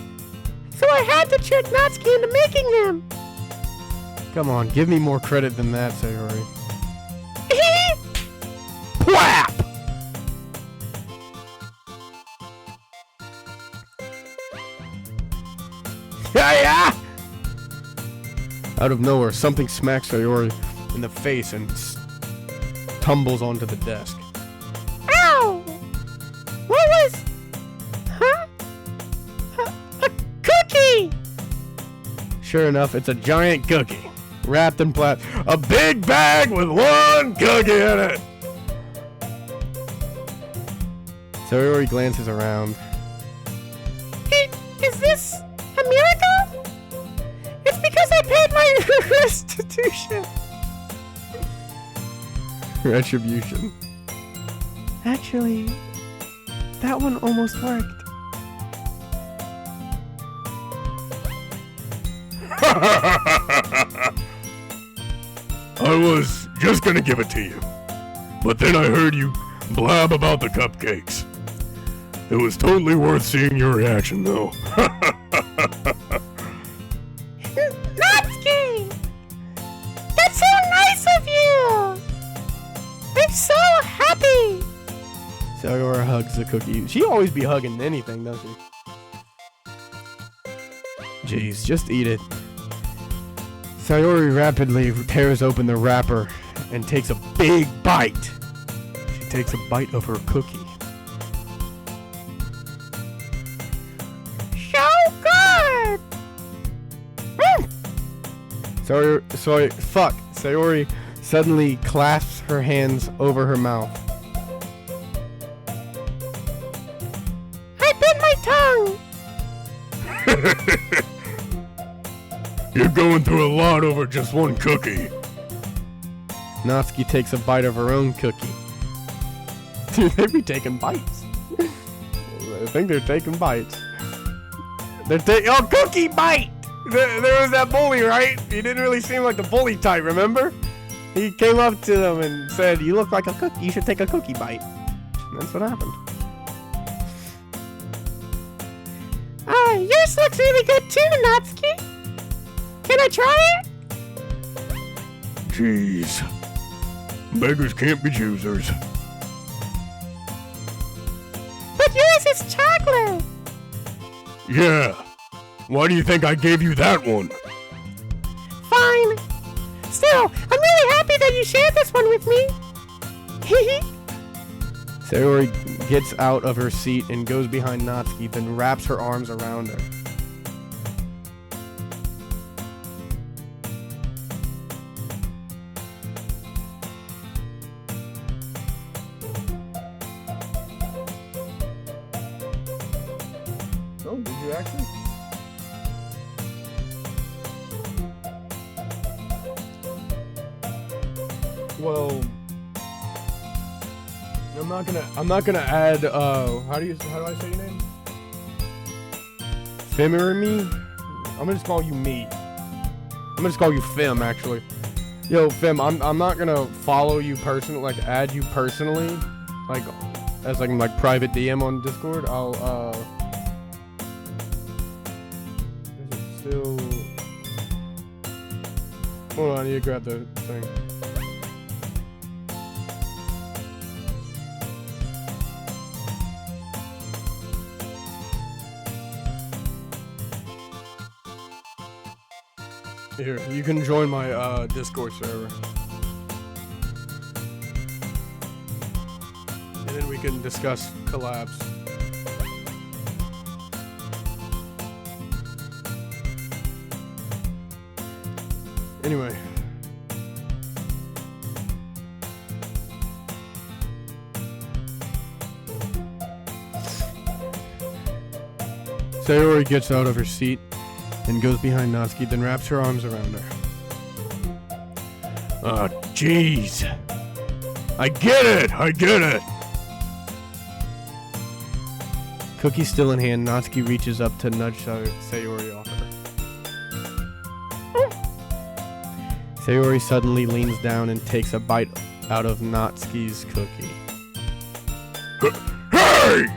So I had to trick Natsuki into making them. Come on, give me more credit than that, Sayori. Wow! Yeah! Out of nowhere, something smacks Sayori in the face and tumbles onto the desk. Ow! What was... Huh? A cookie! Sure enough, it's a giant cookie, wrapped in A big bag with one cookie in it! Sayori glances around. Is this a miracle? It's because I paid my restitution. Retribution. Actually, that one almost worked. I was just gonna give it to you, but then I heard you blab about the cupcakes. It was totally worth seeing your reaction, though. Natsuki! That's so nice of you! I'm so happy! Sayori hugs the cookie. She always be hugging anything, doesn't she? Jeez, just eat it. Sayori rapidly tears open the wrapper and takes a big bite. She takes a bite of her cookie. So good! Sayori suddenly clasps her hands over her mouth. I bit my tongue! You're going through a lot over just one cookie. Natsuki takes a bite of her own cookie. Dude, they be taking bites. I think they're taking bites. Oh, cookie bite! There was that bully, right? He didn't really seem like the bully type, remember? He came up to them and said, "You look like a cookie. You should take a cookie bite." And that's what happened. Yours looks really good too, Natsuki. Can I try it? Jeez. Beggars can't be choosers. But yours is chocolate. Yeah. Why do you think I gave you that one? Fine. Still, I'm really happy that you shared this one with me. Sayori gets out of her seat and goes behind Natsuki, then wraps her arms around her. Oh, did you actually? Well, I'm not gonna add how do I say your name? Fimmerme? I'm gonna just call you me. I'm gonna just call you Fim, actually. Yo, Fim, I'm not gonna follow you personally, like add you personally, like as like private DM on Discord. Is it still? Hold on, I need to grab the thing. Here, you can join my Discord server. And then we can discuss collabs. Anyway. Sayori gets out of her seat and goes behind Natsuki, then wraps her arms around her. Ah, jeez. I get it! Cookie still in hand, Natsuki reaches up to nudge Sayori off her. Sayori suddenly leans down and takes a bite out of Natsuki's cookie. Hey!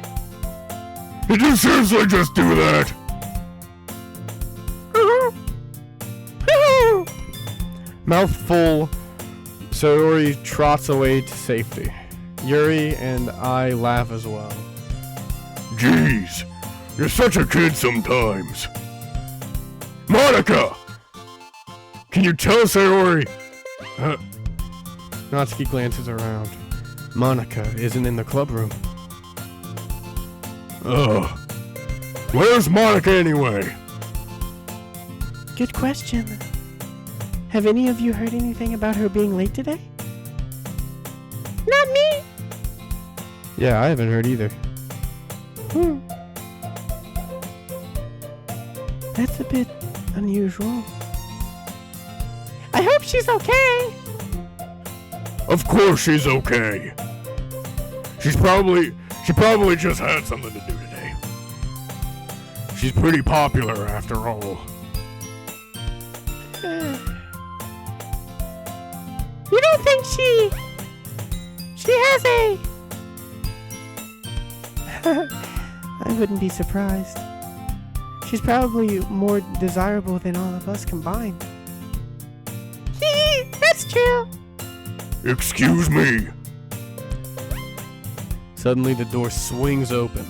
Did you seriously just do that? Mouth full, Sayori trots away to safety. Yuri and I laugh as well. Jeez, you're such a kid sometimes. Monica! Can you tell Sayori? Natsuki glances around. Monica isn't in the club room. Ugh. Where's Monica anyway? Good question. Have any of you heard anything about her being late today? Not me. Yeah, I haven't heard either. That's a bit unusual. I hope she's okay. Of course she's okay. She probably just had something to do today. She's pretty popular after all. You don't think she has a... I wouldn't be surprised. She's probably more desirable than all of us combined. That's true. Excuse me. Suddenly the door swings open.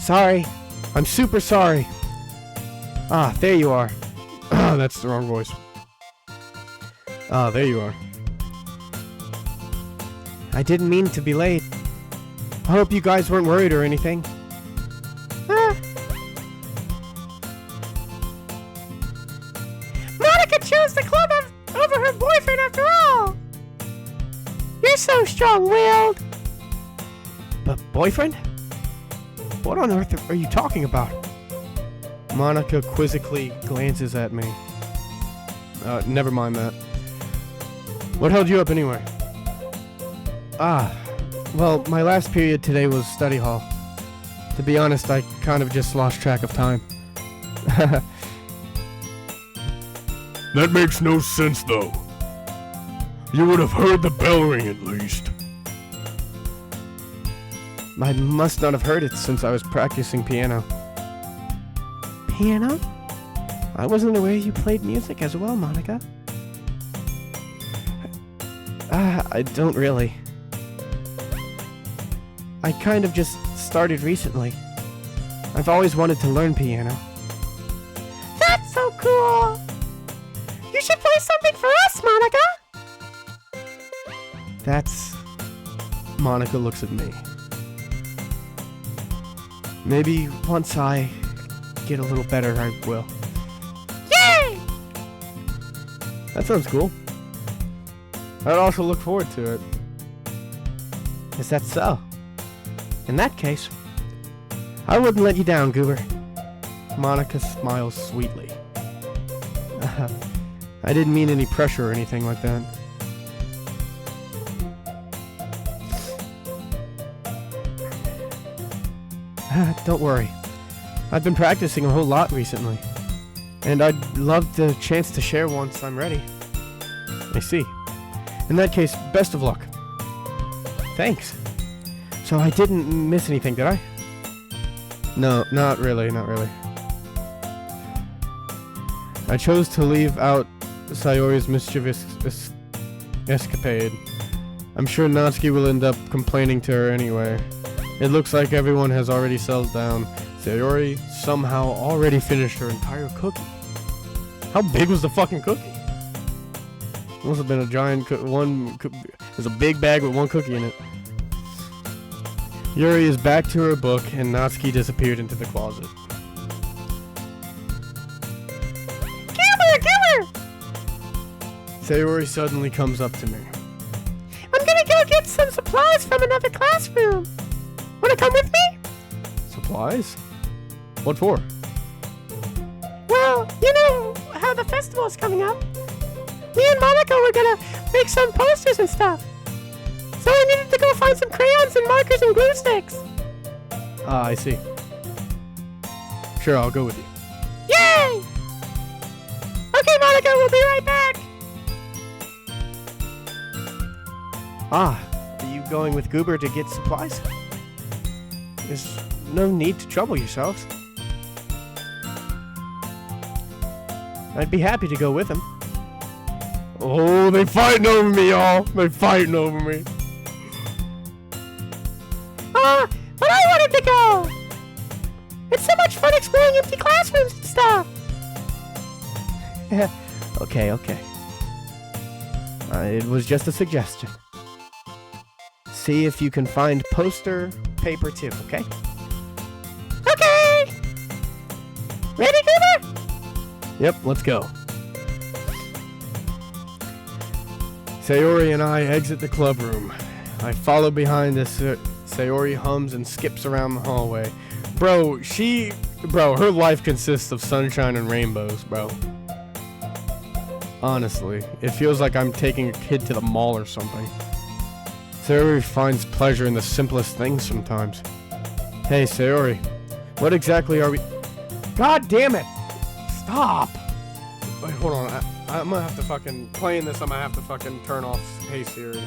Sorry. I'm super sorry. Ah, there you are. That's the wrong voice. There you are. I didn't mean to be late. I hope you guys weren't worried or anything. Monica chose the club over her boyfriend after all. You're so strong-willed. But boyfriend? What on earth are you talking about? Monica quizzically glances at me. Never mind that. What held you up anyway? Well, my last period today was study hall. To be honest, I kind of just lost track of time. That makes no sense though. You would have heard the bell ring at least. I must not have heard it since I was practicing piano. Piano? I wasn't aware you played music as well, Monica. I don't really. I kind of just started recently. I've always wanted to learn piano. That's so cool. You should play something for us, Monica. That's... Monica looks at me. Maybe once I get a little better, I will. Yay! That sounds cool. I'd also look forward to it. Is that so? In that case, I wouldn't let you down, Goober. Monica smiles sweetly. I didn't mean any pressure or anything like that. Don't worry. I've been practicing a whole lot recently. And I'd love the chance to share once I'm ready. I see. In that case, best of luck. Thanks. So I didn't miss anything, did I? No, not really. I chose to leave out Sayori's mischievous escapade. I'm sure Natsuki will end up complaining to her anyway. It looks like everyone has already settled down. Sayori somehow already finished her entire cookie. How big was the fucking cookie? Must have been a giant there's a big bag with one cookie in it. Yuri is back to her book and Natsuki disappeared into the closet. Goober! Sayori suddenly comes up to me. I'm gonna go get some supplies from another classroom. Wanna come with me? Supplies? What for? Well, you know how the festival is coming up. Me and Monica were gonna make some posters and stuff. So I needed to go find some crayons and markers and glue sticks. Ah, I see. Sure, I'll go with you. Yay! Okay, Monica, we'll be right back. Are you going with Goober to get supplies? There's no need to trouble yourselves. I'd be happy to go with him. Oh, they fighting over me, y'all. They fighting over me. But I wanted to go. It's so much fun exploring empty classrooms and stuff. Okay. It was just a suggestion. See if you can find poster paper 2, okay? Okay. Ready, Goober? Yep, let's go. Sayori and I exit the club room. I follow behind as Sayori hums and skips around the hallway. Bro, her life consists of sunshine and rainbows, bro. Honestly, it feels like I'm taking a kid to the mall or something. Sayori finds pleasure in the simplest things sometimes. Hey, Sayori, what exactly are we... God damn it! Stop! Wait, hold on. I'm gonna have to fucking... Playing this, I'm gonna have to fucking turn off Hey Siri.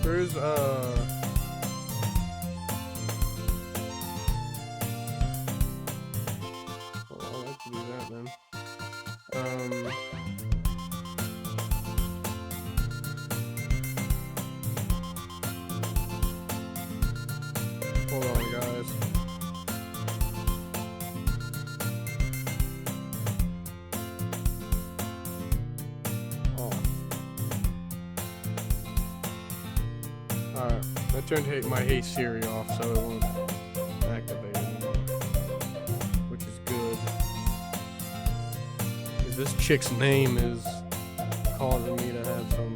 There's hold on, let's do that then. Hold on, guys. Alright, I turned my Hey Siri off so it won't activate anymore, which is good. 'Cause this chick's name is causing me to have some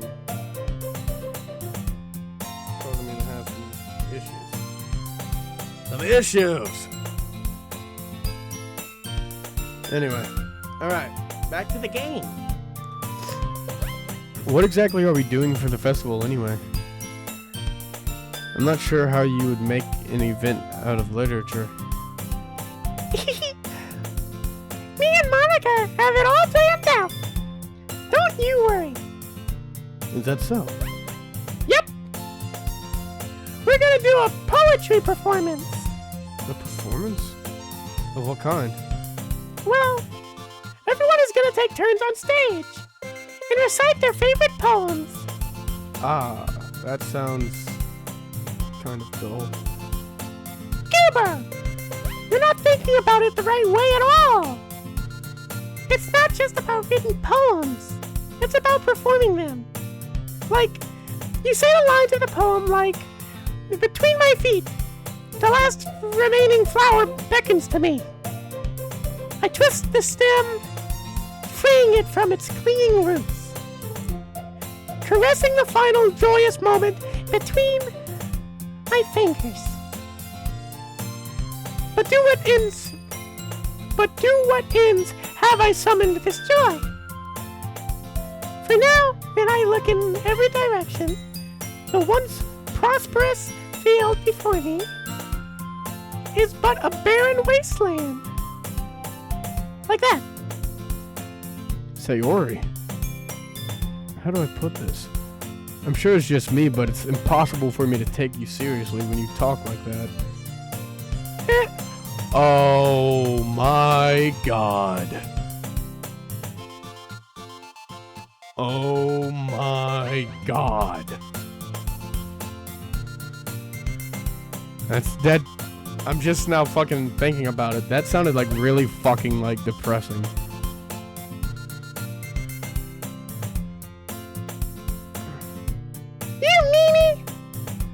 issues. Some issues! Anyway, alright, back to the game. What exactly are we doing for the festival anyway? I'm not sure how you would make an event out of literature. Me and Monica have it all planned out. Don't you worry. Is that so? Yep. We're gonna do a poetry performance. A performance? Of what kind? Well, everyone is gonna take turns on stage and recite their favorite poems. Ah, that sounds kind of dull. Goober, you're not thinking about it the right way at all. It's not just about written poems. It's about performing them. Like, you say the lines of the poem like, between my feet, the last remaining flower beckons to me. I twist the stem, freeing it from its clinging roots, caressing the final joyous moment between my fingers. But do what ends have I summoned this joy? For now, when I look in every direction, the once prosperous field before me is but a barren wasteland. Like that. Sayori. How do I put this? I'm sure it's just me, but it's impossible for me to take you seriously when you talk like that. Oh my god. Oh my god. That. I'm just now fucking thinking about it. That sounded like really fucking like depressing. You meanie!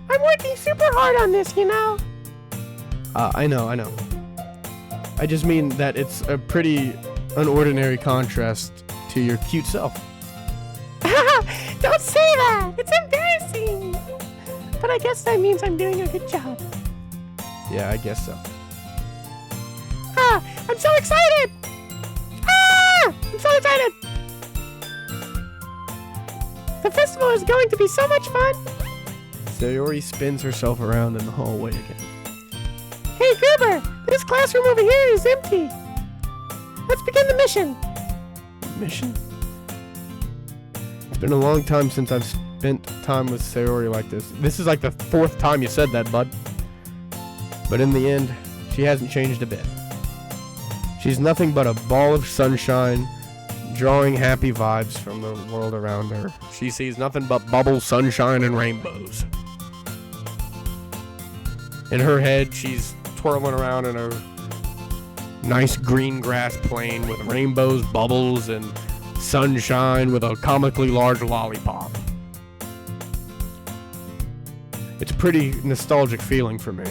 I'm working super hard on this, you know? I know. I just mean that it's a pretty unordinary contrast to your cute self. Don't say that! It's embarrassing! But I guess that means I'm doing a good job. Yeah, I guess so. I'm so excited! I'm so excited! The festival is going to be so much fun! Sayori spins herself around in the hallway again. Hey, Goober! This classroom over here is empty! Let's begin the mission! Mission? It's been a long time since I've spent time with Sayori like this. This is like the 4th time you said that, bud. But in the end, she hasn't changed a bit. She's nothing but a ball of sunshine, drawing happy vibes from the world around her. She sees nothing but bubbles, sunshine, and rainbows. In her head, she's twirling around in a nice green grass plain with rainbows, bubbles, and sunshine with a comically large lollipop. It's a pretty nostalgic feeling for me.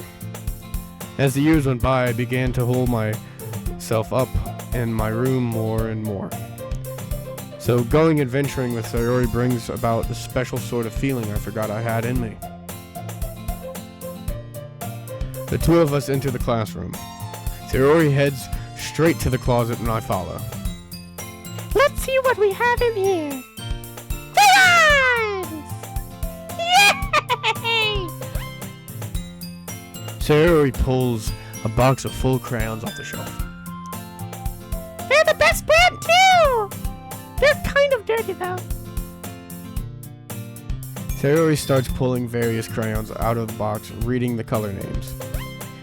As the years went by, I began to hold myself up in my room more and more. So going adventuring with Sayori brings about a special sort of feeling I forgot I had in me. The two of us enter the classroom. Sayori heads straight to the closet and I follow. Let's see what we have in here. Crayons! Yay! Sayori pulls a box of full crayons off the shelf. They're the best brand too! They're kind of dirty though. Sayori starts pulling various crayons out of the box, reading the color names.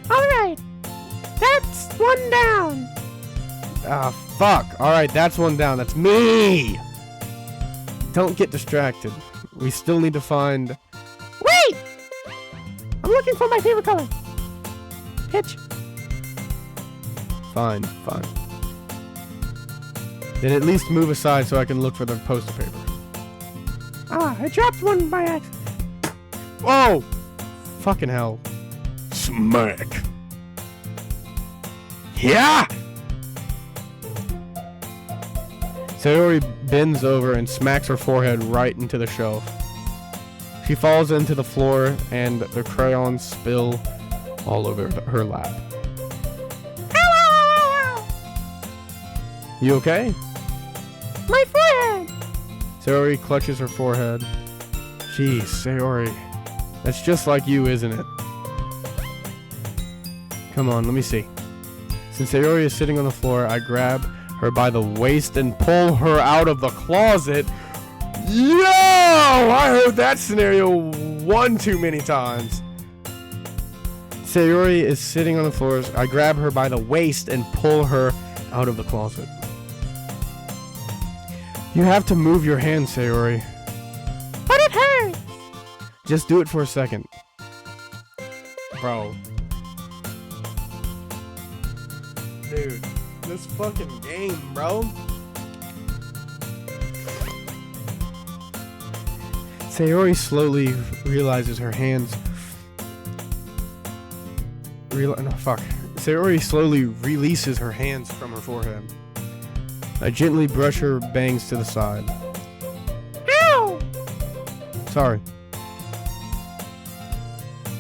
Alright, that's one down. Ah, fuck. Alright, that's one down. That's me! Don't get distracted. We still need to find... Wait! I'm looking for my favorite color. Pitch. Fine. Then at least move aside so I can look for the poster paper. Ah, I dropped one by accident. Whoa! Fucking hell. Smack. Yeah! Sayori bends over and smacks her forehead right into the shelf. She falls into the floor and the crayons spill all over her lap. Ow! You okay? My forehead! Sayori clutches her forehead. Jeez, Sayori. That's just like you, isn't it? Come on, let me see. Since Sayori is sitting on the floor, I grab her by the waist and pull her out of the closet. Yo! I heard that scenario one too many times. Sayori is sitting on the floor. I grab her by the waist and pull her out of the closet. You have to move your hand, Sayori. But it hurts! Just do it for a second. Bro. Dude, this fucking game, bro. Sayori slowly realizes her hands... Sayori slowly releases her hands from her forehead. I gently brush her bangs to the side. Ow! Sorry.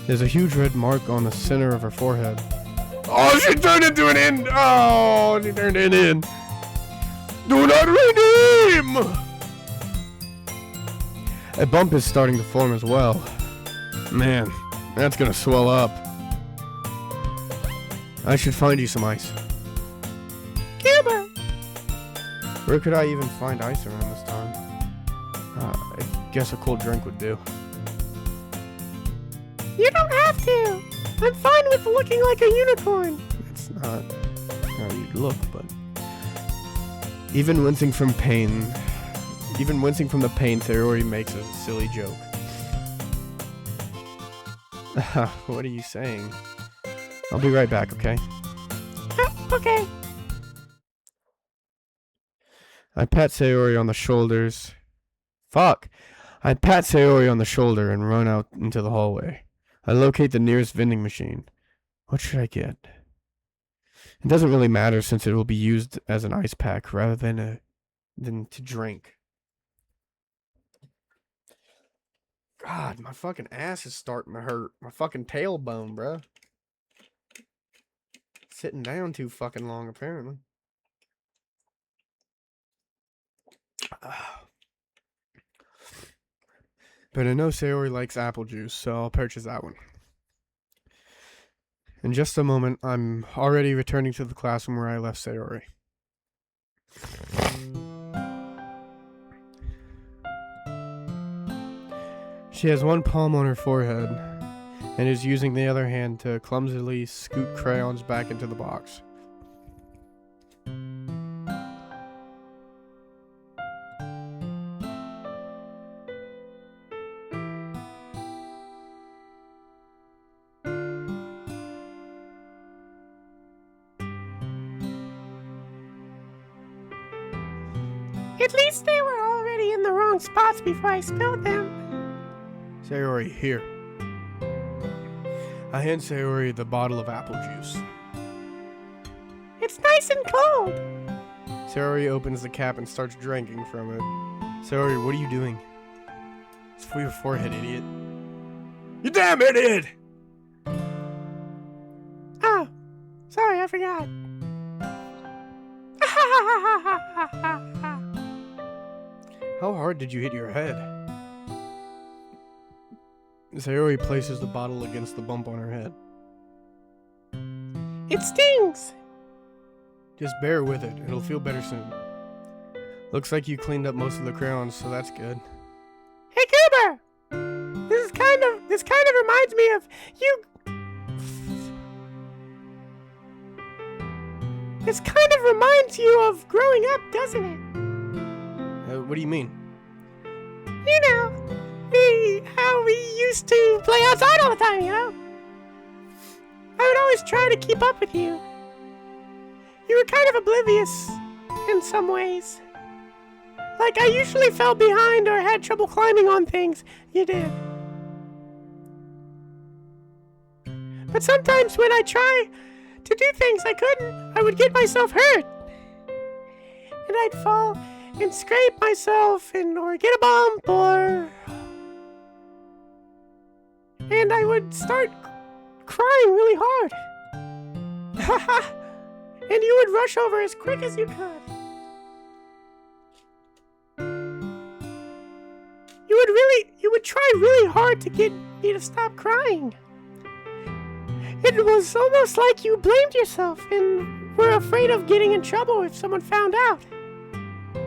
There's a huge red mark on the center of her forehead. Oh, she turned into an in. Oh, she turned it in. Do not redeem! A bump is starting to form as well. Man, that's gonna swell up. I should find you some ice. Cuba! Where could I even find ice around this time? I guess a cold drink would do. You don't have to! I'm fine with looking like a unicorn! It's not how you'd look, but... Even wincing from the pain, Sayori makes a silly joke. What are you saying? I'll be right back, okay? Okay. I pat Sayori on the shoulders. Fuck! I pat Sayori on the shoulder and run out into the hallway. I locate the nearest vending machine. What should I get? It doesn't really matter since it will be used as an ice pack rather than to drink. God, my fucking ass is starting to hurt. My fucking tailbone, bruh. Sitting down too fucking long, apparently. But I know Sayori likes apple juice, so I'll purchase that one. In just a moment, I'm already returning to the classroom where I left Sayori. She has one palm on her forehead and is using the other hand to clumsily scoot crayons back into the box. At least they were already in the wrong spots before I spilled them. Sayori, here. I hand Sayori the bottle of apple juice. It's nice and cold. Sayori opens the cap and starts drinking from it. Sayori, what are you doing? It's for your forehead, idiot. You damn idiot! Oh, sorry, I forgot. How hard did you hit your head? Sayori places the bottle against the bump on her head. It stings. Just bear with it. It'll feel better soon. Looks like you cleaned up most of the crayons, so that's good. Hey, Cooper! This kind of reminds me of you. This kind of reminds you of growing up, doesn't it? What do you mean? You know, how we used to play outside all the time, you know? I would always try to keep up with you. You were kind of oblivious in some ways. Like, I usually fell behind or had trouble climbing on things. You did. But sometimes when I try to do things I couldn't, I would get myself hurt. And I'd fall and scrape myself or get a bump and I would start crying really hard. And you would rush over as quick as you could. You would try really hard to get me to stop crying. It was almost like you blamed yourself and were afraid of getting in trouble if someone found out.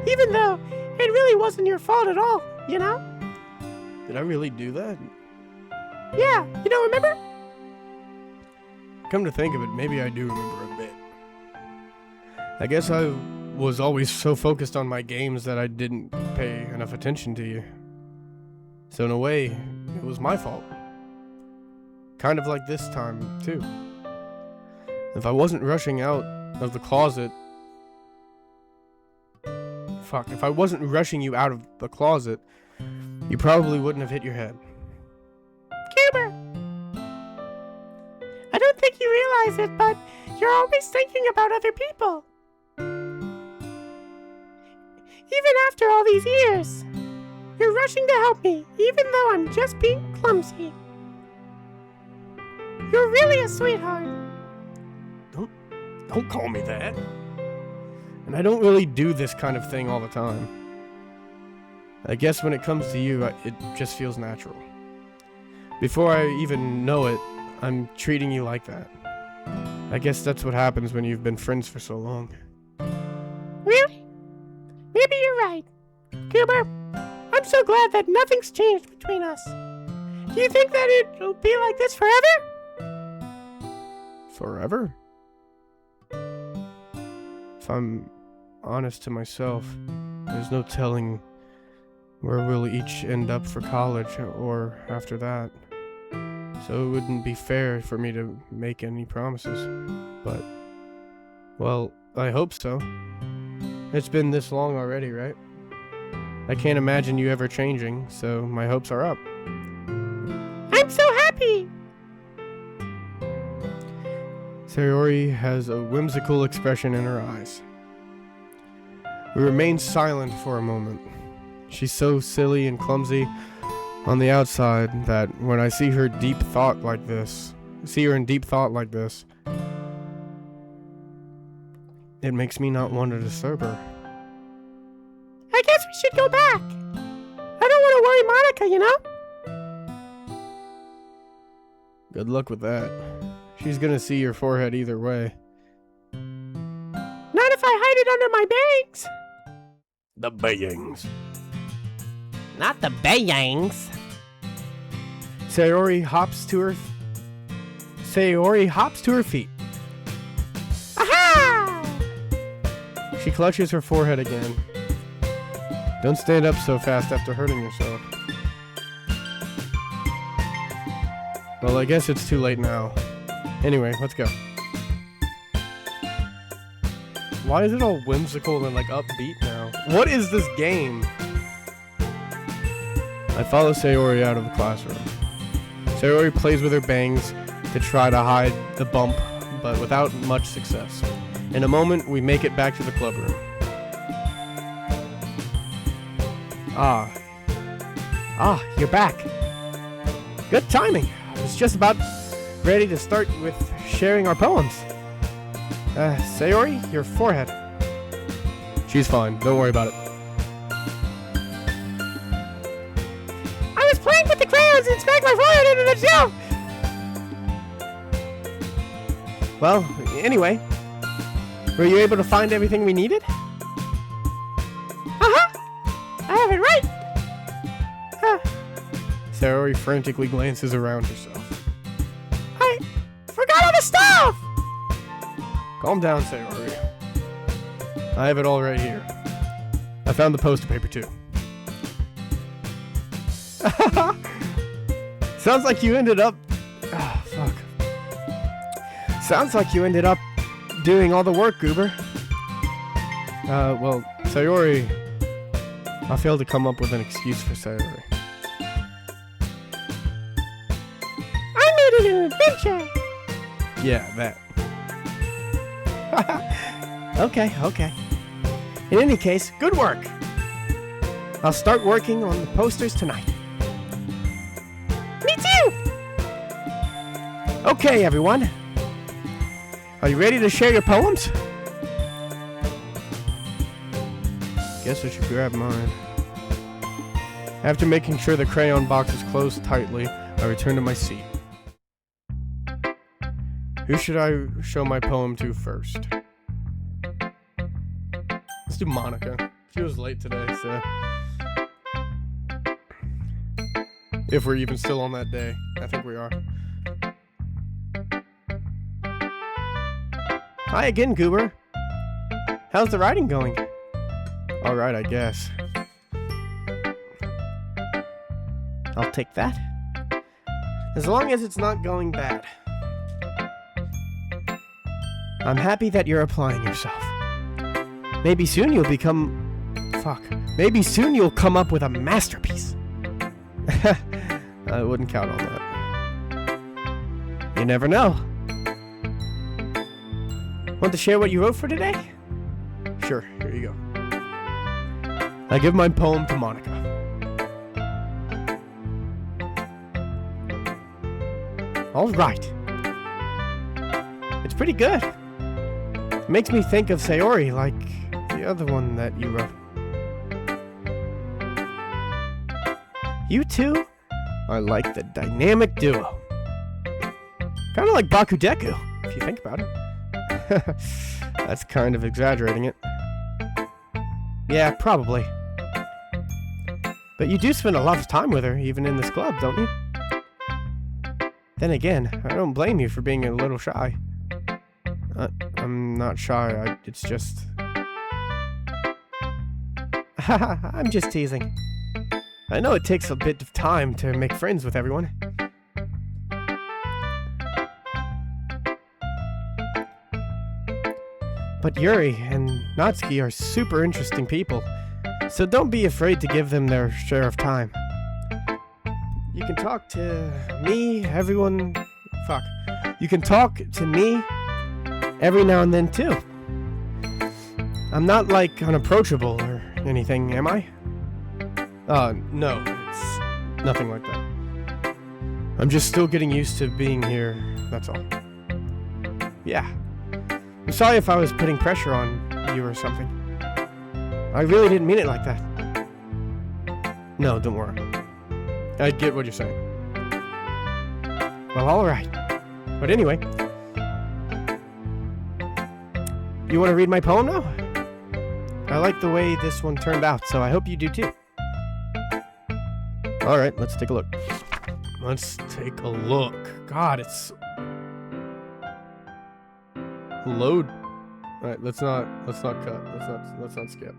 Even though it really wasn't your fault at all, you know? Did I really do that? Yeah, you don't remember? Come to think of it, maybe I do remember a bit. I guess I was always so focused on my games that I didn't pay enough attention to you. So in a way, it was my fault. Kind of like this time, too. If I wasn't rushing out of the closet... If I wasn't rushing you out of the closet, you probably wouldn't have hit your head. Cuber! I don't think you realize it, but you're always thinking about other people. Even after all these years, you're rushing to help me, even though I'm just being clumsy. You're really a sweetheart. Don't call me that. And I don't really do this kind of thing all the time. I guess when it comes to you, it just feels natural. Before I even know it, I'm treating you like that. I guess that's what happens when you've been friends for so long. Really? Maybe you're right. Cooper, I'm so glad that nothing's changed between us. Do you think that it'll be like this forever? Forever? If I'm honest to myself, there's no telling where we'll each end up for college or after that. So it wouldn't be fair for me to make any promises. But, well, I hope so. It's been this long already, right? I can't imagine you ever changing, so my hopes are up. I'm so happy! Sayori has a whimsical expression in her eyes. We remain silent for a moment. She's so silly and clumsy on the outside that when I see her in deep thought like this, it makes me not want to disturb her. I guess we should go back. I don't want to worry Monica, you know? Good luck with that. She's gonna see your forehead either way. Not if I hide it under my bangs. The bangs. Not the bangs. Sayori hops to her feet. Aha! She clutches her forehead again. Don't stand up so fast after hurting yourself. Well, I guess it's too late now. Anyway, let's go. Why is it all whimsical and like upbeat now? What is this game? I follow Sayori out of the classroom. Sayori plays with her bangs to try to hide the bump, but without much success. In a moment, we make it back to the club room. You're back. Good timing. I was just about ready to start with sharing our poems. Sayori, your forehead. She's fine. Don't worry about it. I was playing with the crayons and smacked my forehead into the gel. Well, anyway, were you able to find everything we needed? I have it right. Sayori frantically glances around herself. I forgot all the stuff. Calm down, Sayori. I have it all right here. I found the poster paper too. Sounds like you ended up... Sounds like you ended up doing all the work, Goober. Well, Sayori... I failed to come up with an excuse for Sayori. I made it an adventure. Yeah, that. Okay. In any case, good work. I'll start working on the posters tonight. Me too. Okay, everyone. Are you ready to share your poems? Guess I should grab mine. After making sure the crayon box is closed tightly, I return to my seat. Who should I show my poem to first? Let's do Monica. She was late today, so... If we're even still on that day. I think we are. Hi again, Goober. How's the writing going? Alright, I guess. I'll take that. As long as it's not going bad. I'm happy that you're applying yourself. Maybe soon you'll Maybe soon you'll come up with a masterpiece. I wouldn't count on that. You never know. Want to share what you wrote for today? Sure, here you go. I give my poem to Monica. All right. It's pretty good. Makes me think of Sayori like the other one that you wrote. You two are like the dynamic duo. Kind of like Bakudeku, if you think about it. That's kind of exaggerating it. Yeah, probably. But you do spend a lot of time with her, even in this club, don't you? Then again, I don't blame you for being a little shy. I'm not shy, it's just... I'm just teasing. I know it takes a bit of time to make friends with everyone. But Yuri and Natsuki are super interesting people, so don't be afraid to give them their share of time. You can talk to me, You can talk to me every now and then too. I'm not like unapproachable or anything, am I? No, it's nothing like that. I'm just still getting used to being here, that's all. Yeah. I'm sorry if I was putting pressure on you or something. I really didn't mean it like that. No, don't worry. I get what you're saying. Well, alright. But anyway. You want to read my poem now? I like the way this one turned out, so I hope you do too. Alright, let's take a look. Let's take a look. God, it's Load. All right, let's not cut. Let's not skip.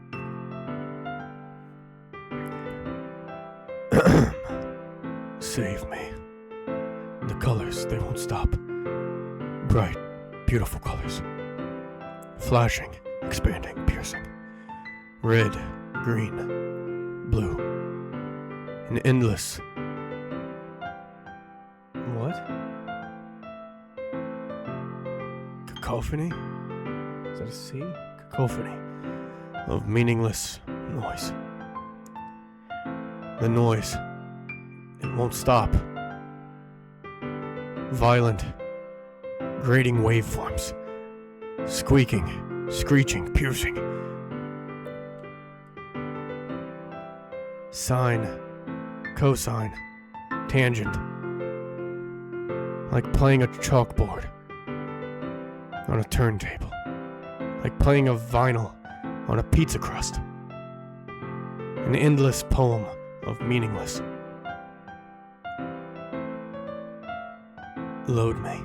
Save me. The colors, they won't stop. Bright, beautiful colors. Flashing, expanding, piercing. Red, green, blue. An endless. What? Cacophony? Is that a C? Cacophony of meaningless noise. The noise, it won't stop. Violent, grating waveforms. Squeaking, screeching, piercing. Sine, cosine, tangent. Like playing a chalkboard on a turntable. Like playing a vinyl on a pizza crust. An endless poem of meaningless. Load me.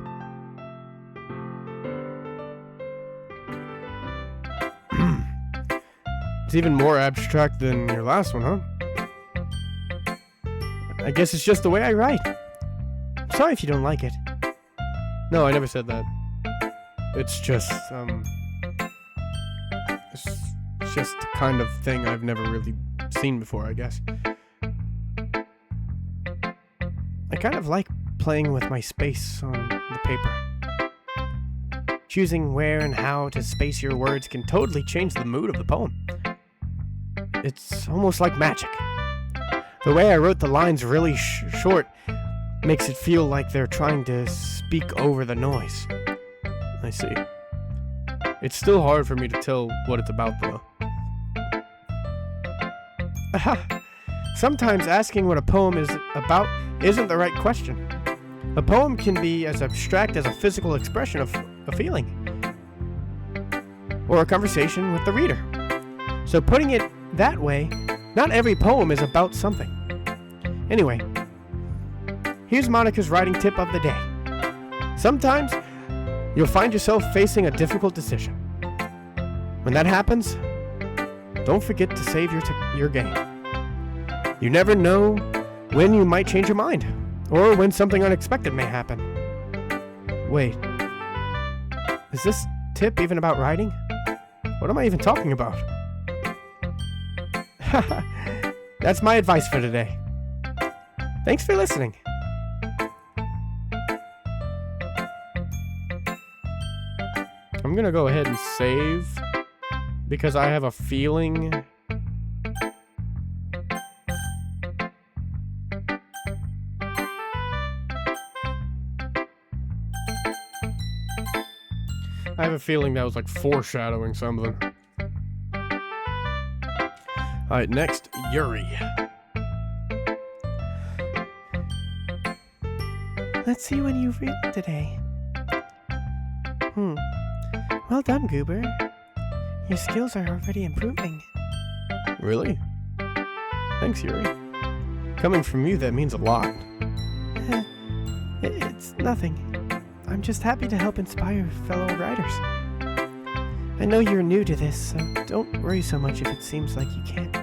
It's even more abstract than your last one, huh? I guess it's just the way I write. Sorry if you don't like it. No, I never said that. It's just it's just the kind of thing I've never really seen before, I guess. I kind of like playing with my space on the paper. Choosing where and how to space your words can totally change the mood of the poem. It's almost like magic. The way I wrote the lines really short makes it feel like they're trying to speak over the noise. I see. It's still hard for me to tell what it's about, though. Sometimes asking what a poem is about isn't the right question. A poem can be as abstract as a physical expression of a feeling, or a conversation with the reader. So putting it that way, not every poem is about something. Anyway, here's Monica's writing tip of the day. Sometimes you'll find yourself facing a difficult decision. When that happens, don't forget to save your game. You never know when you might change your mind, or when something unexpected may happen. Wait, is this tip even about writing? What am I even talking about? That's my advice for today. Thanks for listening. I'm gonna go ahead and save because I have a feeling that was like foreshadowing something. Alright, next, Yuri. Let's see when you've written today. Well done, Goober. Your skills are already improving. Really? Thanks, Yuri. Coming from you, that means a lot. It's nothing. I'm just happy to help inspire fellow writers. I know you're new to this, so don't worry so much if it seems like you can't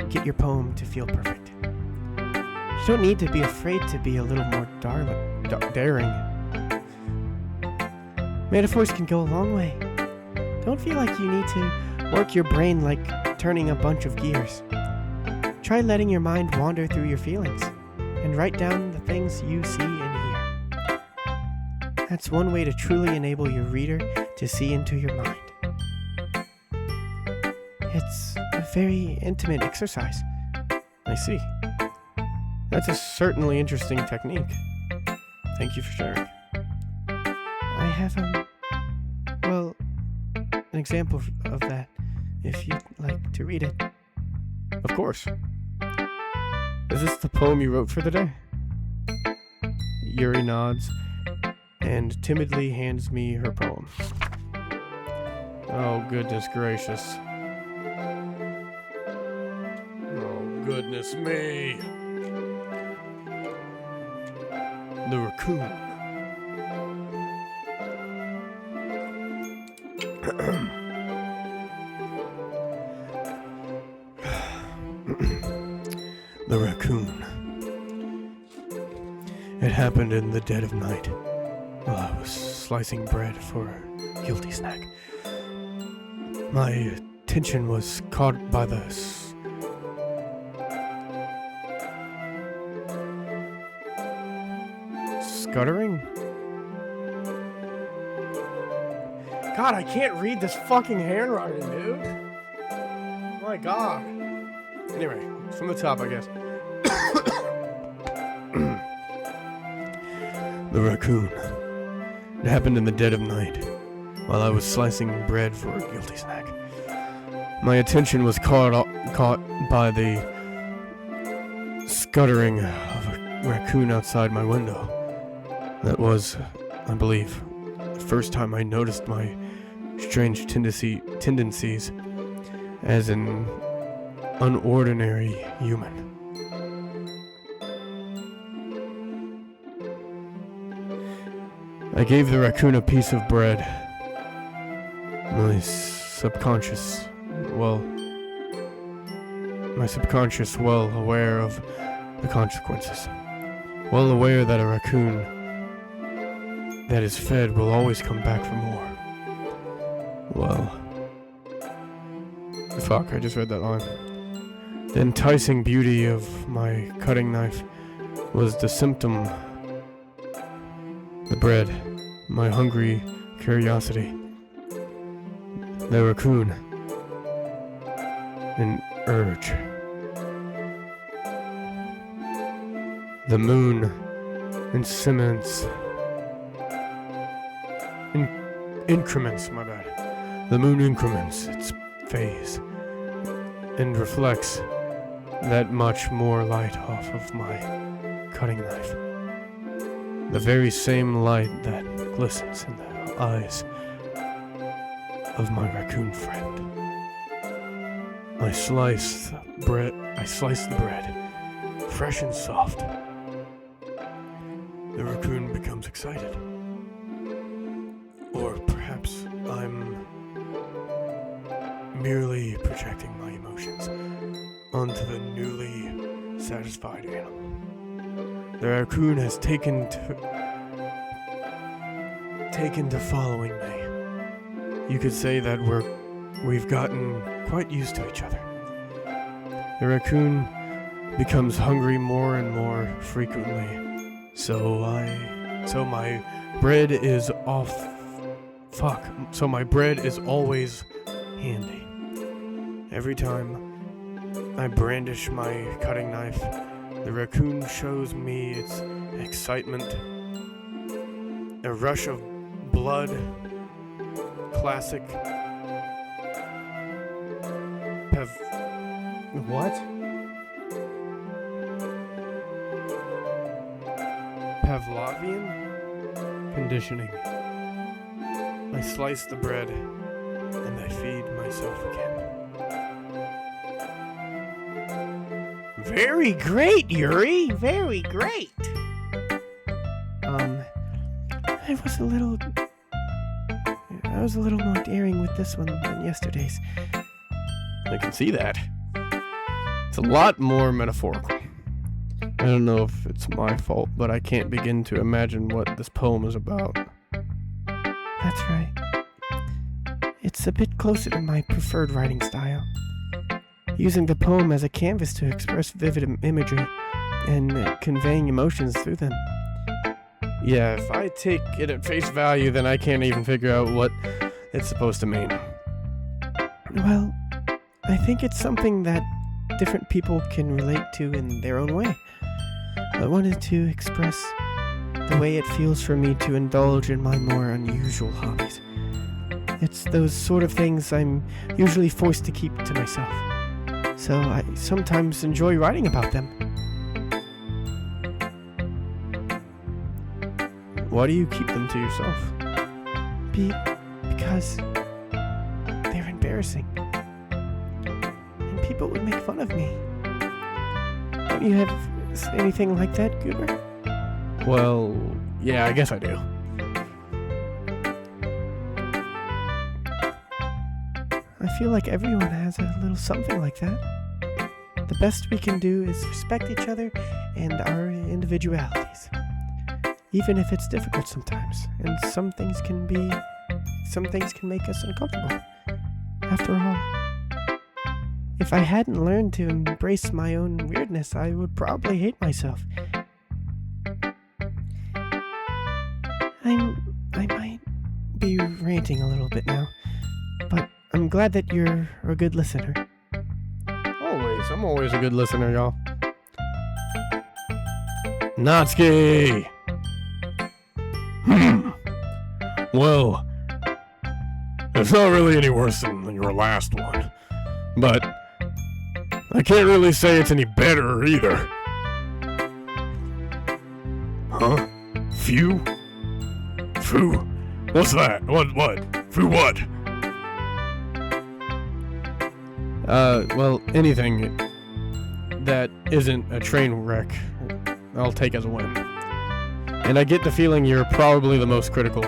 get your poem to feel perfect. You don't need to be afraid to be a little more daring. Metaphors can go a long way. Don't feel like you need to work your brain like turning a bunch of gears. Try letting your mind wander through your feelings and write down the things you see and hear. That's one way to truly enable your reader to see into your mind. It's a very intimate exercise. I see. That's a certainly interesting technique. Thank you for sharing. I have, an example of that, if you'd like to read it. Of course. Is this the poem you wrote for the day? Yuri nods and timidly hands me her poem. Oh, goodness gracious. Oh, goodness me. The raccoon. The raccoon. It happened in the dead of night while I was slicing bread for a guilty snack. My attention was caught by the scuttering? God, I can't read this fucking handwriting, dude. My God. Anyway, from the top, I guess. The raccoon. It happened in the dead of night while I was slicing bread for a guilty snack. My attention was caught by the scuttering of a raccoon outside my window. That was, I believe, the first time I noticed my strange tendencies as an unordinary human. I gave the raccoon a piece of bread. My subconscious, well aware of the consequences. Well aware that a raccoon that is fed will always come back for more. Well, fuck, I just read that line. The enticing beauty of my cutting knife was the symptom. The bread, my hungry curiosity. The raccoon, an urge. The moon increments, my bad. The moon increments its phase and reflects that much more light off of my cutting knife. The very same light that glistens in the eyes of my raccoon friend. I slice the bread, fresh and soft. The raccoon becomes excited. Or perhaps I'm merely projecting my emotions onto the newly satisfied animal. The raccoon has taken to following me. You could say that we've gotten quite used to each other. The raccoon becomes hungry more and more frequently, so my bread is always handy. Every time I brandish my cutting knife, the raccoon shows me its excitement. A rush of blood, classic Pavlovian conditioning. I slice the bread and I feed myself again. Very great, Yuri. Very great. I was a little more daring with this one than yesterday's. I can see that. It's a lot more metaphorical. I don't know if it's my fault, but I can't begin to imagine what this poem is about. That's right. It's a bit closer to my preferred writing style. Using the poem as a canvas to express vivid imagery and conveying emotions through them. Yeah, if I take it at face value, then I can't even figure out what it's supposed to mean. Well, I think it's something that different people can relate to in their own way. I wanted to express the way it feels for me to indulge in my more unusual hobbies. It's those sort of things I'm usually forced to keep to myself. So I sometimes enjoy writing about them. Why do you keep them to yourself? Because they're embarrassing. And people would make fun of me. Don't you have anything like that, Goober? Well, yeah, I guess I do. I feel like everyone has a little something like that. The best we can do is respect each other and our individualities. Even if it's difficult sometimes, and some things can make us uncomfortable. After all, if I hadn't learned to embrace my own weirdness, I would probably hate myself. I might be ranting a little bit now, but I'm glad that you're a good listener. I'm always a good listener, y'all. Natsuki! Well, it's not really any worse than your last one, but I can't really say it's any better either. Huh? Phew? Phew? What's that? What? Phew what? Well, anything that isn't a train wreck, I'll take as a win. And I get the feeling you're probably the most critical.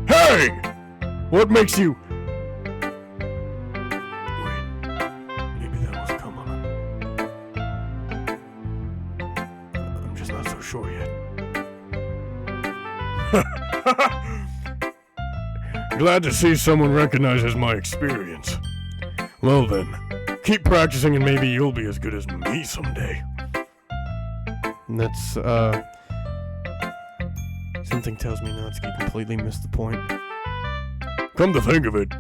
Hey! What makes you... Wait, maybe that was come on. I'm just not so sure yet. Glad to see someone recognizes my experience. Well then, keep practicing and maybe you'll be as good as me someday. And that's, something tells me Natsuki completely missed the point. Come to think of it,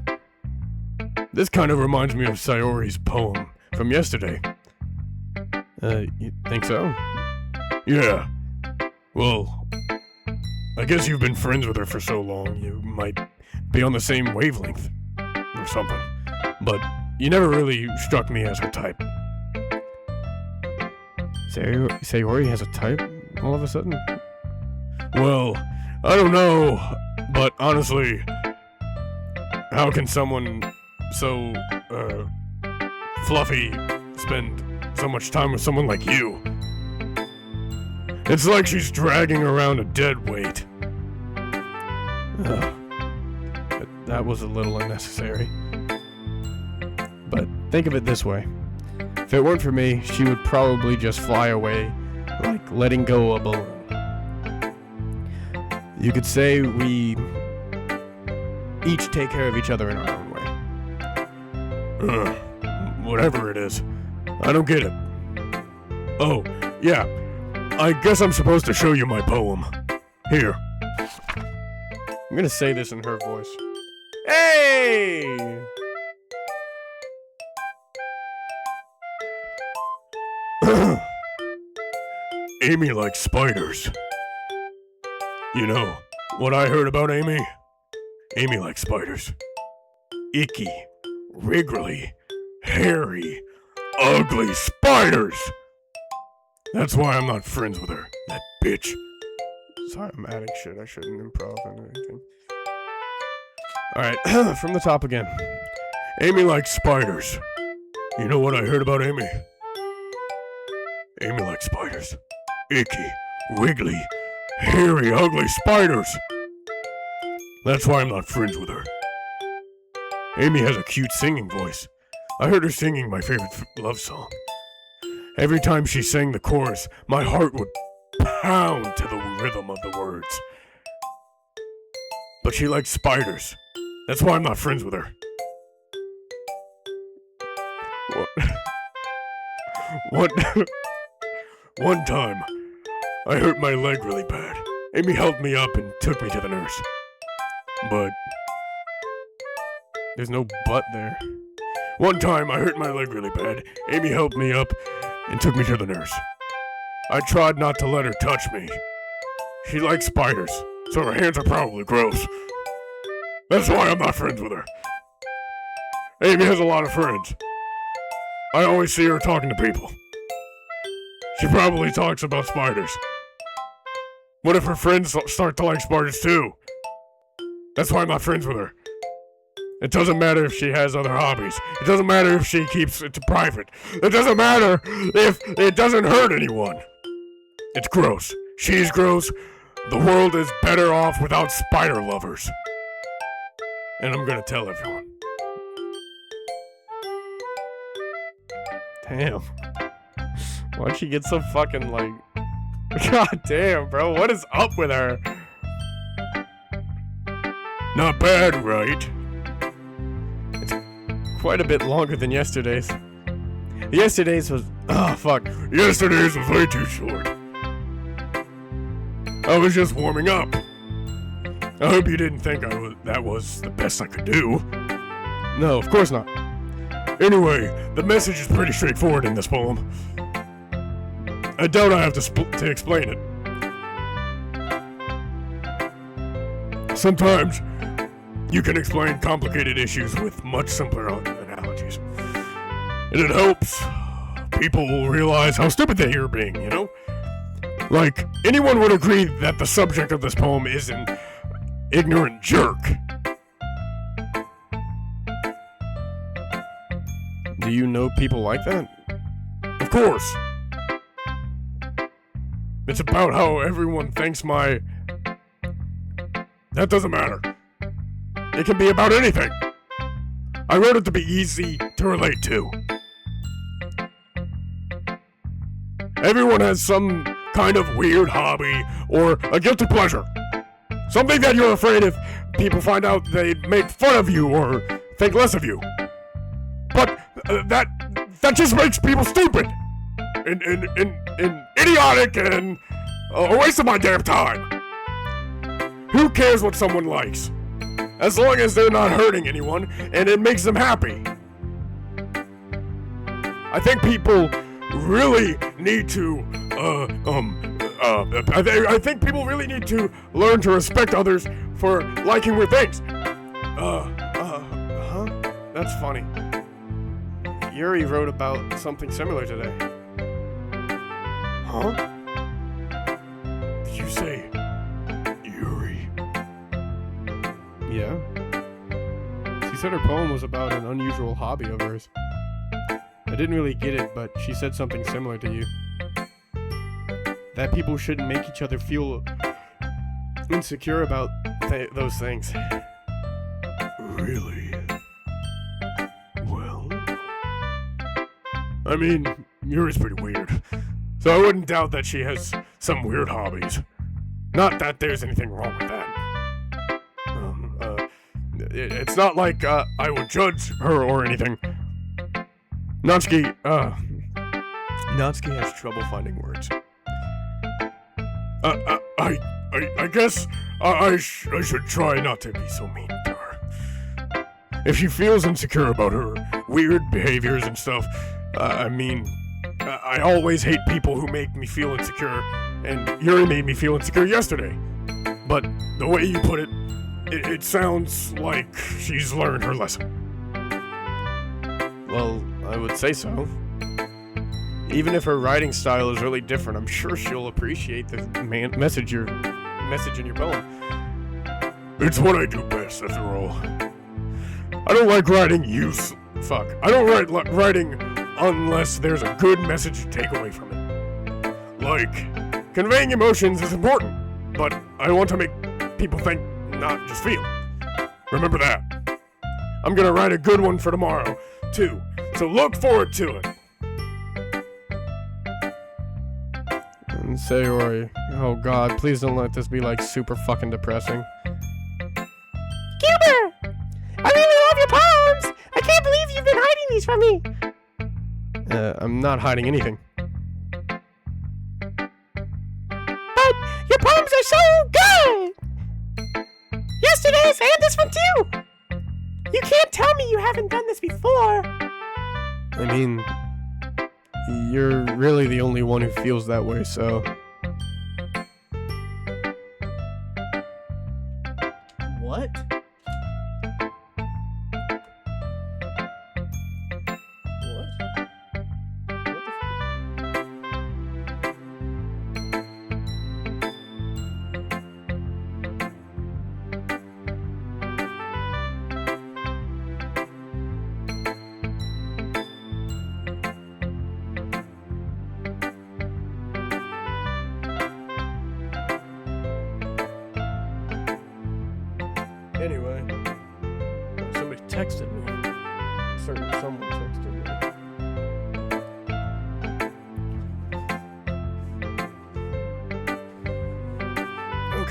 this kind of reminds me of Sayori's poem from yesterday. You think so? Yeah. Well, I guess you've been friends with her for so long, you might be on the same wavelength or something. But you never really struck me as her type. Sayori has a type all of a sudden? Well, I don't know, but honestly, how can someone so, fluffy spend so much time with someone like you? It's like she's dragging around a dead weight. That was a little unnecessary. But think of it this way. If it weren't for me, she would probably just fly away, like letting go a balloon. You could say we each take care of each other in our own way. Whatever it is, I don't get it. Oh, yeah, I guess I'm supposed to show you my poem. Here. I'm gonna say this in her voice. Hey! Amy likes spiders. You know, what I heard about Amy? Amy likes spiders. Icky, wriggly, hairy, ugly spiders! That's why I'm not friends with her, that bitch. Sorry, I'm adding shit. I shouldn't improv on anything. Alright, from the top again. Amy likes spiders. You know what I heard about Amy? Amy likes spiders. Icky, wiggly, hairy, ugly spiders. That's why I'm not friends with her. Amy has a cute singing voice. I heard her singing my favorite love song. Every time she sang the chorus, my heart would pound to the rhythm of the words. But she likes spiders. That's why I'm not friends with her. One time, I hurt my leg really bad. Amy helped me up and took me to the nurse. But there's no but there. One time, I hurt my leg really bad. Amy helped me up and took me to the nurse. I tried not to let her touch me. She likes spiders, so her hands are probably gross. That's why I'm not friends with her. Amy has a lot of friends. I always see her talking to people. She probably talks about spiders. What if her friends start to like spiders too? That's why I'm not friends with her. It doesn't matter if she has other hobbies. It doesn't matter if she keeps it private. It doesn't matter if it doesn't hurt anyone. It's gross. She's gross. The world is better off without spider lovers. And I'm gonna tell everyone. Damn. Why'd she get so fucking like... God damn, bro. What is up with her? Not bad, right? Quite a bit longer than yesterday's. Yesterday's was... Oh, fuck. Yesterday's was way too short. I was just warming up. I hope you didn't think that was the best I could do. No, of course not. Anyway, the message is pretty straightforward in this poem. I doubt I have to explain it. Sometimes, you can explain complicated issues with much simpler analogies. And it helps people realize how stupid they are being, you know? Like, anyone would agree that the subject of this poem is an ignorant jerk. Do you know people like that? Of course. It's about how everyone thinks my... That doesn't matter. It can be about anything. I wrote it to be easy to relate to. Everyone has some kind of weird hobby or a guilty pleasure. Something that you're afraid if people find out they make fun of you or think less of you. But that just makes people stupid and idiotic and a waste of my damn time. Who cares what someone likes? As long as they're not hurting anyone and it makes them happy. I think people really need to, I think people really need to learn to respect others for liking weird things. That's funny. Yuri wrote about something similar today. Huh? Did you say Yuri? Yeah. She said her poem was about an unusual hobby of hers. I didn't really get it, but she said something similar to you. That people shouldn't make each other feel insecure about those things. Really? Well... I mean, Yuri's pretty weird. So I wouldn't doubt that she has some weird hobbies. Not that there's anything wrong with that. It's not like I would judge her or anything. Natsuki Natsuki has trouble finding words. I guess I should try not to be so mean to her. If she feels insecure about her weird behaviors and stuff, I always hate people who make me feel insecure, and Yuri made me feel insecure yesterday. But the way you put it, it sounds like she's learned her lesson. Well, I would say so. Even if her writing style is really different, I'm sure she'll appreciate the message in your poem. It's what I do best, after all. I don't like writing I don't like writing unless there's a good message to take away from it. Like, conveying emotions is important, but I want to make people think, not just feel. Remember that. I'm gonna write a good one for tomorrow, too, so look forward to it. And Sayori, oh god, please don't let this be like super fucking depressing. Cuber! I really love your poems! I can't believe you've been hiding these from me! I'm not hiding anything. But your poems are so good! Yesterday's and this one too! You can't tell me you haven't done this before! I mean, you're really the only one who feels that way, so... What?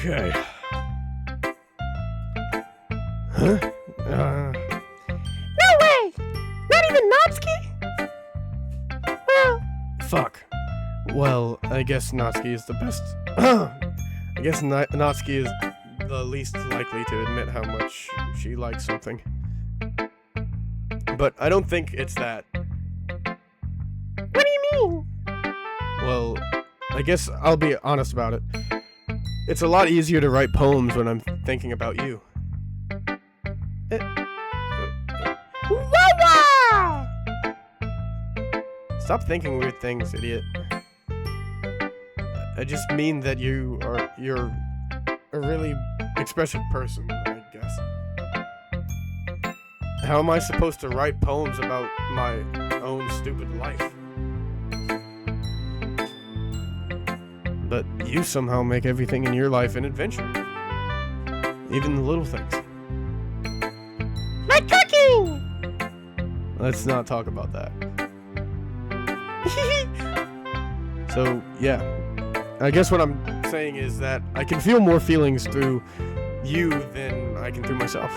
Okay. Huh? No way! Not even Natsuki? Well, Fuck. Well, I guess Natsuki is the best. I guess Natsuki is the least likely to admit how much she likes something. But I don't think it's that. what do you mean? Well, I guess I'll be honest about it. It's a lot easier to write poems when I'm thinking about you. Wawa! Stop thinking weird things, idiot. I just mean that you're a really expressive person, I guess. How am I supposed to write poems about my own stupid life? But you somehow make everything in your life an adventure. Even the little things. Like cooking! Let's not talk about that. So, yeah. I guess what I'm saying is that I can feel more feelings through you than I can through myself.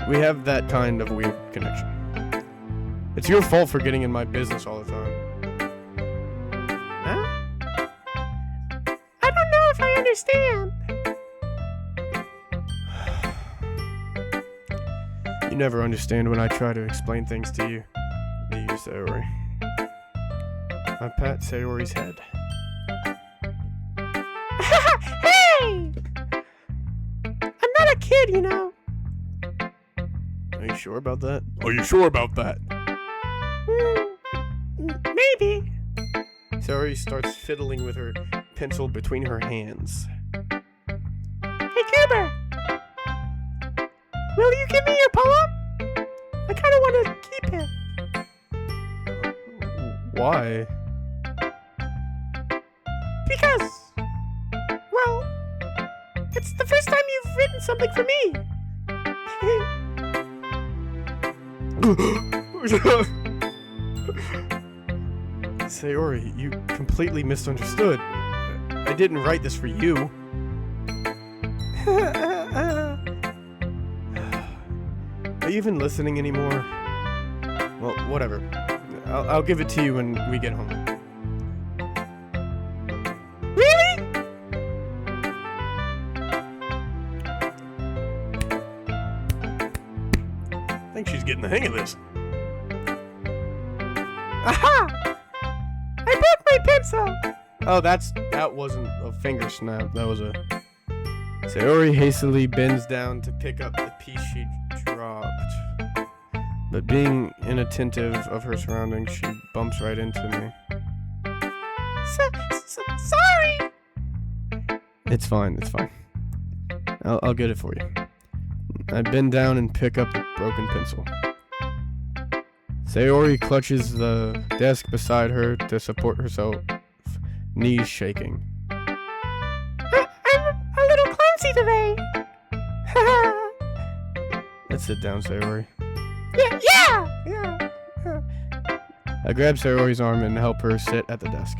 We have that kind of weird connection. It's your fault for getting in my business all the time. Huh? I don't know if I understand. You never understand when I try to explain things to you, do you, Sayori? I pat Sayori's head. Hey! I'm not a kid, you know. Are you sure about that? Are you sure about that? Maybe. Sayori starts fiddling with her pencil between her hands. Hey, Cooper. Will you give me your poem? I kind of want to keep it. Why? Because, well, it's the first time you've written something for me. Sayori, you completely misunderstood. I didn't write this for you. Are you even listening anymore? Well, whatever. I'll give it to you when we get home. Really? I think she's getting the hang of this. Aha! I broke my pencil. Oh, that wasn't a finger snap. That was a... Sayori hastily bends down to pick up the piece she dropped. But being inattentive of her surroundings, she bumps right into me. Sorry. It's fine, it's fine. I'll get it for you. I bend down and pick up the broken pencil. Sayori clutches the desk beside her to support herself, knees shaking. I'm a little clumsy today. Let's sit down, Sayori. Yeah. I grab Sayori's arm and help her sit at the desk.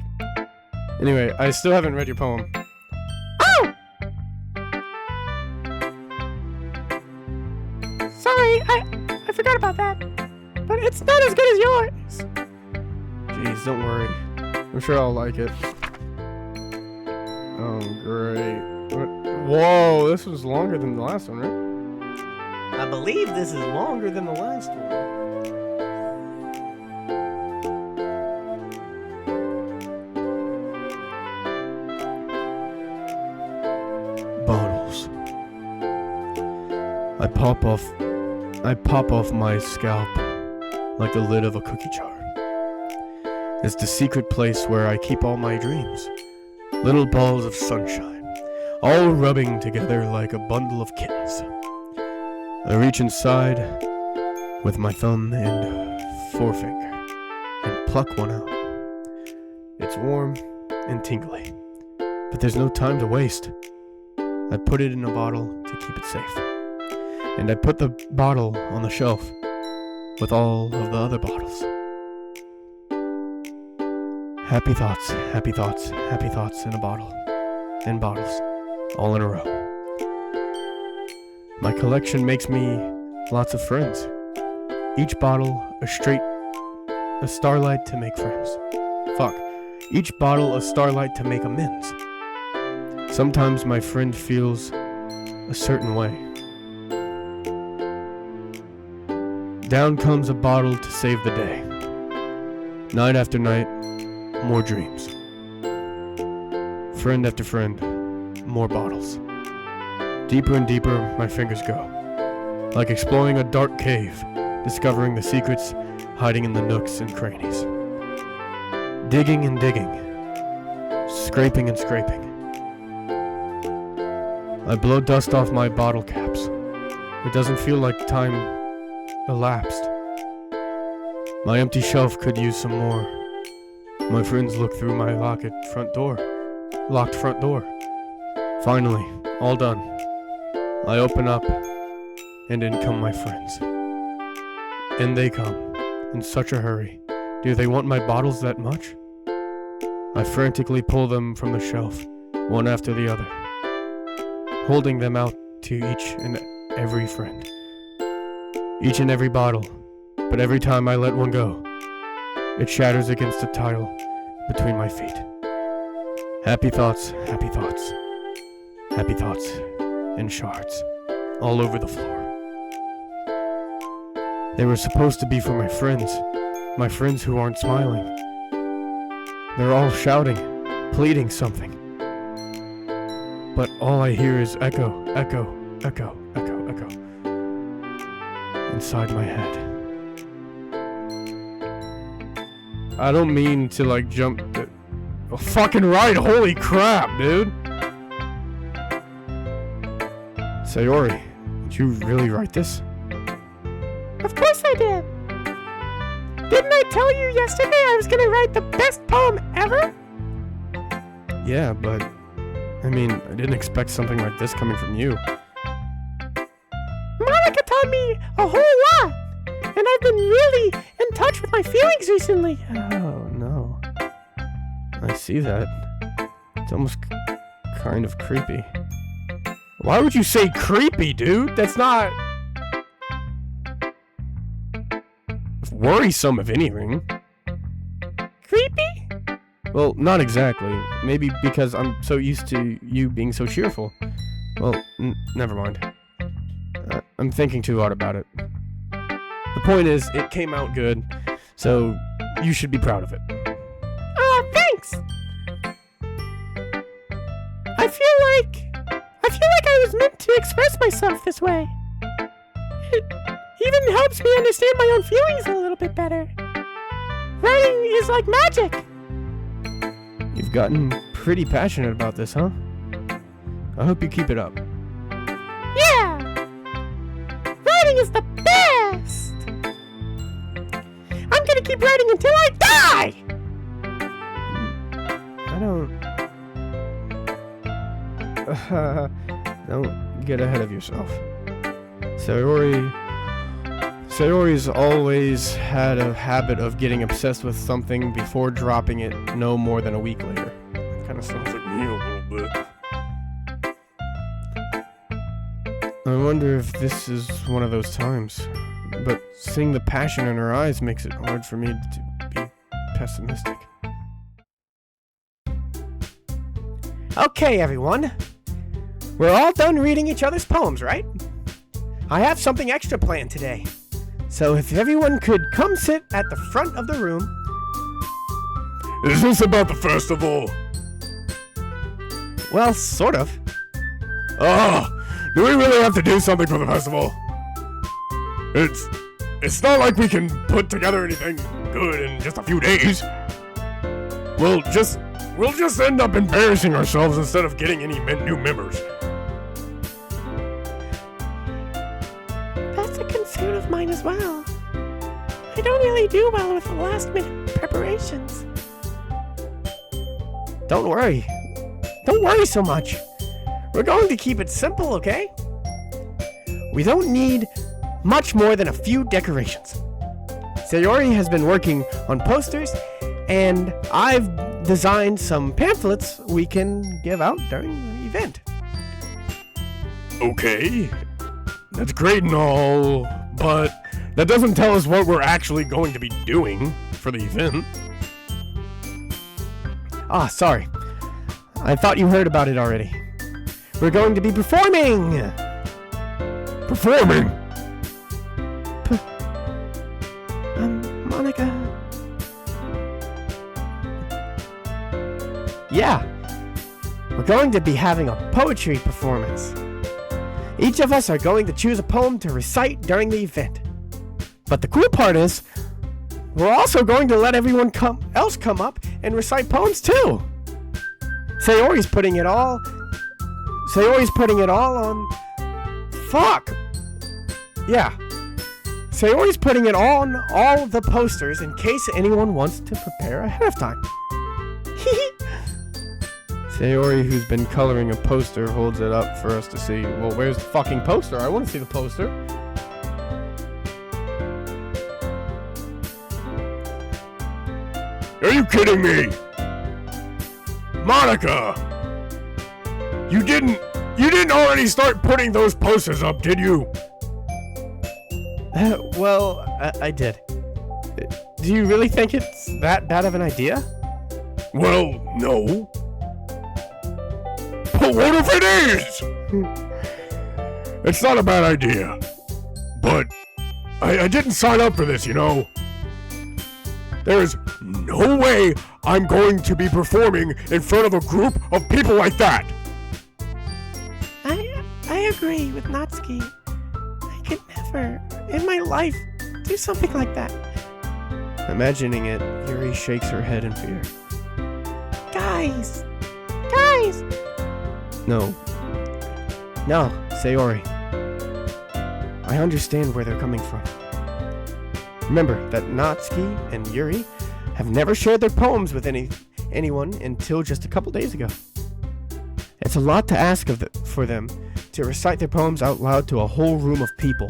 Anyway, I still haven't read your poem. Oh! Sorry, I forgot about that. But it's not as good as yours. Jeez, don't worry. I'm sure I'll like it. Oh, great. Whoa, this was longer than the last one, right? I believe this is longer than the last one. Bottles. I pop off my scalp like the lid of a cookie jar. It's the secret place where I keep all my dreams. Little balls of sunshine, all rubbing together like a bundle of kittens. I reach inside with my thumb and forefinger and pluck one out. It's warm and tingly, but there's no time to waste. I put it in a bottle to keep it safe, and I put the bottle on the shelf with all of the other bottles. Happy thoughts, happy thoughts, happy thoughts in a bottle. and bottles, all in a row. My collection makes me lots of friends. Each bottle a starlight to make friends. Each bottle a starlight to make amends. Sometimes my friend feels a certain way. Down comes a bottle to save the day. Night after night, more dreams. Friend after friend, more bottles. Deeper and deeper my fingers go, like exploring a dark cave, discovering the secrets hiding in the nooks and crannies. Digging and digging, scraping and scraping. I blow dust off my bottle caps. It doesn't feel like time elapsed. My empty shelf could use some more. My friends look through my locked front door. Finally, all done. I open up, and in come my friends. And they come, in such a hurry. Do they want my bottles that much? I frantically pull them from the shelf, one after the other, holding them out to each and every friend. Each and every bottle, but every time I let one go, it shatters against the tile between my feet. Happy thoughts, happy thoughts, happy thoughts, in shards, all over the floor. They were supposed to be for my friends who aren't smiling. They're all shouting, pleading something. But all I hear is echo, echo, echo, echo, echo, inside my head. I don't mean to like jump fucking right, holy crap, dude. Sayori, did you really write this? Of course I did. Didn't I tell you yesterday I was gonna write the best poem ever? Yeah, but I mean, I didn't expect something like this coming from you. Monica taught me a whole lot, and I've been really in touch with my feelings recently. Oh, no. I see that. It's almost kind of creepy. Why would you say creepy, dude? That's not worrisome, if anything. Creepy? Well, not exactly. Maybe because I'm so used to you being so cheerful. Well, never mind. I'm thinking too hard about it. The point is, it came out good, so you should be proud of it. Thanks! I feel like I was meant to express myself this way. It even helps me understand my own feelings a little bit better. Writing is like magic. You've gotten pretty passionate about this, huh? I hope you keep it up. Yeah! Writing is the best! I'm gonna keep writing until I die! Don't get ahead of yourself. Sayori's always had a habit of getting obsessed with something before dropping it no more than a week later. Kind of sounds like me a little bit. I wonder if this is one of those times. But seeing the passion in her eyes makes it hard for me to be pessimistic. Okay, everyone. We're all done reading each other's poems, right? I have something extra planned today. So if everyone could come sit at the front of the room. Is this about the festival? Well, sort of. Oh, do we really have to do something for the festival? It's not like we can put together anything good in just a few days. We'll just end up embarrassing ourselves instead of getting any new members. That's a concern of mine as well. I don't really do well with last-minute preparations. Don't worry. Don't worry so much. We're going to keep it simple, okay? We don't need much more than a few decorations. Sayori has been working on posters And I've designed some pamphlets we can give out during the event. Okay, that's great and all, but that doesn't tell us what we're actually going to be doing for the event. Ah, sorry. I thought you heard about it already. We're going to be performing! Performing? Monica... Yeah. We're going to be having a poetry performance. Each of us are going to choose a poem to recite during the event. But the cool part is, we're also going to let everyone else come up and recite poems too. Sayori's putting it all on... Fuck! Yeah. Sayori's putting it on all the posters in case anyone wants to prepare ahead of time. Sayori, who's been coloring a poster, holds it up for us to see. Well, where's the fucking poster? I want to see the poster. Are you kidding me? Monica! You didn't already start putting those posters up, did you? Well, I did. Do you really think it's that bad of an idea? Well, no. But what if it is? It's not a bad idea. But I didn't sign up for this, you know. There is no way I'm going to be performing in front of a group of people like that. I agree with Natsuki. I could never, in my life, do something like that. Imagining it, Yuri shakes her head in fear. Guys! No, Sayori. I understand where they're coming from. Remember that Natsuki and Yuri have never shared their poems with anyone until just a couple days ago. It's a lot to ask for them to recite their poems out loud to a whole room of people.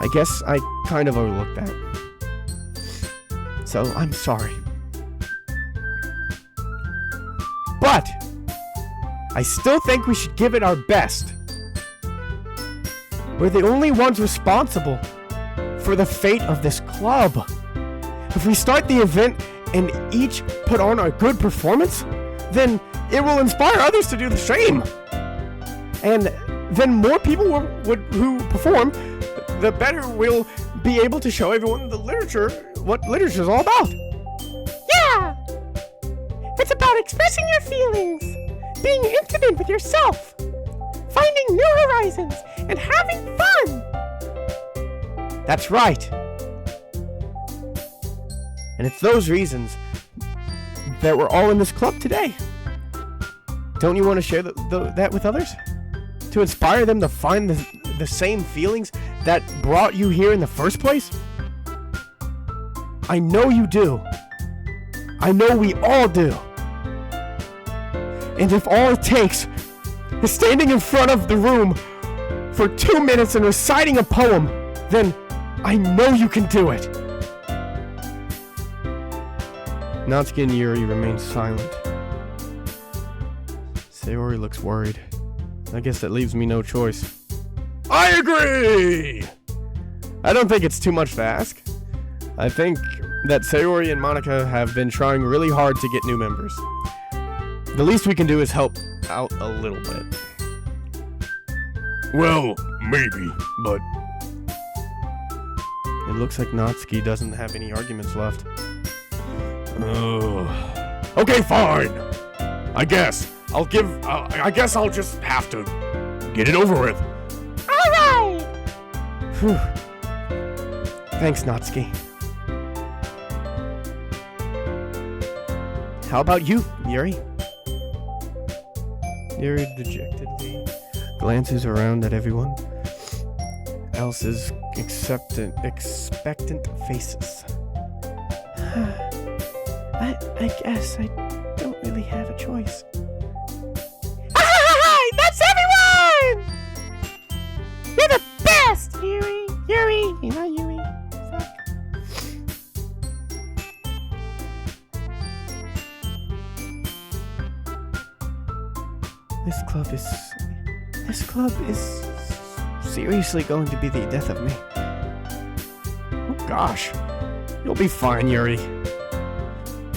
I guess I kind of overlooked that. So I'm sorry. But I still think we should give it our best. We're the only ones responsible for the fate of this club. If we start the event and each put on a good performance, then it will inspire others to do the same. And then more people who perform, the better we'll be able to show everyone what literature is all about. Yeah! It's about expressing your feelings, being intimate with yourself, finding new horizons, and having fun! That's right. And it's those reasons that we're all in this club today. Don't you want to share that with others? To inspire them to find the same feelings that brought you here in the first place? I know you do. I know we all do. And if all it takes is standing in front of the room for 2 minutes and reciting a poem, then I know you can do it. Natsuki and Yuri remain silent. Sayori looks worried. I guess that leaves me no choice. I agree! I don't think it's too much to ask. I think that Sayori and Monica have been trying really hard to get new members. The least we can do is help out a little bit. Well, maybe, but... It looks like Natsuki doesn't have any arguments left. Okay, fine. I guess I'll just have to get it over with. Alright! Whew. Thanks, Natsuki. How about you, Yuri? Yuri dejectedly glances around at everyone else's expectant faces. I guess I don't really have a choice. Hi! That's everyone! You're the best, Yuri! Yuri! You know Yuri. Fuck. This club is seriously going to be the death of me. Oh gosh, you'll be fine, Yuri.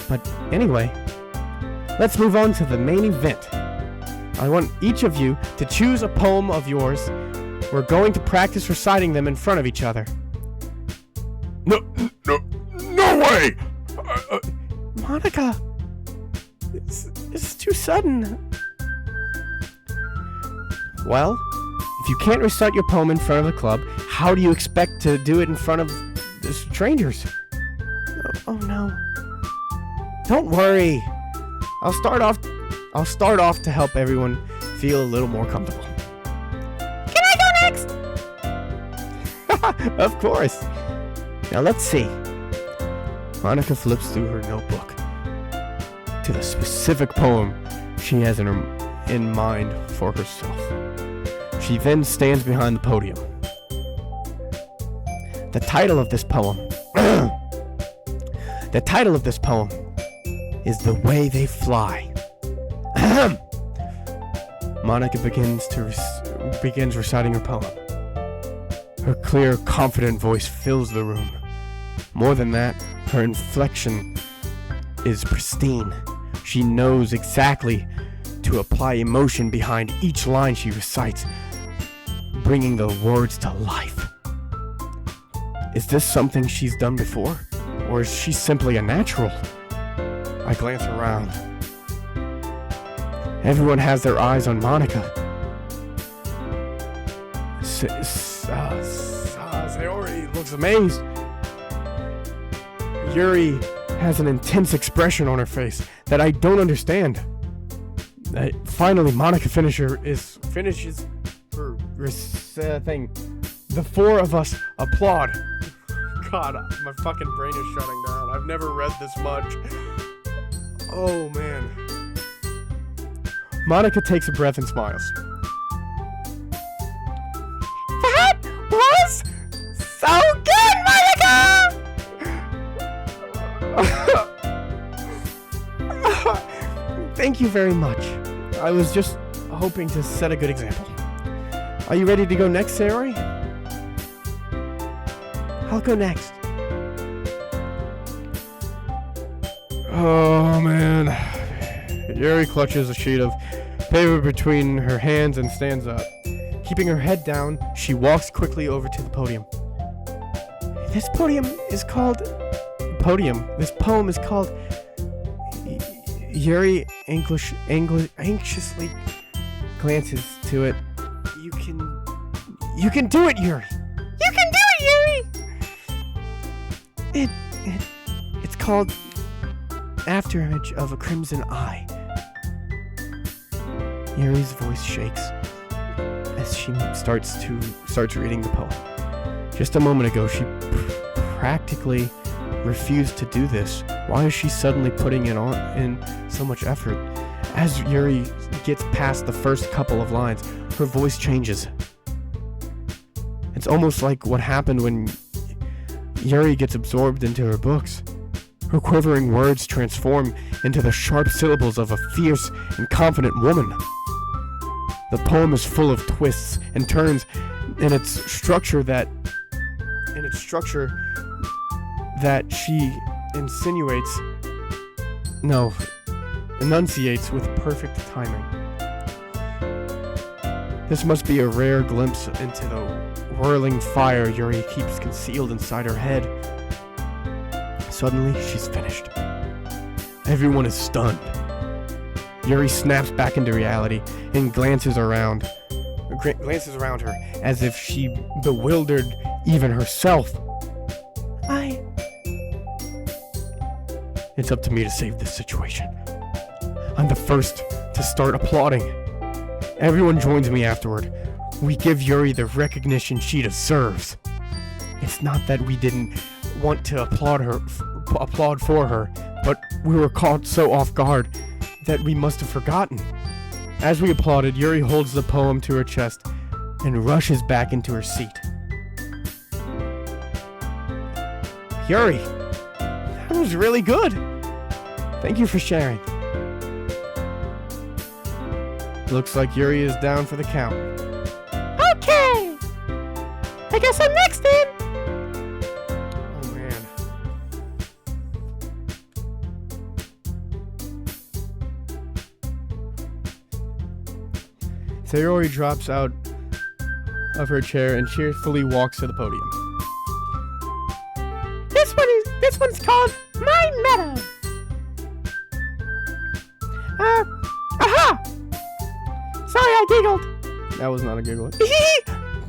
But anyway, let's move on to the main event. I want each of you to choose a poem of yours. We're going to practice reciting them in front of each other. No way! Monica, it's too sudden. Well, if you can't recite your poem in front of the club, how do you expect to do it in front of the strangers? Oh no. Don't worry. I'll start off to help everyone feel a little more comfortable. Can I go next? Of course. Now let's see. Monica flips through her notebook to the specific poem she has in mind for herself. She then stands behind the podium. The title of this poem is The Way They Fly. Monica begins reciting her poem. Her clear, confident voice fills the room. More than that, her inflection is pristine. She knows exactly to apply emotion behind each line she recites, bringing the words to life. Is this something she's done before? Or is she simply a natural? I glance around. Everyone has their eyes on Monica. Sayori looks amazed. Yuri has an intense expression on her face that I don't understand. Finally, Monica finishes her thing. The four of us applaud. God, my fucking brain is shutting down. I've never read this much. Oh, man. Monica takes a breath and smiles. That was so good, Monica! Thank you very much. I was just hoping to set a good example. Are you ready to go next, Sayori? I'll go next. Oh man. Yuri clutches a sheet of paper between her hands and stands up. Keeping her head down, she walks quickly over to the podium. This poem is called... Yuri anxiously glances to it. You can do it, Yuri! You can do it, Yuri! It's called Afterimage of a Crimson Eye. Yuri's voice shakes as she starts reading the poem. Just a moment ago, she practically refused to do this. Why is she suddenly putting in so much effort? As Yuri gets past the first couple of lines, her voice changes. It's almost like what happened when Yuri gets absorbed into her books. Her quivering words transform into the sharp syllables of a fierce and confident woman. The poem is full of twists and turns in its structure that she enunciates with perfect timing. This must be a rare glimpse into the whirling fire Yuri keeps concealed inside her head. Suddenly, she's finished. Everyone is stunned. Yuri snaps back into reality and glances around her as if she bewildered even herself. It's up to me to save this situation. I'm the first to start applauding. Everyone joins me afterward. We give Yuri the recognition she deserves. It's not that we didn't want to applaud for her, but we were caught so off guard that we must have forgotten. As we applauded, Yuri holds the poem to her chest and rushes back into her seat. Yuri, that was really good. Thank you for sharing. Looks like Yuri is down for the count. Okay! I guess I'm next then! Oh man. Sayori drops out of her chair and cheerfully walks to the podium. This one's called My Meadow. Aha! Sorry, I giggled. That was not a giggle.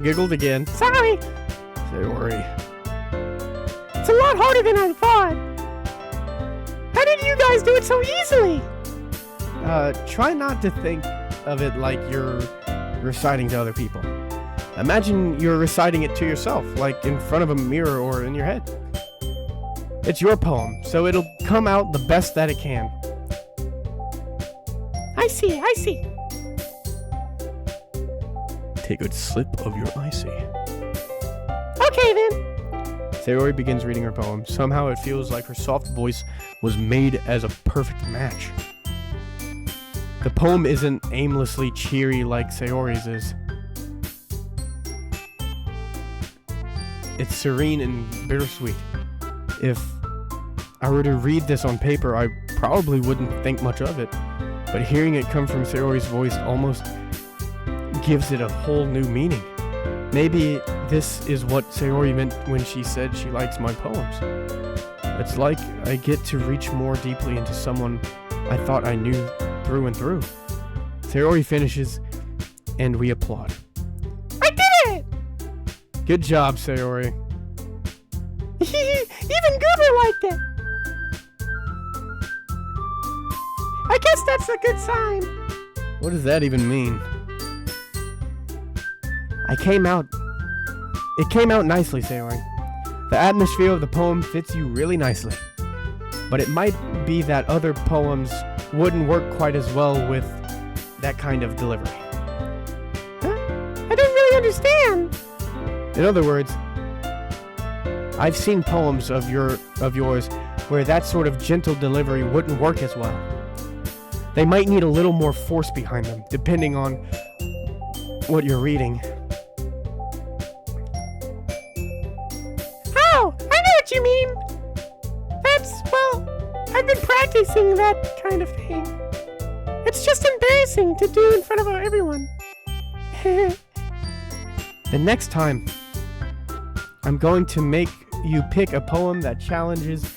Giggled again. Sorry. Sayori. It's a lot harder than I thought. How did you guys do it so easily? Try not to think of it like you're reciting to other people. Imagine you're reciting it to yourself, like in front of a mirror or in your head. It's your poem, so it'll come out the best that it can. I see. Take a slip of your icy. Okay then. Sayori begins reading her poem. Somehow it feels like her soft voice was made as a perfect match. The poem isn't aimlessly cheery like Sayori's is. It's serene and bittersweet. If I were to read this on paper, I probably wouldn't think much of it. But hearing it come from Sayori's voice almost gives it a whole new meaning. Maybe this is what Sayori meant when she said she likes my poems. It's like I get to reach more deeply into someone I thought I knew through and through. Sayori finishes, and we applaud. I did it! Good job, Sayori. Even Goober liked it. I guess that's a good sign. What does that even mean? It came out nicely, Sayori. The atmosphere of the poem fits you really nicely. But it might be that other poems wouldn't work quite as well with that kind of delivery. Huh? I don't really understand. In other words, I've seen poems of yours where that sort of gentle delivery wouldn't work as well. They might need a little more force behind them, depending on what you're reading. Oh, I know what you mean. I've been practicing that kind of thing. It's just embarrassing to do in front of everyone. The next time, I'm going to make you pick a poem that challenges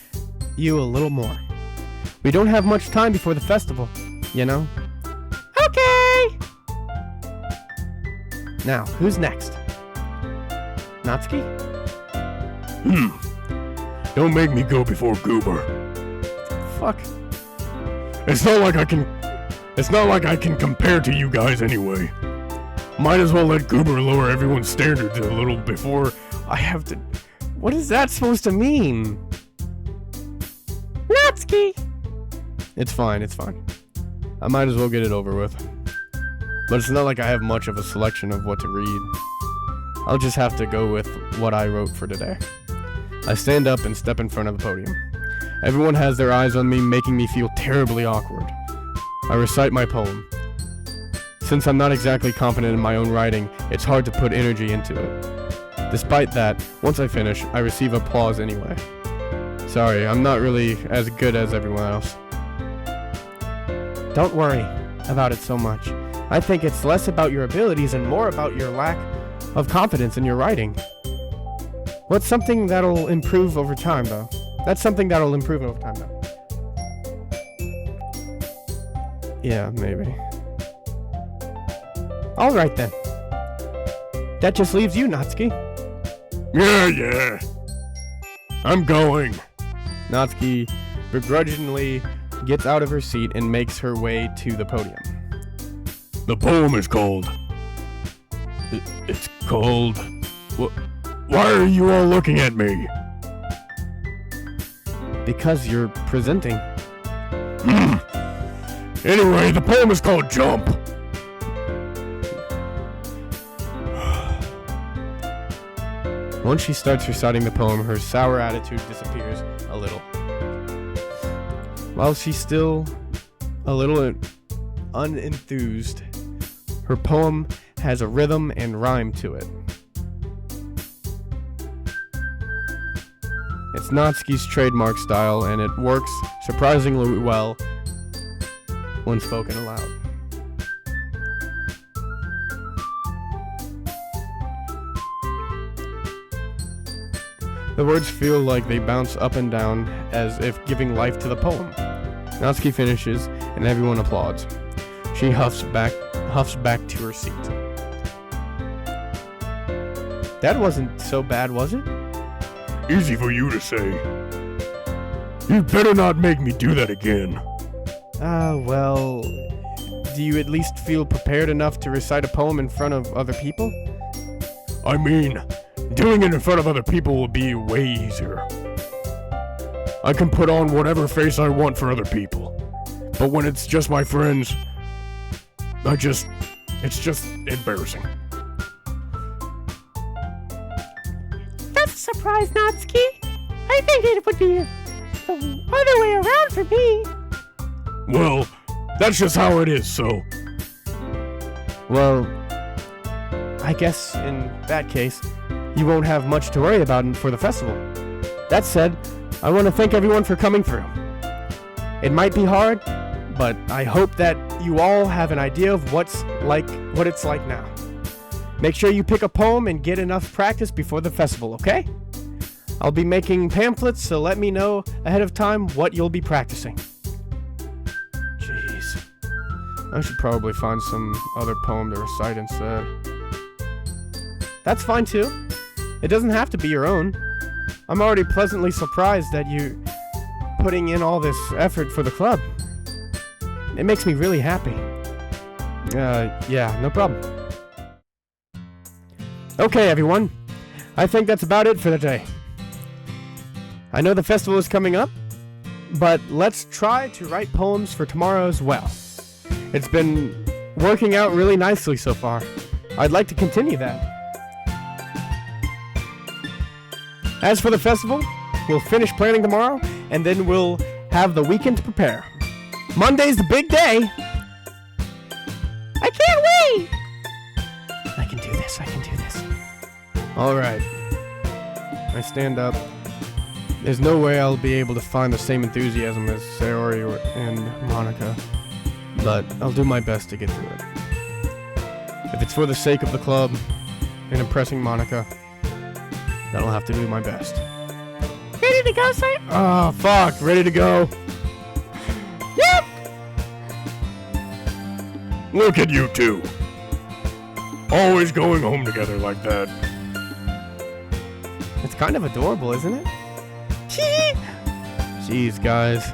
you a little more. We don't have much time before the festival, you know? Okay! Now, who's next? Natsuki? Don't make me go before Goober. Fuck. It's not like I can compare to you guys anyway. Might as well let Goober lower everyone's standards a little before I have to. What is that supposed to mean? Natsuki! It's fine. I might as well get it over with. But it's not like I have much of a selection of what to read. I'll just have to go with what I wrote for today. I stand up and step in front of the podium. Everyone has their eyes on me, making me feel terribly awkward. I recite my poem. Since I'm not exactly confident in my own writing, it's hard to put energy into it. Despite that, once I finish, I receive applause anyway. Sorry, I'm not really as good as everyone else. Don't worry about it so much. I think it's less about your abilities and more about your lack of confidence in your writing. What's something that'll improve over time, though? That's something that'll improve over time, though. Yeah, maybe. Alright then. That just leaves you, Natsuki. Yeah. I'm going. Natsuki begrudgingly gets out of her seat and makes her way to the podium. The poem is called. It's called. Why are you all looking at me? Because you're presenting. Anyway, the poem is called Jump. Once she starts reciting the poem, her sour attitude disappears a little. While she's still a little unenthused, Her poem has a rhythm and rhyme to it. It's Natsuki's trademark style, and it works surprisingly well when spoken aloud. The words feel like they bounce up and down as if giving life to the poem. Natsuki finishes, and everyone applauds. She huffs back to her seat. That wasn't so bad, was it? Easy for you to say. You better not make me do that again. Well, do you at least feel prepared enough to recite a poem in front of other people? I mean, doing it in front of other people will be way easier. I can put on whatever face I want for other people. But when it's just my friends, it's just embarrassing. That's a surprise, Natsuki. I think it would be the other way around for me. Well, that's just how it is, so. Well, I guess in that case, you won't have much to worry about for the festival. That said, I want to thank everyone for coming through. It might be hard, but I hope that you all have an idea of what it's like now. Make sure you pick a poem and get enough practice before the festival, okay? I'll be making pamphlets, so let me know ahead of time what you'll be practicing. Jeez. I should probably find some other poem to recite instead. That's fine too. It doesn't have to be your own. I'm already pleasantly surprised that you're putting in all this effort for the club. It makes me really happy. Yeah, no problem. Okay, everyone. I think that's about it for the day. I know the festival is coming up, but let's try to write poems for tomorrow as well. It's been working out really nicely so far. I'd like to continue that. As for the festival, we'll finish planning tomorrow, and then we'll have the weekend to prepare. Monday's the big day. I can't wait. I can do this. All right. I stand up. There's no way I'll be able to find the same enthusiasm as Sayori and Monica, but I'll do my best to get through it. If it's for the sake of the club and impressing Monica, then I'll have to do my best. Ready to go, sir? Oh, fuck. Ready to go. Yep. Look at you two. Always going home together like that. It's kind of adorable, isn't it? Jeez, guys.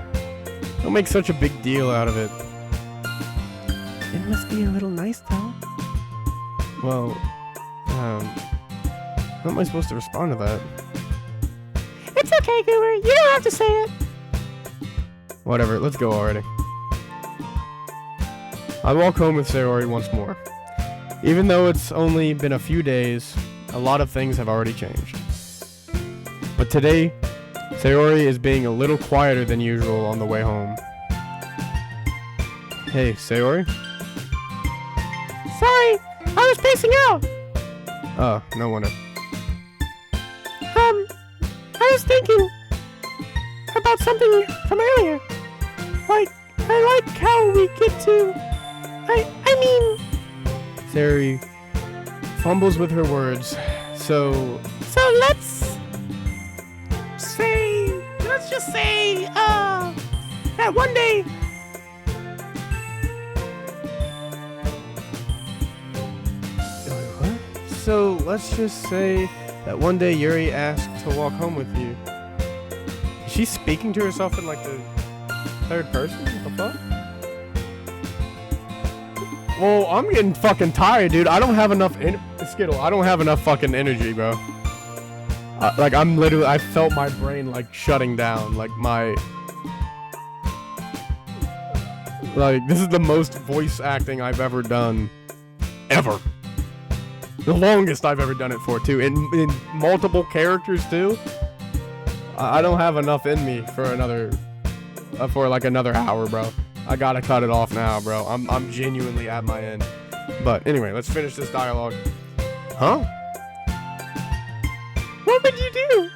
Don't make such a big deal out of it. It must be a little nice, though. Well, how am I supposed to respond to that? It's okay, Goober. You don't have to say it. Whatever, let's go already. I walk home with Sayori once more. Even though it's only been a few days, a lot of things have already changed. But today, Sayori is being a little quieter than usual on the way home. Hey, Sayori? Sorry, I was pacing out. Oh, no wonder. I was thinking about something from earlier. Like, I like how we get to... I mean... Sayori fumbles with her words, so let's just say, that one day... What? So let's just say that one day Yuri asked to walk home with you. Is she speaking to herself in like the third person? What the fuck? Well, I'm getting fucking tired, dude. I don't have enough Skittle. I don't have enough fucking energy, bro. Like I'm literally, I felt my brain like shutting down. Like this is the most voice acting I've ever done, ever. The longest I've ever done it for, too. In multiple characters, too. I don't have enough in me for another hour, bro. I gotta cut it off now, bro. I'm genuinely at my end. But anyway, let's finish this dialogue. Huh? What would you do?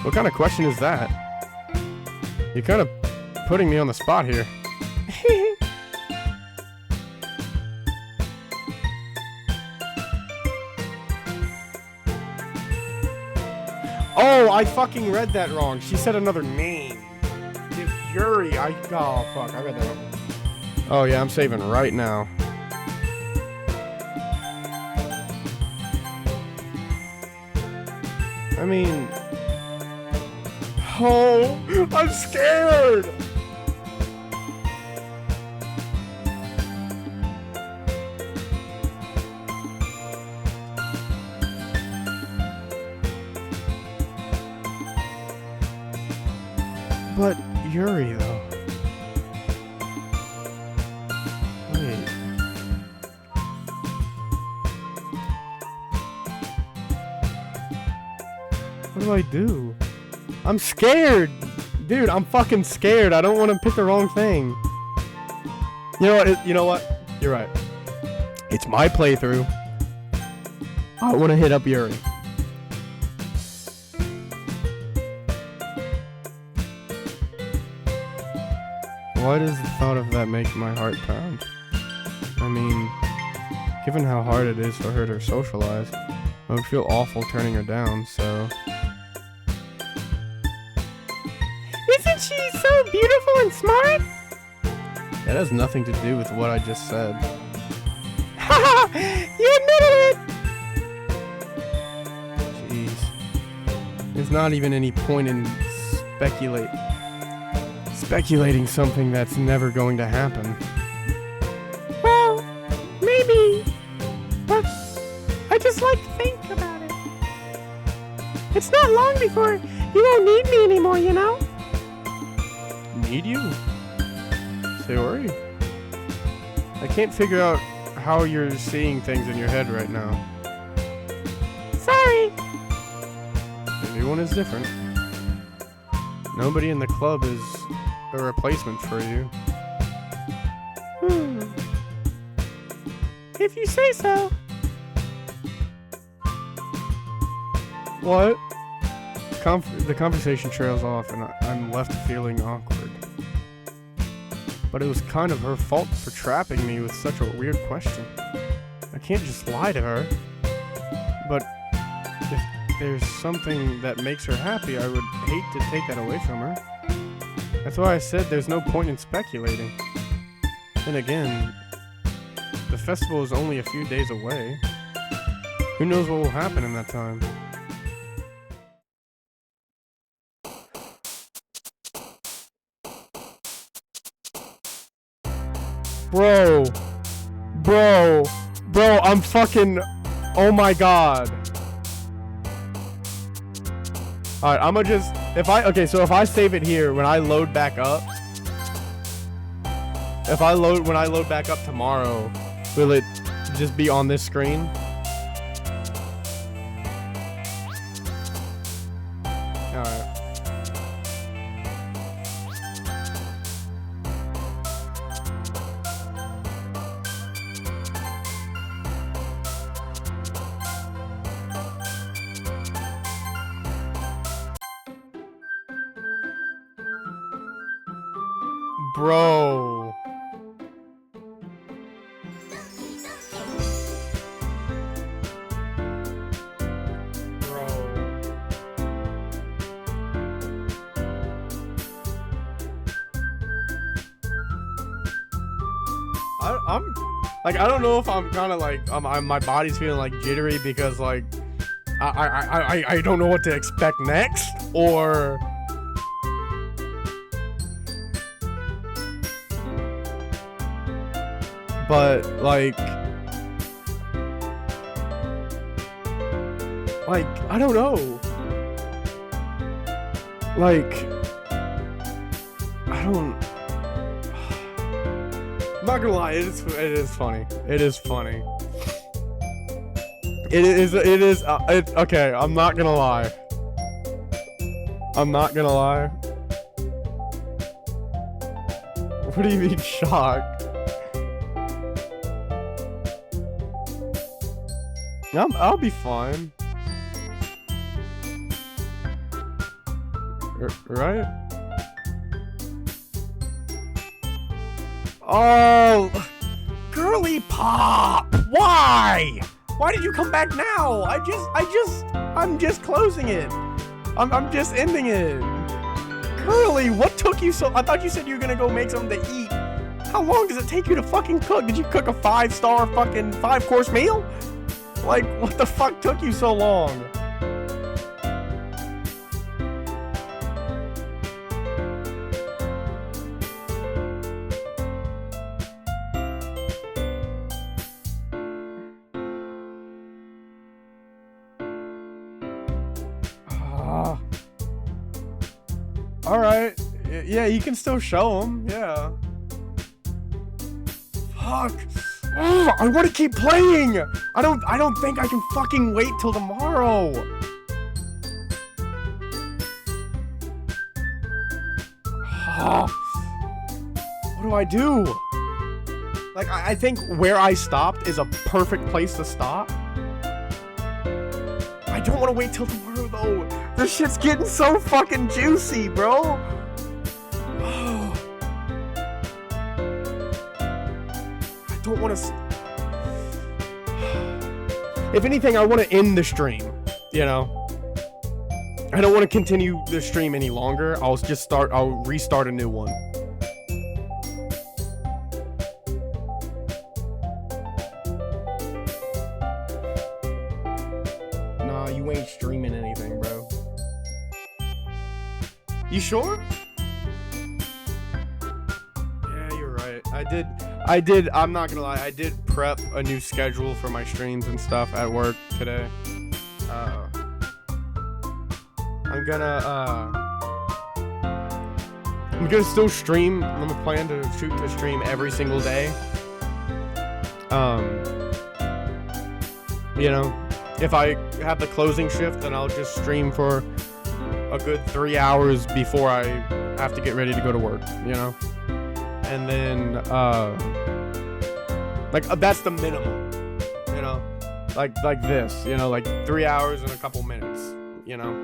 What kind of question is that? You're kind of putting me on the spot here. Oh, I fucking read that wrong. She said another name. It's Yuri. Oh, fuck. I read that wrong. Oh, yeah, I'm saving right now. I mean... Oh, I'm scared! But Yuri, though. Wait. What do I do? I'm scared! Dude, I'm fucking scared. I don't want to pick the wrong thing. You know what? You know what? You're right. It's my playthrough. I want to hit up Yuri. Why does the thought of that make my heart pound? I mean, given how hard it is for her to socialize, I would feel awful turning her down, so... Isn't she so beautiful and smart? That has nothing to do with what I just said. Haha! You admitted it! Jeez. There's not even any point in speculating something that's never going to happen. Well, maybe. But I just like to think about it. It's not long before you won't need me anymore, you know? Need you? Sayori? I can't figure out how you're seeing things in your head right now. Sorry. Everyone is different. Nobody in the club is a replacement for you. If you say so. What? The conversation trails off and I'm left feeling awkward. But it was kind of her fault for trapping me with such a weird question. I can't just lie to her. But if there's something that makes her happy, I would hate to take that away from her. That's why I said there's no point in speculating. Then again, the festival is only a few days away. Who knows what will happen in that time? Bro, I'm fucking, oh my god. Alright, I'ma just, if I save it here, when I load back up, when I load back up tomorrow, will it just be on this screen? Alright. Bro. I'm like, I don't know if I'm kind of like my body's feeling like jittery because like I don't know what to expect next, or but like I don't know, like I don't. I'm not gonna lie, it is funny. It is funny. It is, okay, I'm not gonna lie. What do you mean shocked? I'll be fine. Right? Oh, Girly Pop! Why? Why did you come back now? I'm just closing it. I'm just ending it. Girly, what took you so? I thought you said you were gonna go make something to eat. How long does it take you to fucking cook? Did you cook a 5-star fucking 5-course meal? Like, what the fuck took you so long? All right. Yeah, you can still show them. Yeah. Fuck. Oh, I want to keep playing. I don't think I can fucking wait till tomorrow. What do I do? Like, I think where I stopped is a perfect place to stop. I don't want to wait till tomorrow, though. This shit's getting so fucking juicy, bro. I don't want to... If anything, I want to end the stream, you know? I don't want to continue the stream any longer. I'll restart a new one. Nah, you ain't streaming anything, bro. You sure? Yeah, you're right. I did, I'm not gonna lie, I did prep a new schedule for my streams and stuff at work today. I'm gonna still stream. I'm gonna plan to shoot to stream every single day. You know, if I have the closing shift, then I'll just stream for a good 3 hours before I have to get ready to go to work, you know? And then, that's the minimum, you know? Like this, you know, like 3 hours and a couple minutes, you know?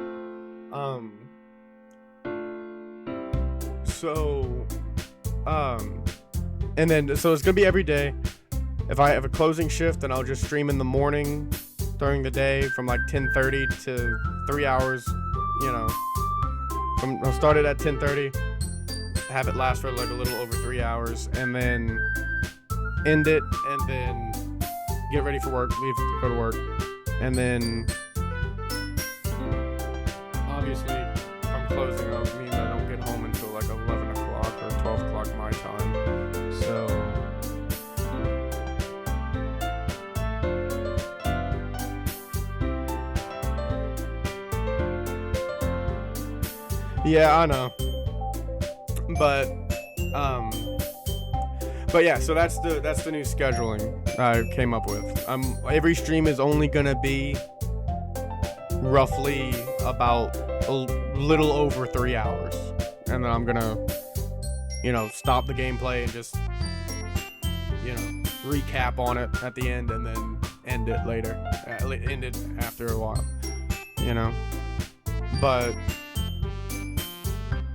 And then, so it's gonna be every day. If I have a closing shift, then I'll just stream in the morning during the day from like 10:30 to 3 hours, you know. I'll start it at 10:30, have it last for like a little over 3 hours, and then end it, and then get ready for work, leave to go to work, and then obviously if I'm closing, it means I don't get home until like 11 o'clock or 12 o'clock my time. So yeah, I know. But yeah, so that's the new scheduling I came up with. Every stream is only gonna be roughly about a little over 3 hours, and then I'm gonna, you know, stop the gameplay and just, you know, recap on it at the end, and then end it later, end it after a while, you know. But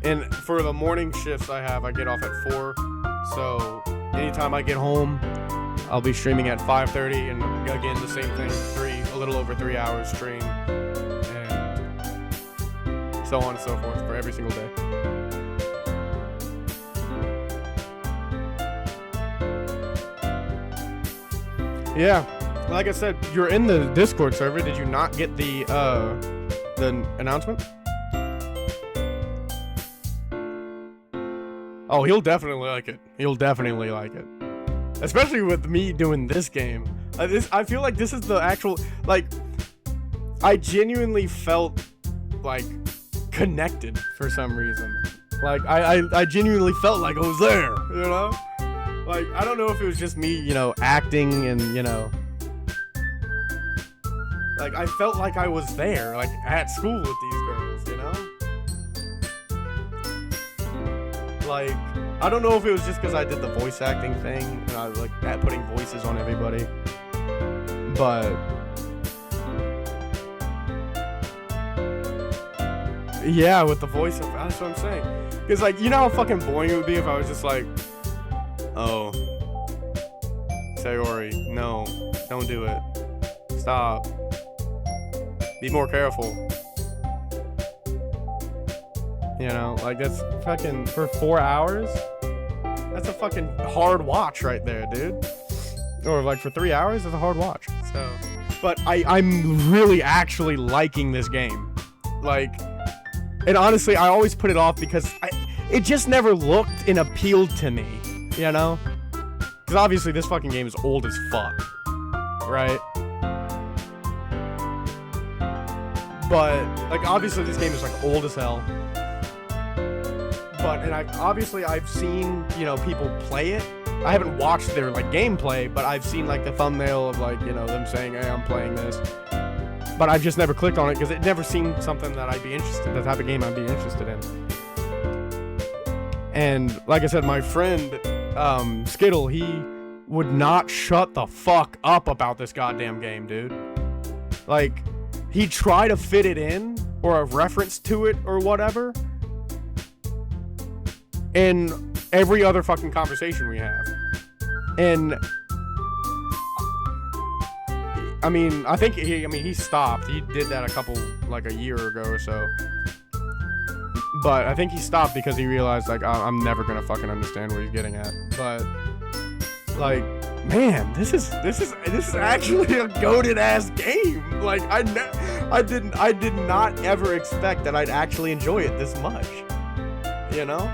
and for the morning shifts I get off at 4, so anytime I get home, I'll be streaming at 5:30, and again the same thing, a little over 3 hours stream, and so on and so forth for every single day. Yeah, like I said, you're in the Discord server. Did you not get the announcement? Oh, he'll definitely like it. He'll definitely like it. Especially with me doing this game. I feel like this is the actual, like, I genuinely felt, like, connected for some reason. Like, I genuinely felt like I was there, you know? Like, I don't know if it was just me, you know, acting and, you know. Like, I felt like I was there, like, at school with these girls, you know? Like, I don't know if it was just because I did the voice acting thing and I was like putting voices on everybody, but Yeah, with the voice. That's what I'm saying. Because, like, you know how fucking boring it would be if I was just like, oh, Sayori, no, don't do it. Stop. Be more careful. You know, like, that's fucking, for 4 hours? That's a fucking hard watch right there, dude. Or, like, for 3 hours, it's a hard watch. So, but I'm really actually liking this game. Like, and honestly, I always put it off because it just never looked and appealed to me, you know? Because obviously this fucking game is old as fuck, right? But, like, obviously this game is, like, old as hell. But, and I've seen, you know, people play it. I haven't watched their, like, gameplay, but I've seen, like, the thumbnail of, like, you know, them saying, hey, I'm playing this. But I've just never clicked on it because it never seemed something that I'd be interested in, the type of game I'd be interested in. And, like I said, my friend, Skittle, he would not shut the fuck up about this goddamn game, dude. Like, he'd try to fit it in, or a reference to it, or whatever, in every other fucking conversation we have. And I mean, I think he stopped. He did that a year ago or so. But I think he stopped because he realized, like, I'm never gonna fucking understand what he's getting at. But, like, man, this is actually a goated ass game. Like, I did not ever expect that I'd actually enjoy it this much. You know?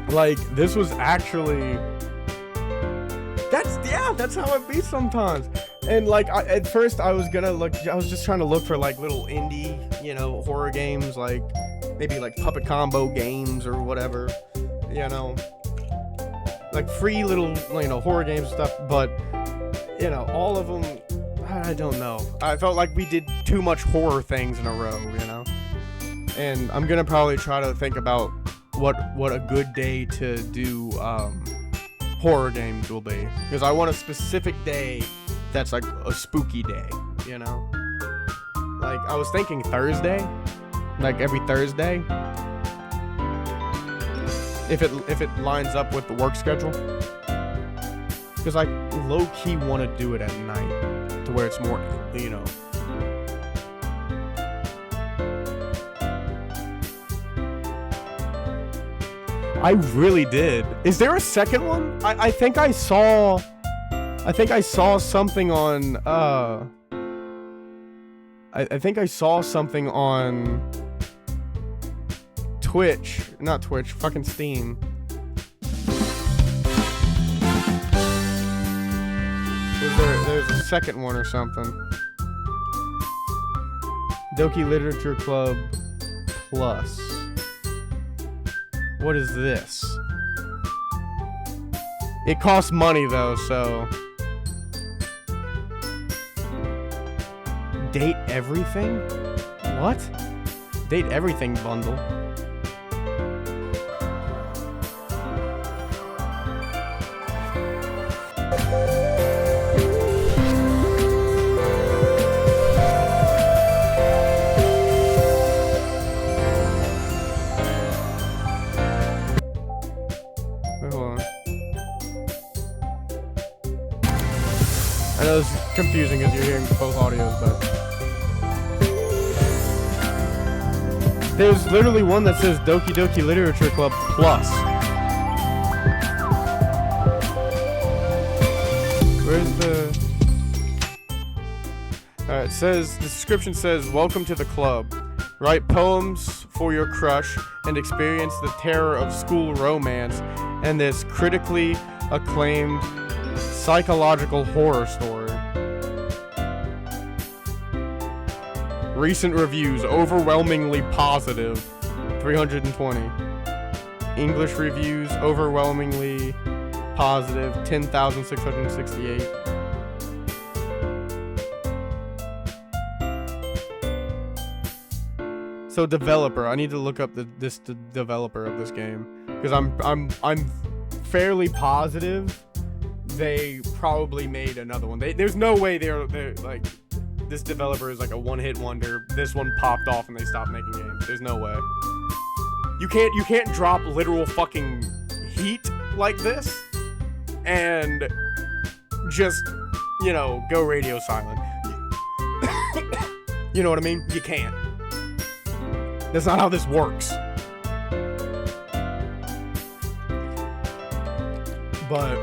Like, this was actually, that's how it be sometimes. And, like, at first I was just trying to look for, like, little indie, you know, horror games, like maybe like puppet combo games or whatever, you know, like free little, you know, horror games and stuff. But, you know, all of them, I don't know, I felt like we did too much horror things in a row, you know. And I'm gonna probably try to think about what a good day to do horror games will be, because I want a specific day that's like a spooky day, you know. Like, I was thinking Thursday, like every Thursday, if it lines up with the work schedule, because I low-key want to do it at night to where it's more, you know. I really did. Is there a second one? I think I saw something on I think I saw something on Twitch, not Twitch, fucking Steam. There's a second one or something. Doki Literature Club Plus. What is this? It costs money though, so. Date everything? What? Date everything bundle. I know this is confusing because you're hearing both audios, but there's literally one that says Doki Doki Literature Club Plus. Where's the... Alright, it says, the description says, welcome to the club. Write poems for your crush and experience the terror of school romance and this critically acclaimed psychological horror story. Recent reviews overwhelmingly positive, 320. English reviews overwhelmingly positive, 10,668. So developer, I need to look up the developer of this game, because I'm fairly positive they probably made another one. There's no way they're like, this developer is like a one-hit wonder. This one popped off and they stopped making games. There's no way. You can't drop literal fucking heat like this and just, you know, go radio silent. You know what I mean? You can't. That's not how this works. But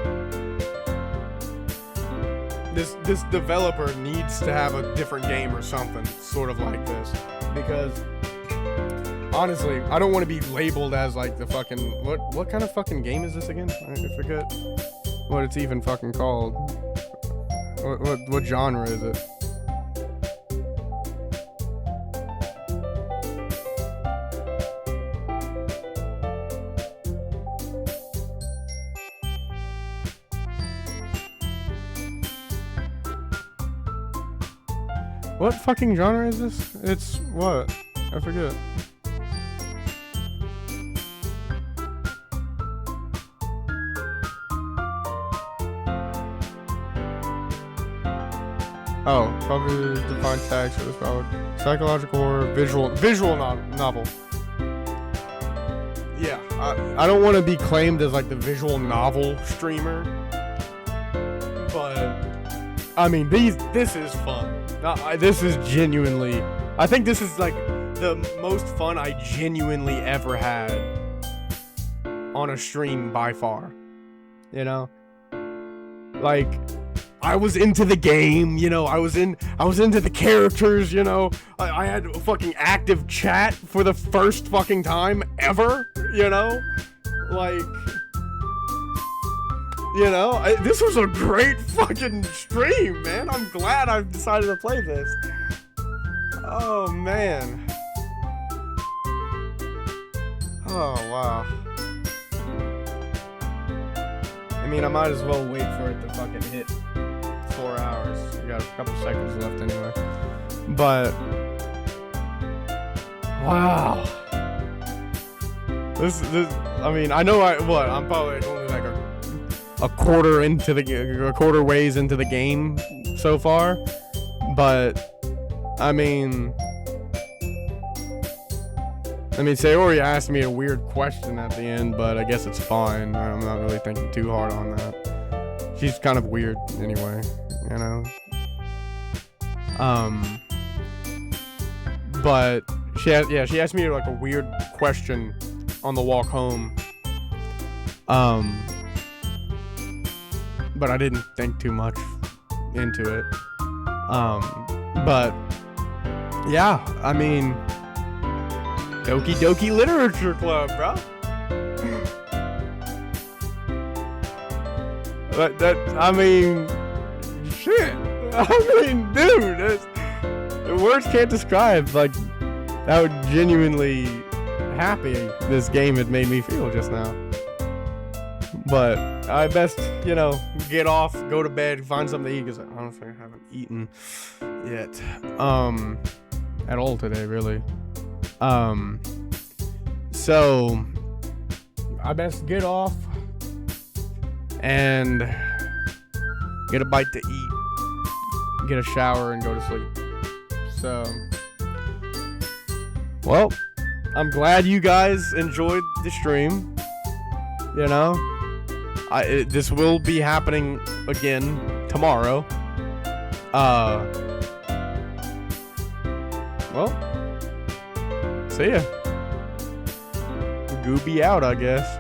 this developer needs to have a different game or something sort of like this, because honestly, I don't want to be labeled as like the fucking what kind of fucking game is this again? I forget what it's even fucking called. What genre is it? What fucking genre is this? It's what? I forget. Oh, probably defined tags for this probably. Psychological horror, visual novel. Yeah, I don't want to be claimed as like the visual novel streamer, but I mean this is fun. This is genuinely, I think this is like the most fun I genuinely ever had on a stream by far. You know, like I was into the game, you know, I was into the characters, you know, I had a fucking active chat for the first fucking time ever, you know, like, you know, this was a great fucking stream, man. I'm glad I've decided to play this. Oh, man. Oh, wow. I mean, I might as well wait for it to fucking hit 4 hours. We got a couple seconds left anyway. But, wow. This, I mean, I know I'm probably only like a quarter ways into the game so far, but I mean Sayori asked me a weird question at the end, but I guess it's fine. I'm not really thinking too hard on that. She's kind of weird anyway, you know. But she asked me like a weird question on the walk home. But I didn't think too much into it. But yeah, I mean, Doki Doki Literature Club, bro. I mean, shit. I mean, dude, the words can't describe like how genuinely happy this game had made me feel just now. But I best, you know, get off, go to bed, find something to eat, because I don't think I haven't eaten yet. At all today, really. So I best get off and get a bite to eat, get a shower, and go to sleep. So, well, I'm glad you guys enjoyed the stream. You know, this will be happening again tomorrow. Well, see ya. Gooby out, I guess.